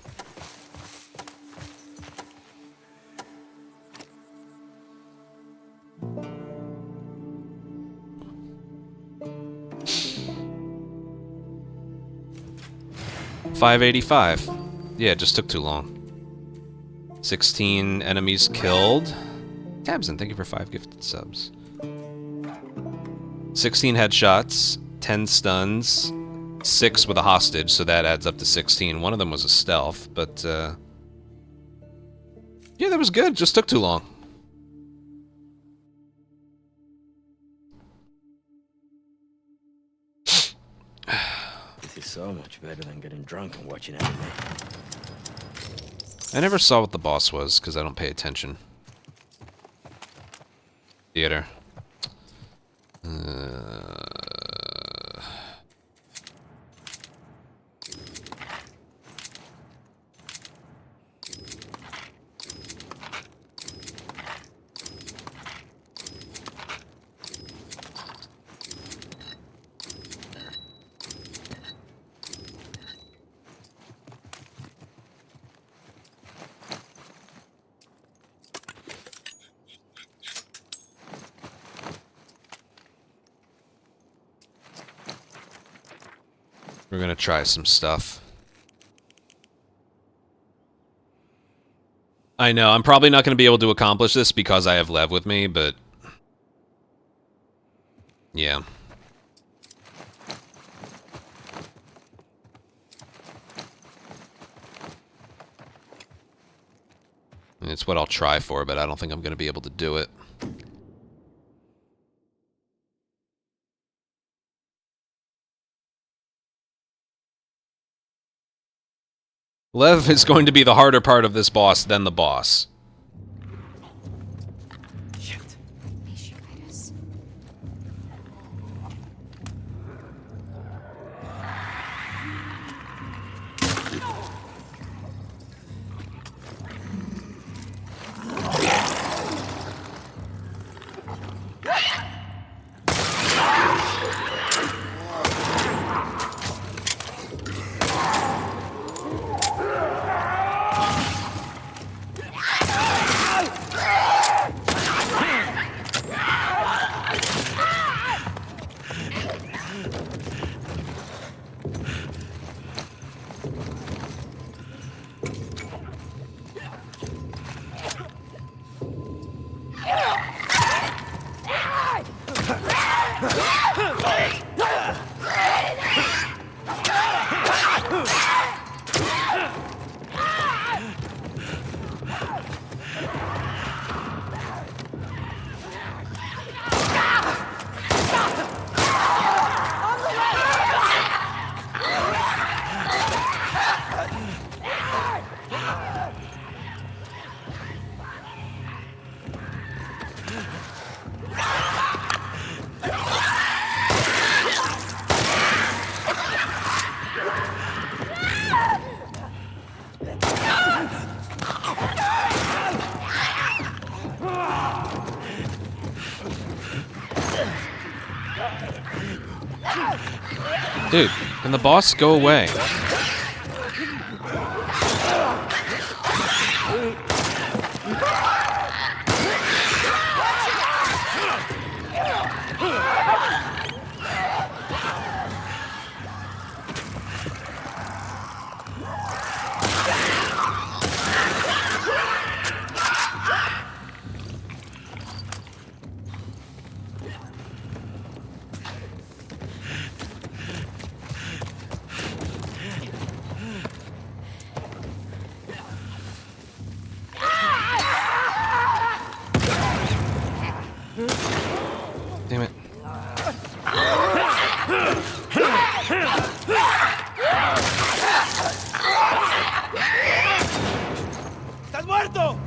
$585. Yeah, it just took too long. 16 enemies killed. Tabson, thank you for 5 gifted subs. 16 headshots, 10 stuns, 6 with a hostage, so that adds up to 16. One of them was a stealth, but yeah, that was good. Just took too long. This is so much better than getting drunk and watching anime. I never saw what the boss was, because I don't pay attention. Theater. We're gonna try some stuff. I know, I'm probably not gonna be able to accomplish this because I have Lev with me, but... yeah. It's what I'll try for, but I don't think I'm gonna be able to do it. Lev is going to be the harder part of this boss than the boss. Shit. May she guide us. Dude, can the boss go away? Damn it.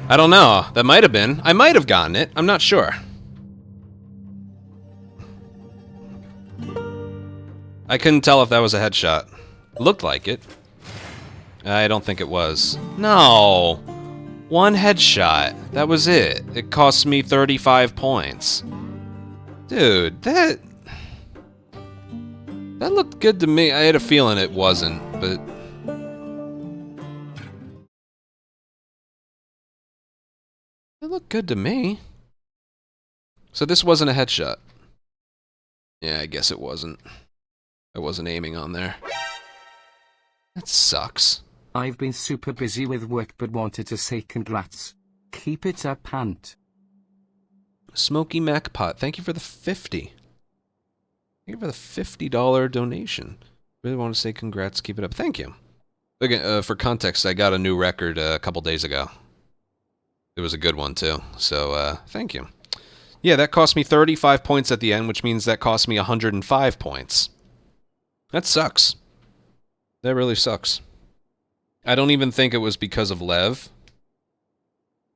I don't know. That might have been. I might have gotten it. I'm not sure. I couldn't tell if that was a headshot. Looked like it. I don't think it was. No! One headshot. That was it. It cost me 35 points. Dude, that looked good to me. I had a feeling it wasn't, but... It looked good to me. So this wasn't a headshot. Yeah, I guess it wasn't. I wasn't aiming on there. That sucks. I've been super busy with work but wanted to say congrats. Keep it up, Ant. Smoky Mac Pot, thank you for the 50. Thank you for the $50 donation. Really want to say congrats, keep it up. Thank you. Again, for context, I got a new record a couple days ago. It was a good one, too. So, thank you. Yeah, that cost me 35 points at the end, which means that cost me 105 points. That sucks. That really sucks. I don't even think it was because of Lev.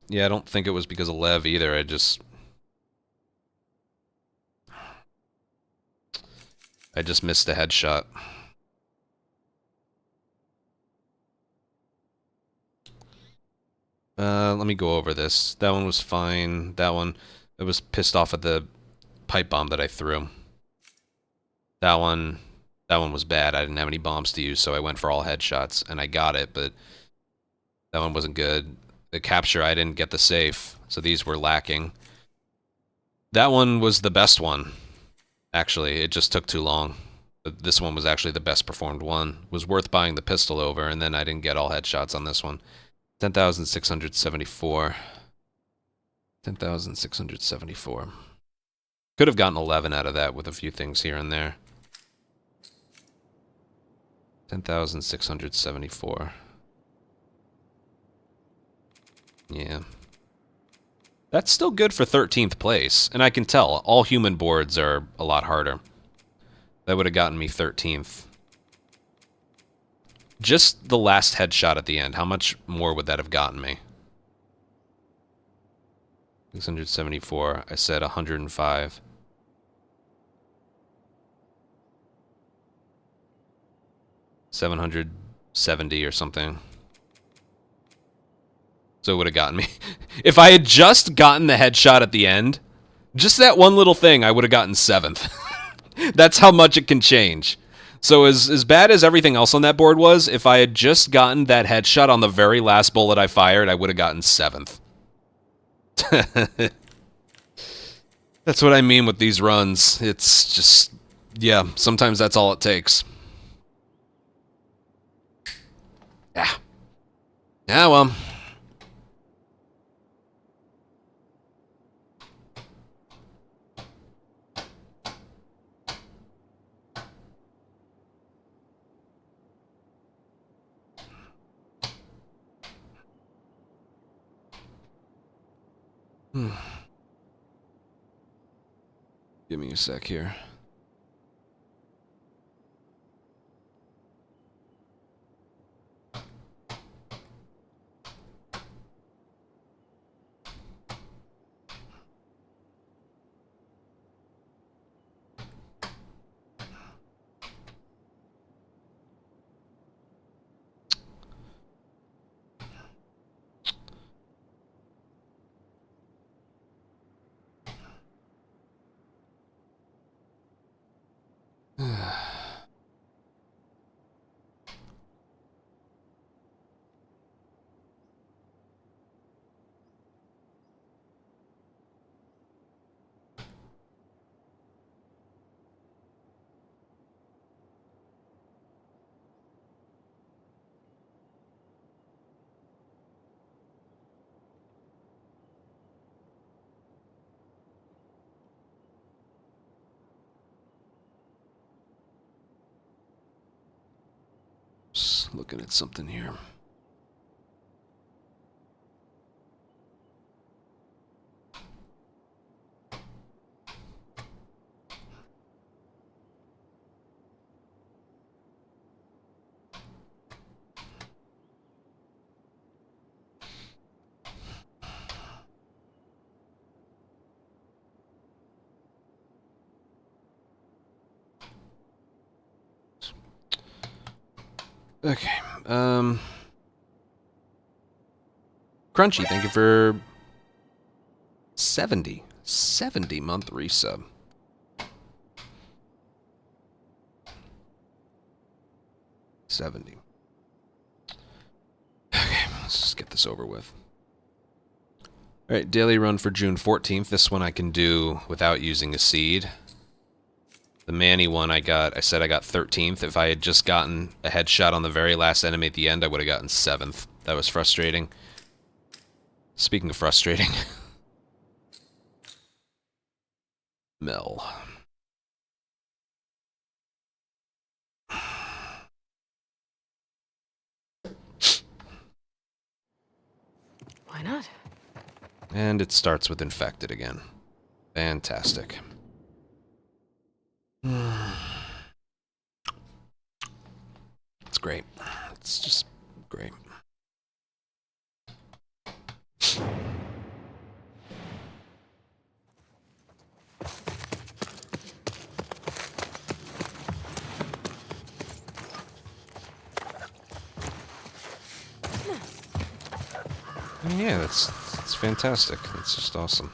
Yeah, I don't think it was because of Lev either. I just missed a headshot. Let me go over this. That one was fine. That one, I was pissed off at the pipe bomb that I threw. That one was bad. I didn't have any bombs to use, so I went for all headshots, and I got it, but that one wasn't good. The capture, I didn't get the safe, so these were lacking. That one was the best one, actually. It just took too long. But this one was actually the best performed one. It was worth buying the pistol over, and then I didn't get all headshots on this one. 10,674. 10,674. Could have gotten 11 out of that with a few things here and there. 10,674. Yeah. That's still good for 13th place, and I can tell, all human boards are a lot harder. That would have gotten me 13th. Just the last headshot at the end, how much more would that have gotten me? 674, I said 105. $770 or something. So it would have gotten me. If I had just gotten the headshot at the end, just that one little thing, I would have gotten 7th. That's how much it can change. So as bad as everything else on that board was, if I had just gotten that headshot on the very last bullet I fired, I would have gotten 7th. That's what I mean with these runs. It's just, yeah, sometimes that's all it takes. Yeah. Yeah, well. Give me a sec here. looking at something here. Okay. Crunchy, thank you for 70-month resub. $70. Okay, let's just get this over with. Alright, daily run for June 14th. This one I can do without using a seed. The Manny one I said I got 13th. If I had just gotten a headshot on the very last enemy at the end, I would have gotten 7th. That was frustrating. Speaking of frustrating. Mel. Why not? And it starts with infected again. Fantastic. It's great. It's just great. I mean, yeah, that's fantastic. That's just awesome.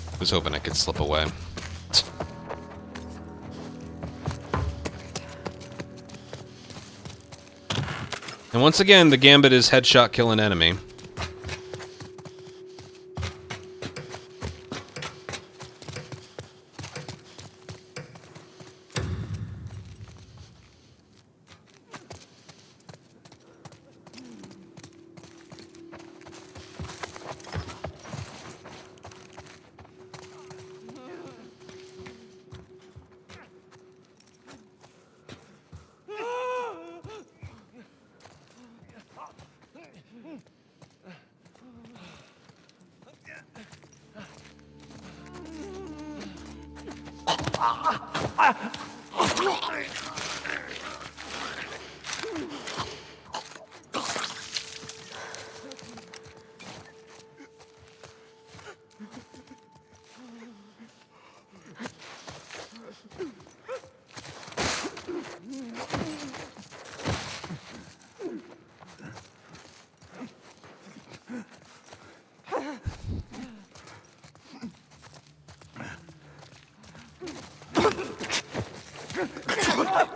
I was hoping I could slip away. And once again, the gambit is headshot kill an enemy.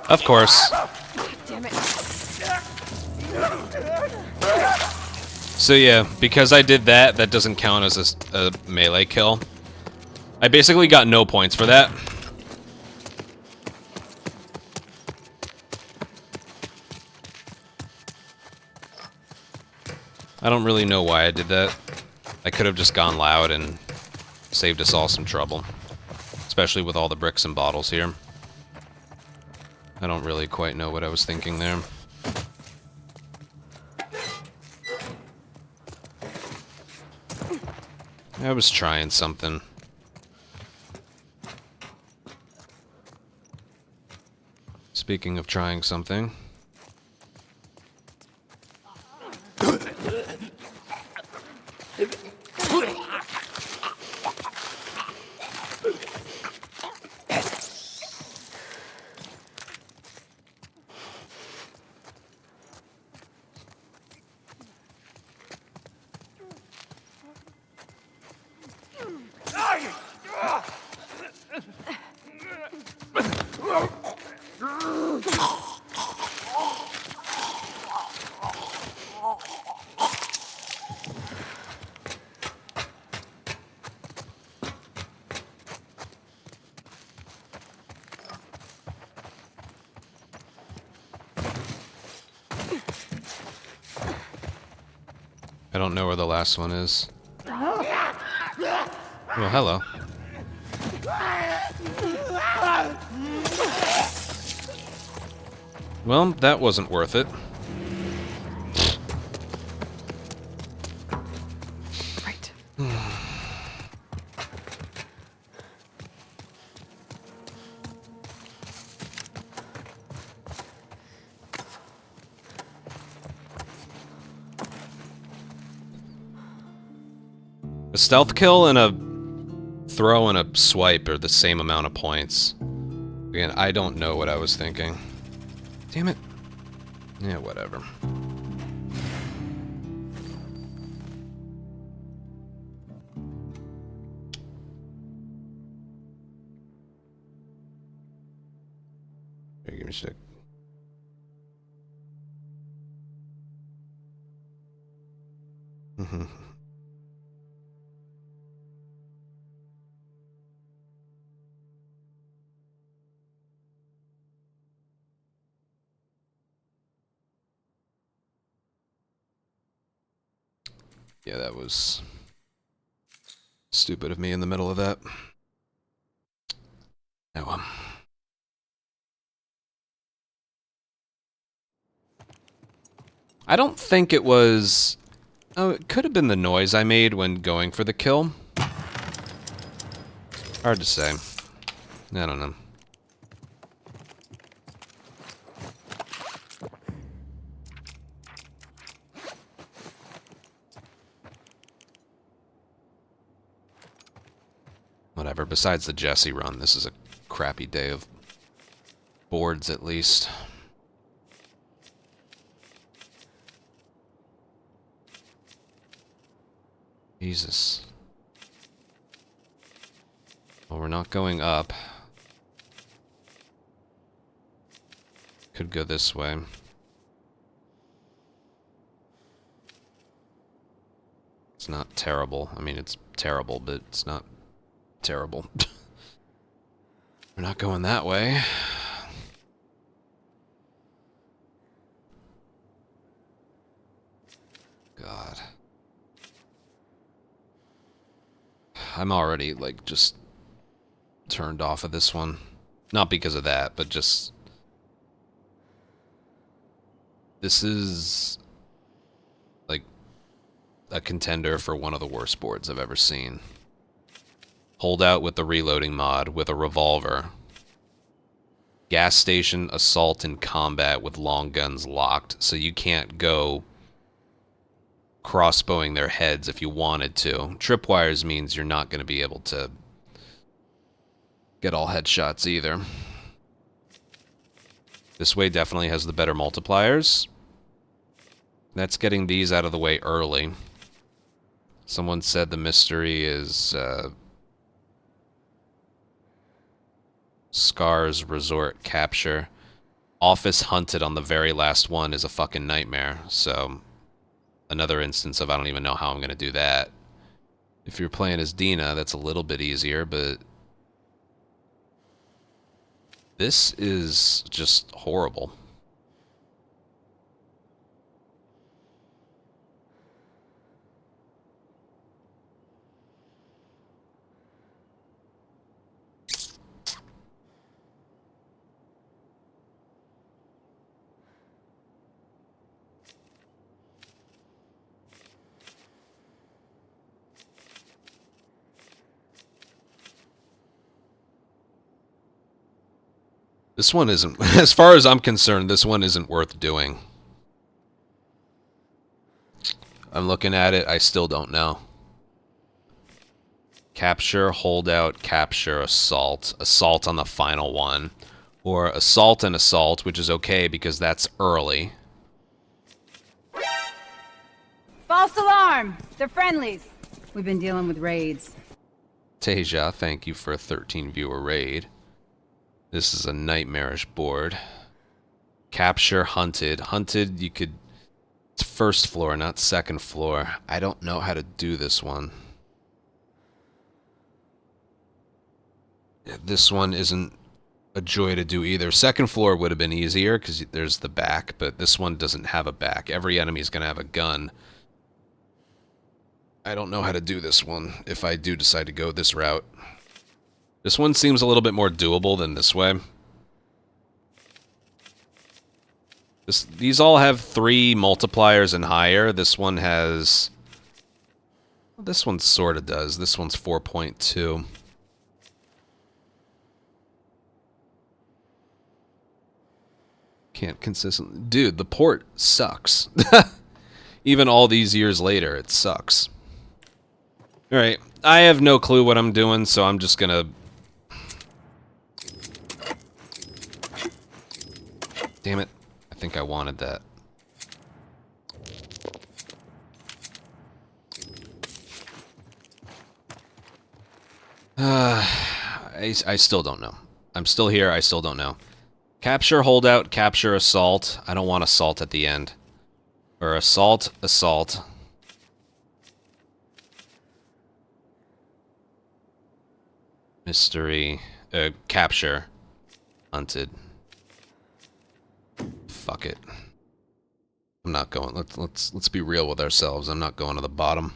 Of course. Damn it. So yeah, because I did that, that doesn't count as a melee kill. I basically got no points for that. I don't really know why I did that. I could have just gone loud and saved us all some trouble. Especially with all the bricks and bottles here. I don't really quite know what I was thinking there. I was trying something. Speaking of trying something. I don't know where the last one is. Well, hello. Well, that wasn't worth it. Right. A stealth kill and a throw and a swipe are the same amount of points. Again, I don't know what I was thinking. Damn it. Yeah, whatever. Here, give me a sec. Yeah, that was stupid of me in the middle of that. Oh well. I don't think it was... Oh, it could have been the noise I made when going for the kill. Hard to say. I don't know. Whatever, besides the Jesse run, this is a crappy day of boards at least. Jesus. Well, we're not going up. Could go this way. It's not terrible. I mean, it's terrible, but it's not terrible. We're not going that way. God. I'm already, like, just turned off of this one. Not because of that, but just... This is... like, a contender for one of the worst boards I've ever seen. Holdout with the reloading mod, with a revolver. Gas station, assault, and combat with long guns locked, so you can't go crossbowing their heads if you wanted to. Tripwires means you're not going to be able to get all headshots either. This way definitely has the better multipliers. That's getting these out of the way early. Someone said the mystery is Scars Resort Capture. Office Hunted on the very last one is a fucking nightmare, so another instance of I don't even know how I'm going to do that. If you're playing as Dina, that's a little bit easier, but this is just horrible. This one isn't, as far as I'm concerned, this one isn't worth doing. I'm looking at it, I still don't know. Capture, holdout, capture, assault. Assault on the final one. Or assault and assault, which is okay because that's early. False alarm! They're friendlies. We've been dealing with raids. Teja, thank you for a 13 viewer raid. This is a nightmarish board. Capture, hunted. Hunted, you could... It's first floor, not second floor. I don't know how to do this one. This one isn't a joy to do either. Second floor would have been easier because there's the back, but this one doesn't have a back. Every enemy is going to have a gun. I don't know how to do this one if I do decide to go this route. This one seems a little bit more doable than this way. These all have 3 multipliers and higher. This one has... This one sort of does. This one's 4.2. Can't consistently... Dude, the port sucks. Even all these years later, it sucks. Alright, I have no clue what I'm doing, so I'm just gonna... Damn it. I think I wanted that. I still don't know. I'm still here, I still don't know. Capture, holdout, capture, assault. I don't want assault at the end. Or assault, assault. Mystery. Capture. Hunted. Fuck it. I'm not going. Let's be real with ourselves. I'm not going to the bottom.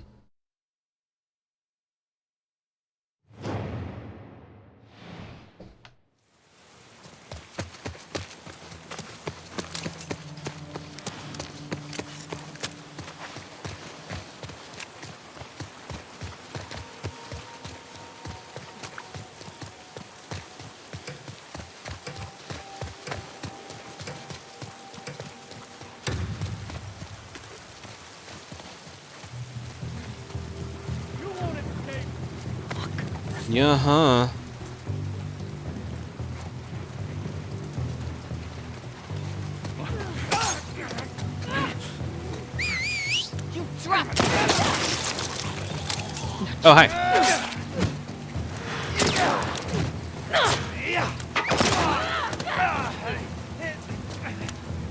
Yeah, huh? Oh, hi.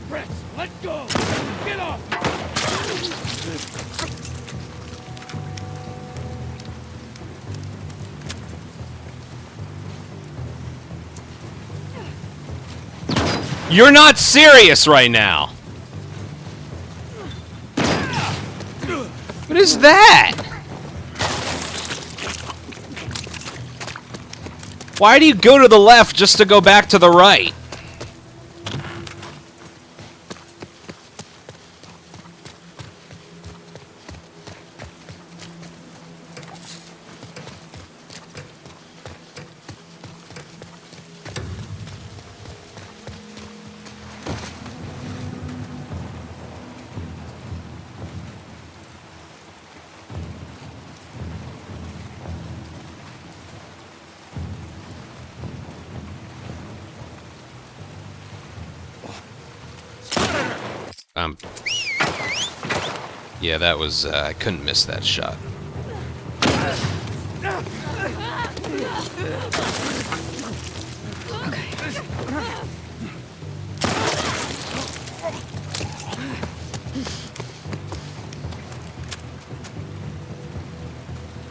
Press, let go! Get off! You're not serious right now. What is that? Why do you go to the left just to go back to the right? Yeah, that was, I couldn't miss that shot.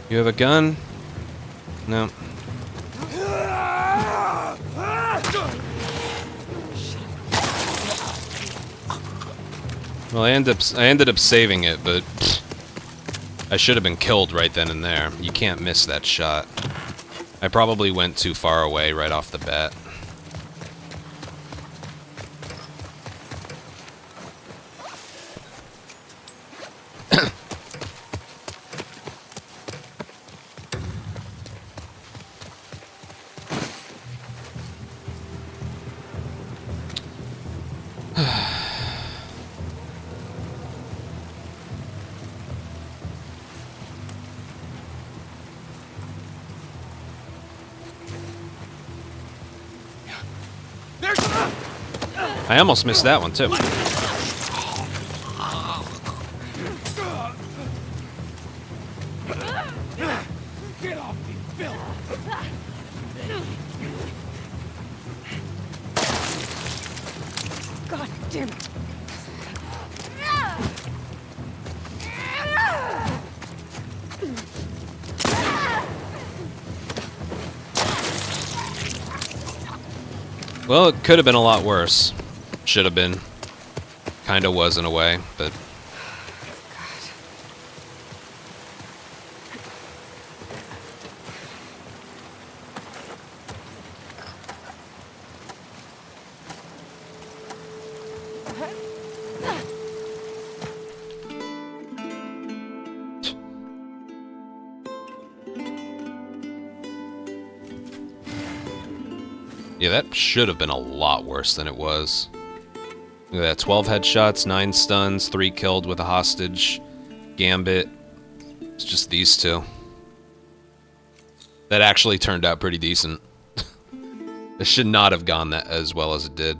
You have a gun? No. Well, I ended up saving it, but I should have been killed right then and there. You can't miss that shot. I probably went too far away right off the bat. I almost missed that one, too. Get off me, Bill! God damn it. Well, it could have been a lot worse. Should have been. Kinda was in a way, but... Yeah, that should have been a lot worse than it was. Look at that, 12 headshots, 9 stuns, 3 killed with a hostage. Gambit. It's just these two. That actually turned out pretty decent. It should not have gone that as well as it did.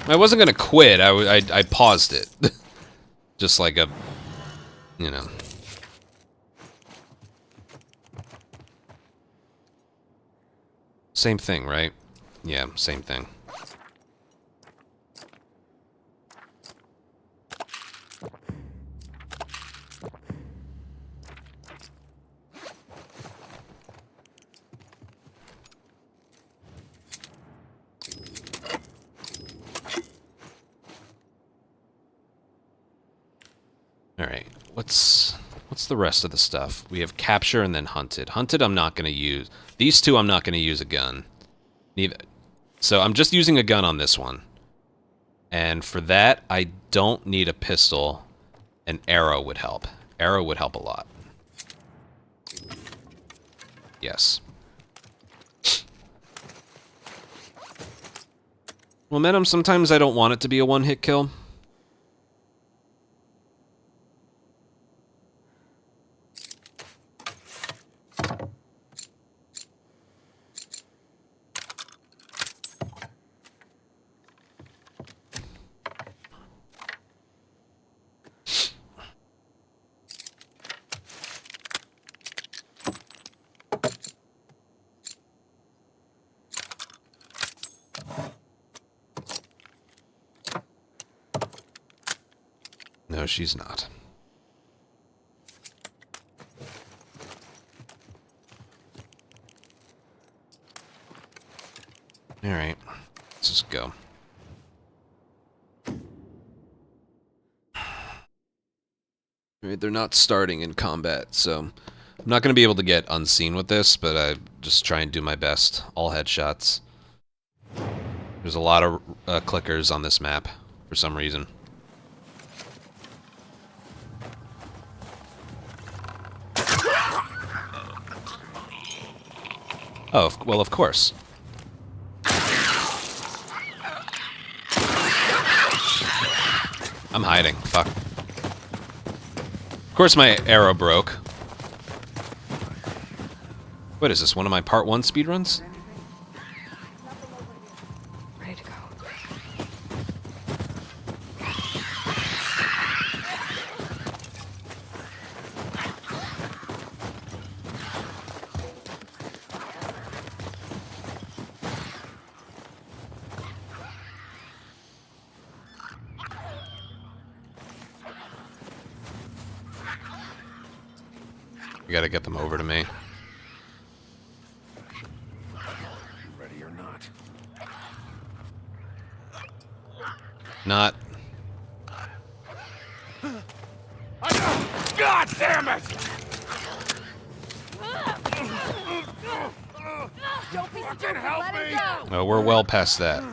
I wasn't gonna quit. I paused it, just like a, you know. Same thing, right? Yeah, same thing. Alright, what's the rest of the stuff? We have capture and then hunted. Hunted I'm not going to use. These two I'm not going to use a gun. Neither. So I'm just using a gun on this one. And for that, I don't need a pistol. An arrow would help. Arrow would help a lot. Yes. Momentum, sometimes I don't want it to be a one-hit kill. No, she's not. Alright, let's just go. Alright, they're not starting in combat, so I'm not going to be able to get unseen with this, but I just try and do my best. All headshots. There's a lot of clickers on this map, for some reason. Oh, well, of course. I'm hiding. Fuck. Of course my arrow broke. What is this, one of my part 1 speedruns? Ready to go. You gotta get them over to me. Ready or not. Not. God damn it! Don't be stupid. help Let me. it go. Oh, we're well past that.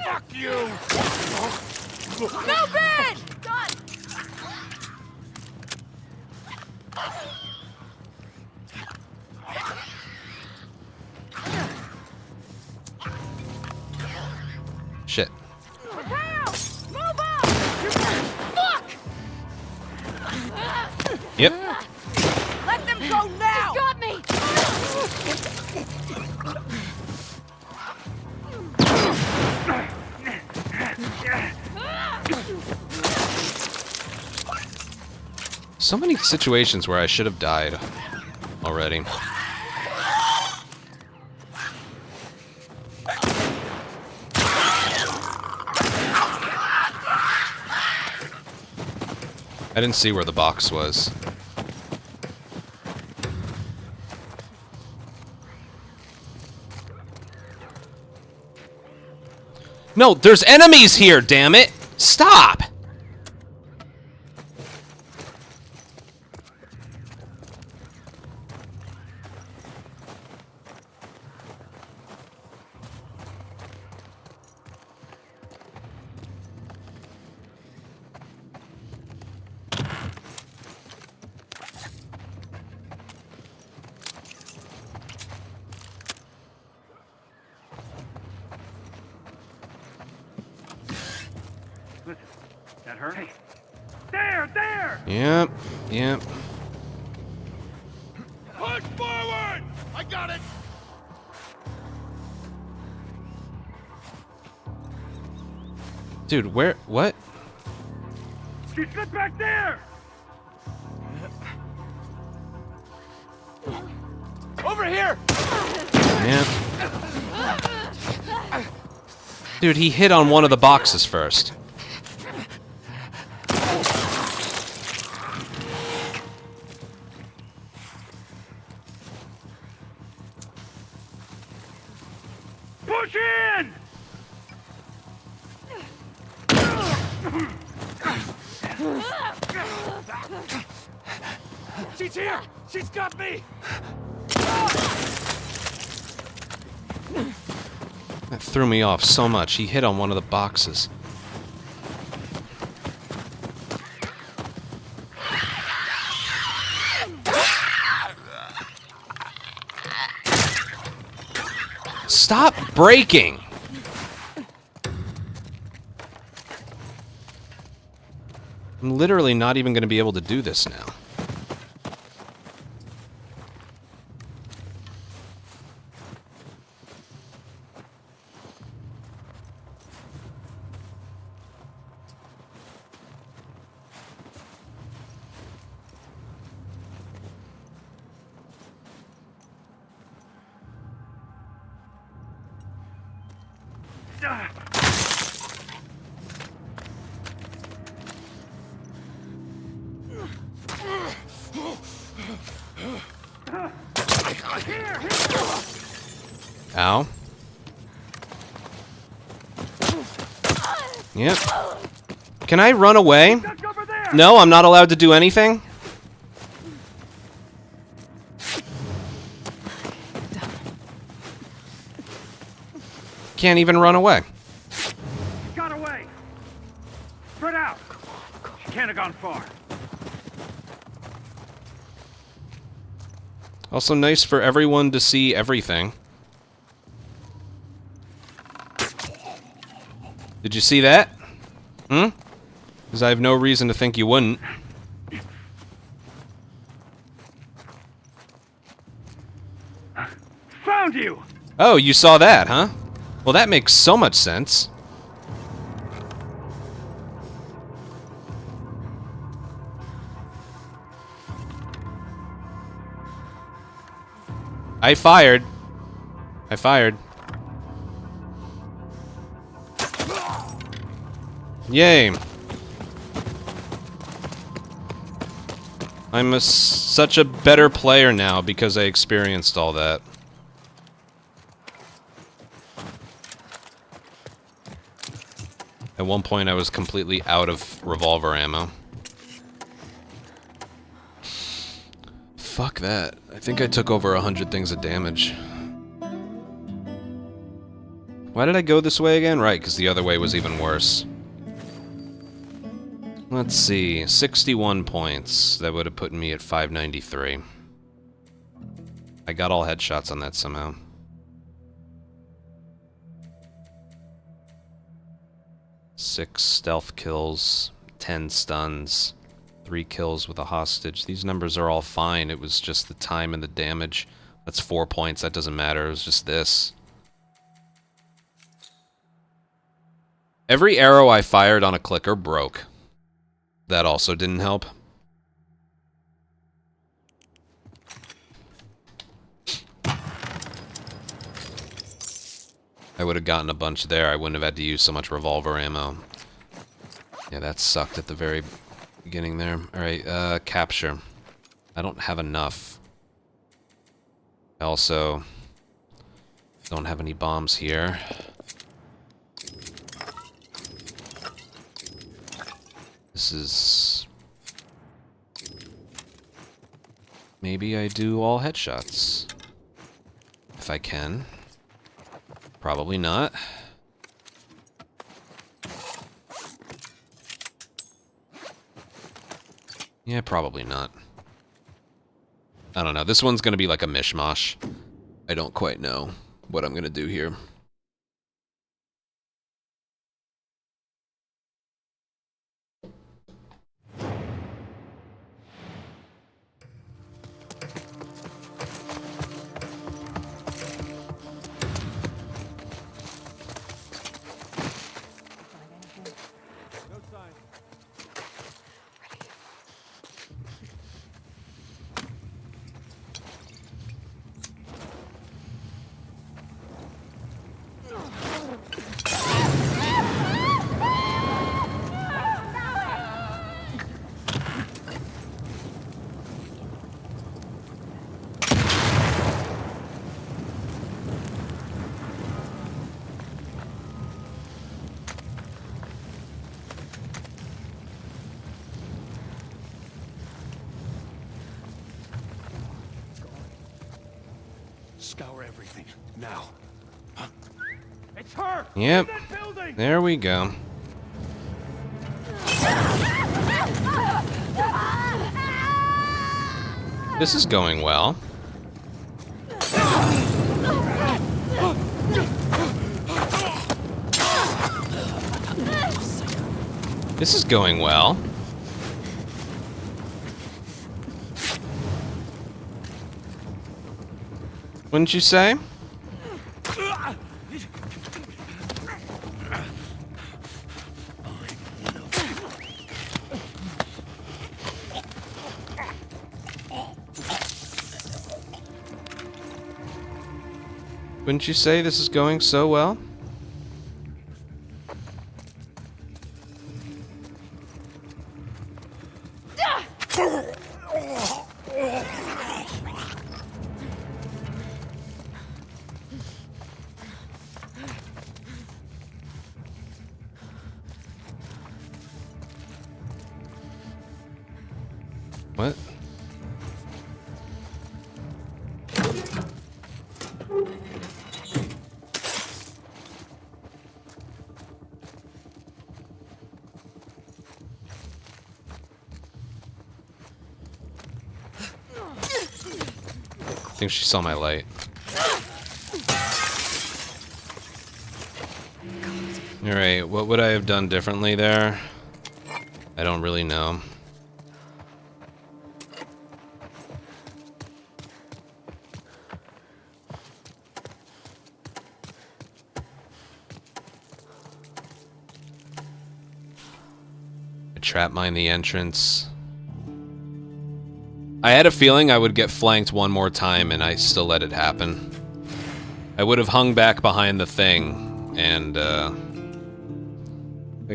Fuck you! Move it! God. Shit. Pow! Move up! Fuck! Yep. Let them go now! He's got me! So many situations where I should have died already. I didn't see where the box was. No, there's enemies here, damn it! Stop! Listen, that hurt? Hey, there! Yep, yep. Push forward! I got it! Dude, where? What? She slipped back there! Over here! Yeah. Dude, he hit on one of the boxes first. Push in! She's here! She's got me! That threw me off so much. He hit on one of the boxes. Stop breaking! I'm literally not even going to be able to do this now. Ow. Yep. Can I run away? Duck over there! No, I'm not allowed to do anything? Can't even run away. Got away! Spread out! She can't have gone far. Also nice for everyone to see everything. Did you see that? Hmm? Because I have no reason to think you wouldn't. Found you! Oh, you saw that, huh? Well, that makes so much sense. I fired. I fired. Yay. I'm such a better player now because I experienced all that. At one point I was completely out of revolver ammo. Fuck that. I think I took over 100 things of damage. Why did I go this way again? Right, because the other way was even worse. Let's see, 61 points. That would have put me at 593. I got all headshots on that somehow. Six stealth kills, 10 stuns, 3 kills with a hostage. These numbers are all fine. It was just the time and the damage. That's 4 points. That doesn't matter. It was just this. Every arrow I fired on a clicker broke. That also didn't help. I would have gotten a bunch there. I wouldn't have had to use so much revolver ammo. Yeah, that sucked at the very beginning there. Alright, capture. I don't have enough. I also don't have any bombs here. This is... Maybe I do all headshots. If I can. Probably not. Yeah, probably not. I don't know. This one's gonna be like a mishmash. I don't quite know what I'm gonna do here. Scour everything. Now. It's her! Yep. In that building! There we go. This is going well. This is going well. Wouldn't you say? Wouldn't you say this is going so well? What? I think she saw my light. Alright, what would I have done differently there? I don't really know. I trap mine the entrance. I had a feeling I would get flanked one more time, and I still let it happen. I would have hung back behind the thing, and I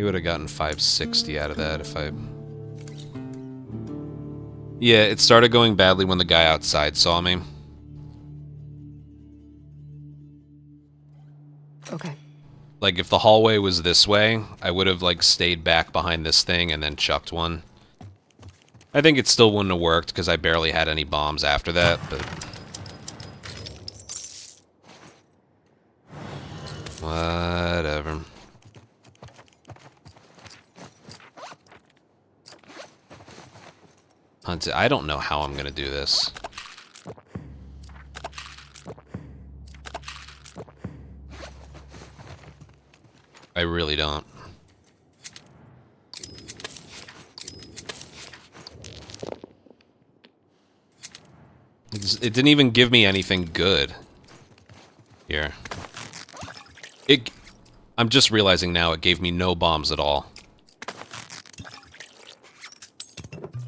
would have gotten 560 out of that if I... Yeah, it started going badly when the guy outside saw me. Okay. Like, if the hallway was this way, I would have, like, stayed back behind this thing and then chucked one. I think it still wouldn't have worked, because I barely had any bombs after that, but... Whatever. Hunted. I don't know how I'm gonna do this. I really don't. It didn't even give me anything good. Here. I'm just realizing now it gave me no bombs at all.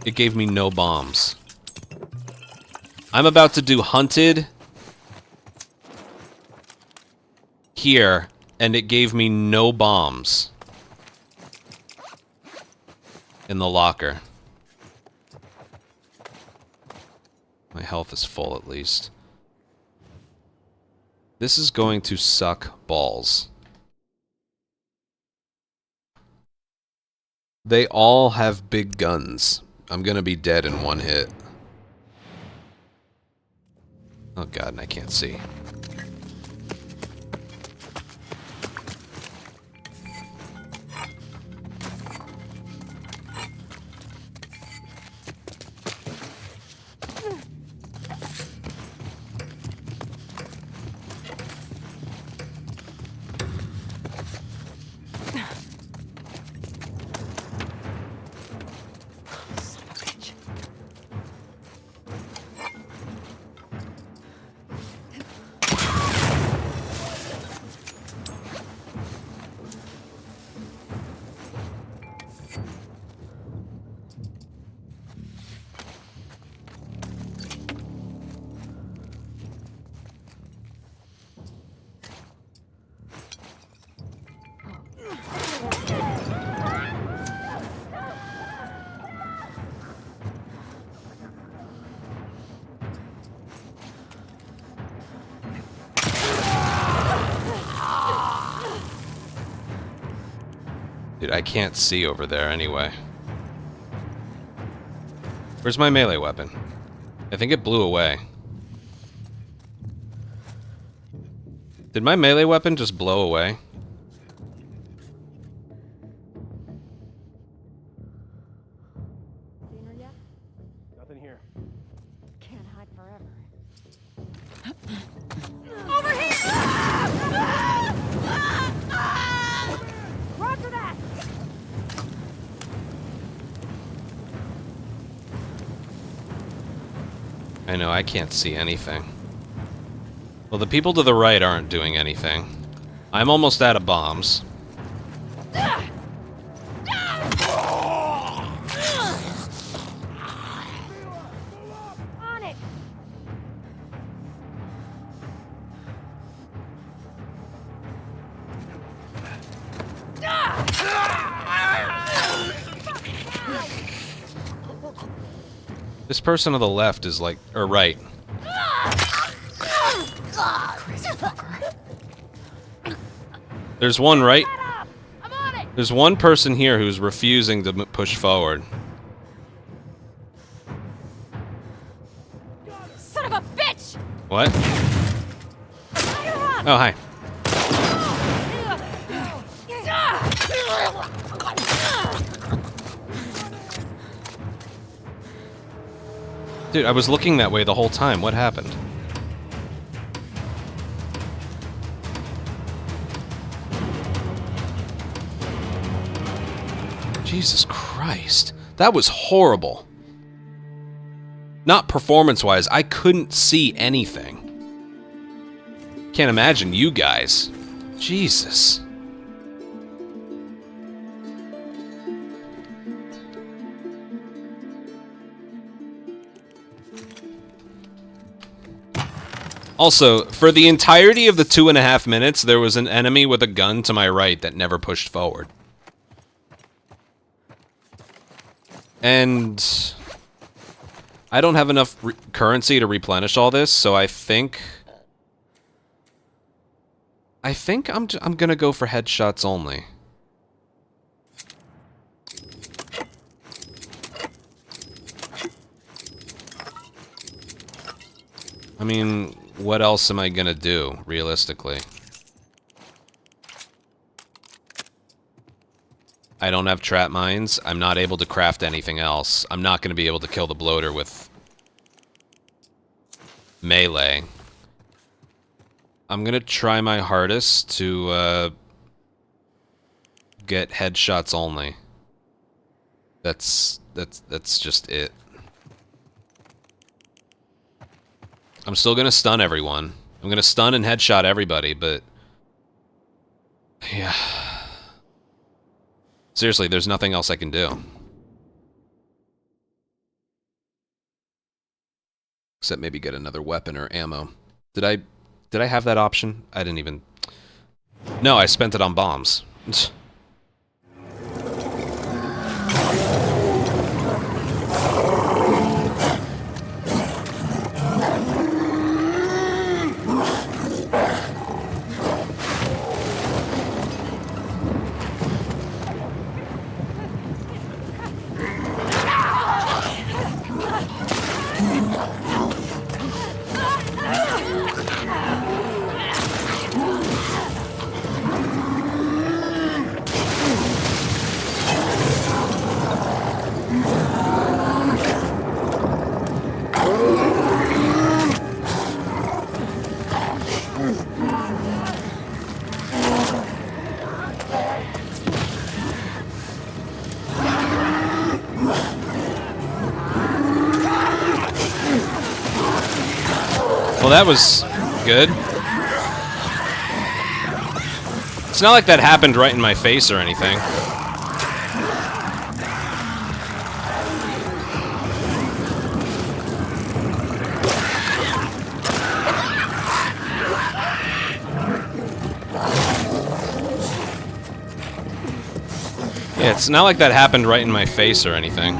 It gave me no bombs. I'm about to do hunted here, and it gave me no bombs in the locker. My health is full, at least. This is going to suck balls. They all have big guns. I'm gonna be dead in one hit. Oh god, and I can't see. Dude, I can't see over there anyway. Where's my melee weapon? I think it blew away. Did my melee weapon just blow away? Nothing here. Can't hide forever. Roger that! I know, I can't see anything. Well, the people to the right aren't doing anything. I'm almost out of bombs. On it! This person to the left is like, or right. Crazy fucker. There's one right. I'm on it! There's one person here who's refusing to push forward. Son of a bitch! What? Oh, hi. Dude, I was looking that way the whole time. What happened? Jesus Christ. That was horrible. Not performance-wise, I couldn't see anything. Can't imagine you guys. Jesus. Also, for the entirety of the 2.5 minutes, there was an enemy with a gun to my right that never pushed forward. And I don't have enough currency to replenish all this, so I think I'm gonna go for headshots only. I mean, what else am I gonna do, realistically? I don't have trap mines. I'm not able to craft anything else. I'm not gonna be able to kill the bloater with melee. I'm gonna try my hardest to get headshots only. That's just it. I'm still gonna stun everyone. I'm gonna stun and headshot everybody, but yeah. Seriously, there's nothing else I can do. Except maybe get another weapon or ammo. Did I have that option? I didn't even... No, I spent it on bombs. Well, that was good. It's not like that happened right in my face or anything. Yeah, it's not like that happened right in my face or anything.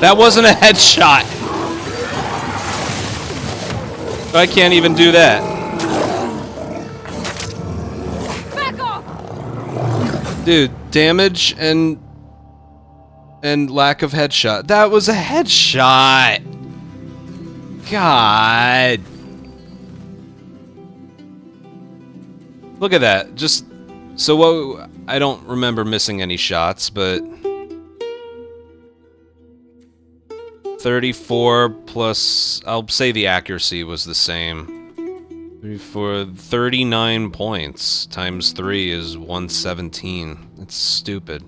That wasn't a headshot. I can't even do that. Back off! Dude, damage and lack of headshot. That was a headshot. God. Look at that. Just so what I don't remember missing any shots, but 34 plus, I'll say the accuracy was the same. 39 points times 3 is 117. That's stupid.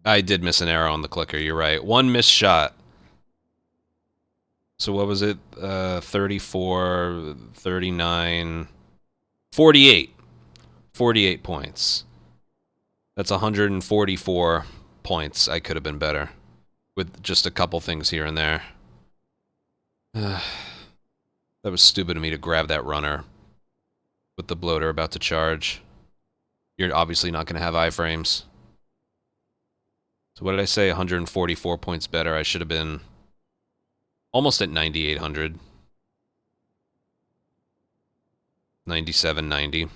I did miss an arrow on the clicker, you're right. One missed shot. So what was it? 34, 39, 48. 48 points. That's 144 points. I could have been better. With just a couple things here and there. That was stupid of me to grab that runner. With the bloater about to charge. You're obviously not going to have iframes. So what did I say? 144 points better. I should have been almost at 9,800. 9790.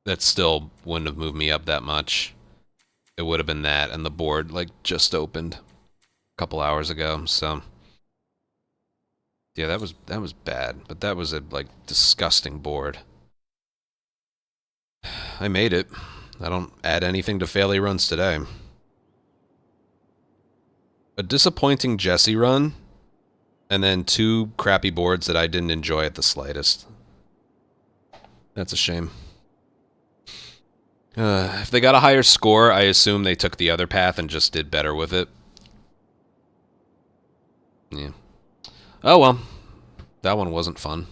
That still wouldn't have moved me up that much. It would have been that, and the board, like, just opened a couple hours ago, so... Yeah, that was bad, but that was a, like, disgusting board. I made it. I don't add anything to failure runs today. A disappointing Jesse run, and then 2 crappy boards that I didn't enjoy at the slightest. That's a shame. If they got a higher score, I assume they took the other path and just did better with it. Yeah. Oh well. That one wasn't fun.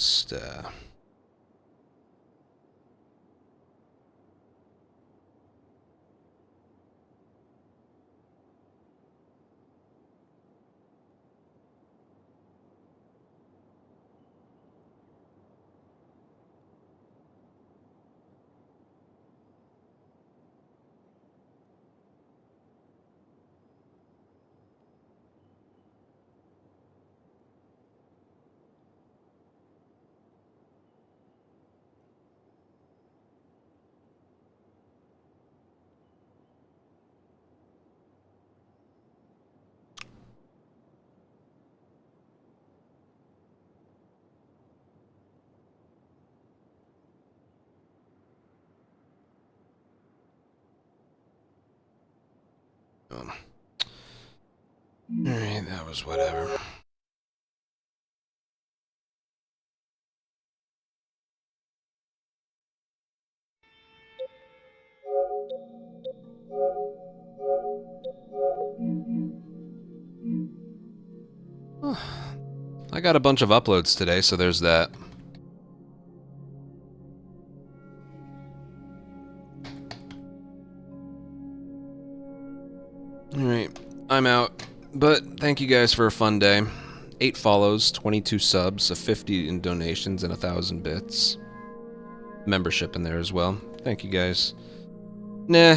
Just, Alright, that was whatever. I got a bunch of uploads today, so there's that. Alright, I'm out. But thank you guys for a fun day. 8 follows, 22 subs, a 50 in donations, and 1,000 bits. Membership in there as well. Thank you guys. Nah,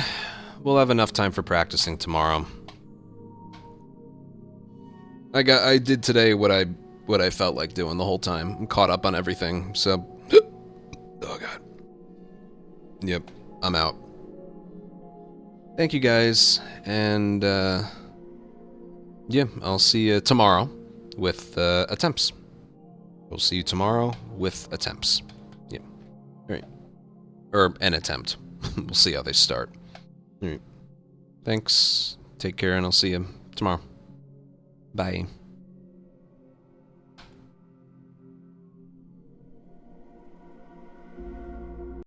we'll have enough time for practicing tomorrow. I did today what I felt like doing the whole time. I'm caught up on everything, so oh god. Yep, I'm out. Thank you guys, and yeah, I'll see you tomorrow with attempts. We'll see you tomorrow with attempts. Yeah. Alright. Or an attempt. We'll see how they start. Alright. Thanks. Take care, and I'll see you tomorrow. Bye.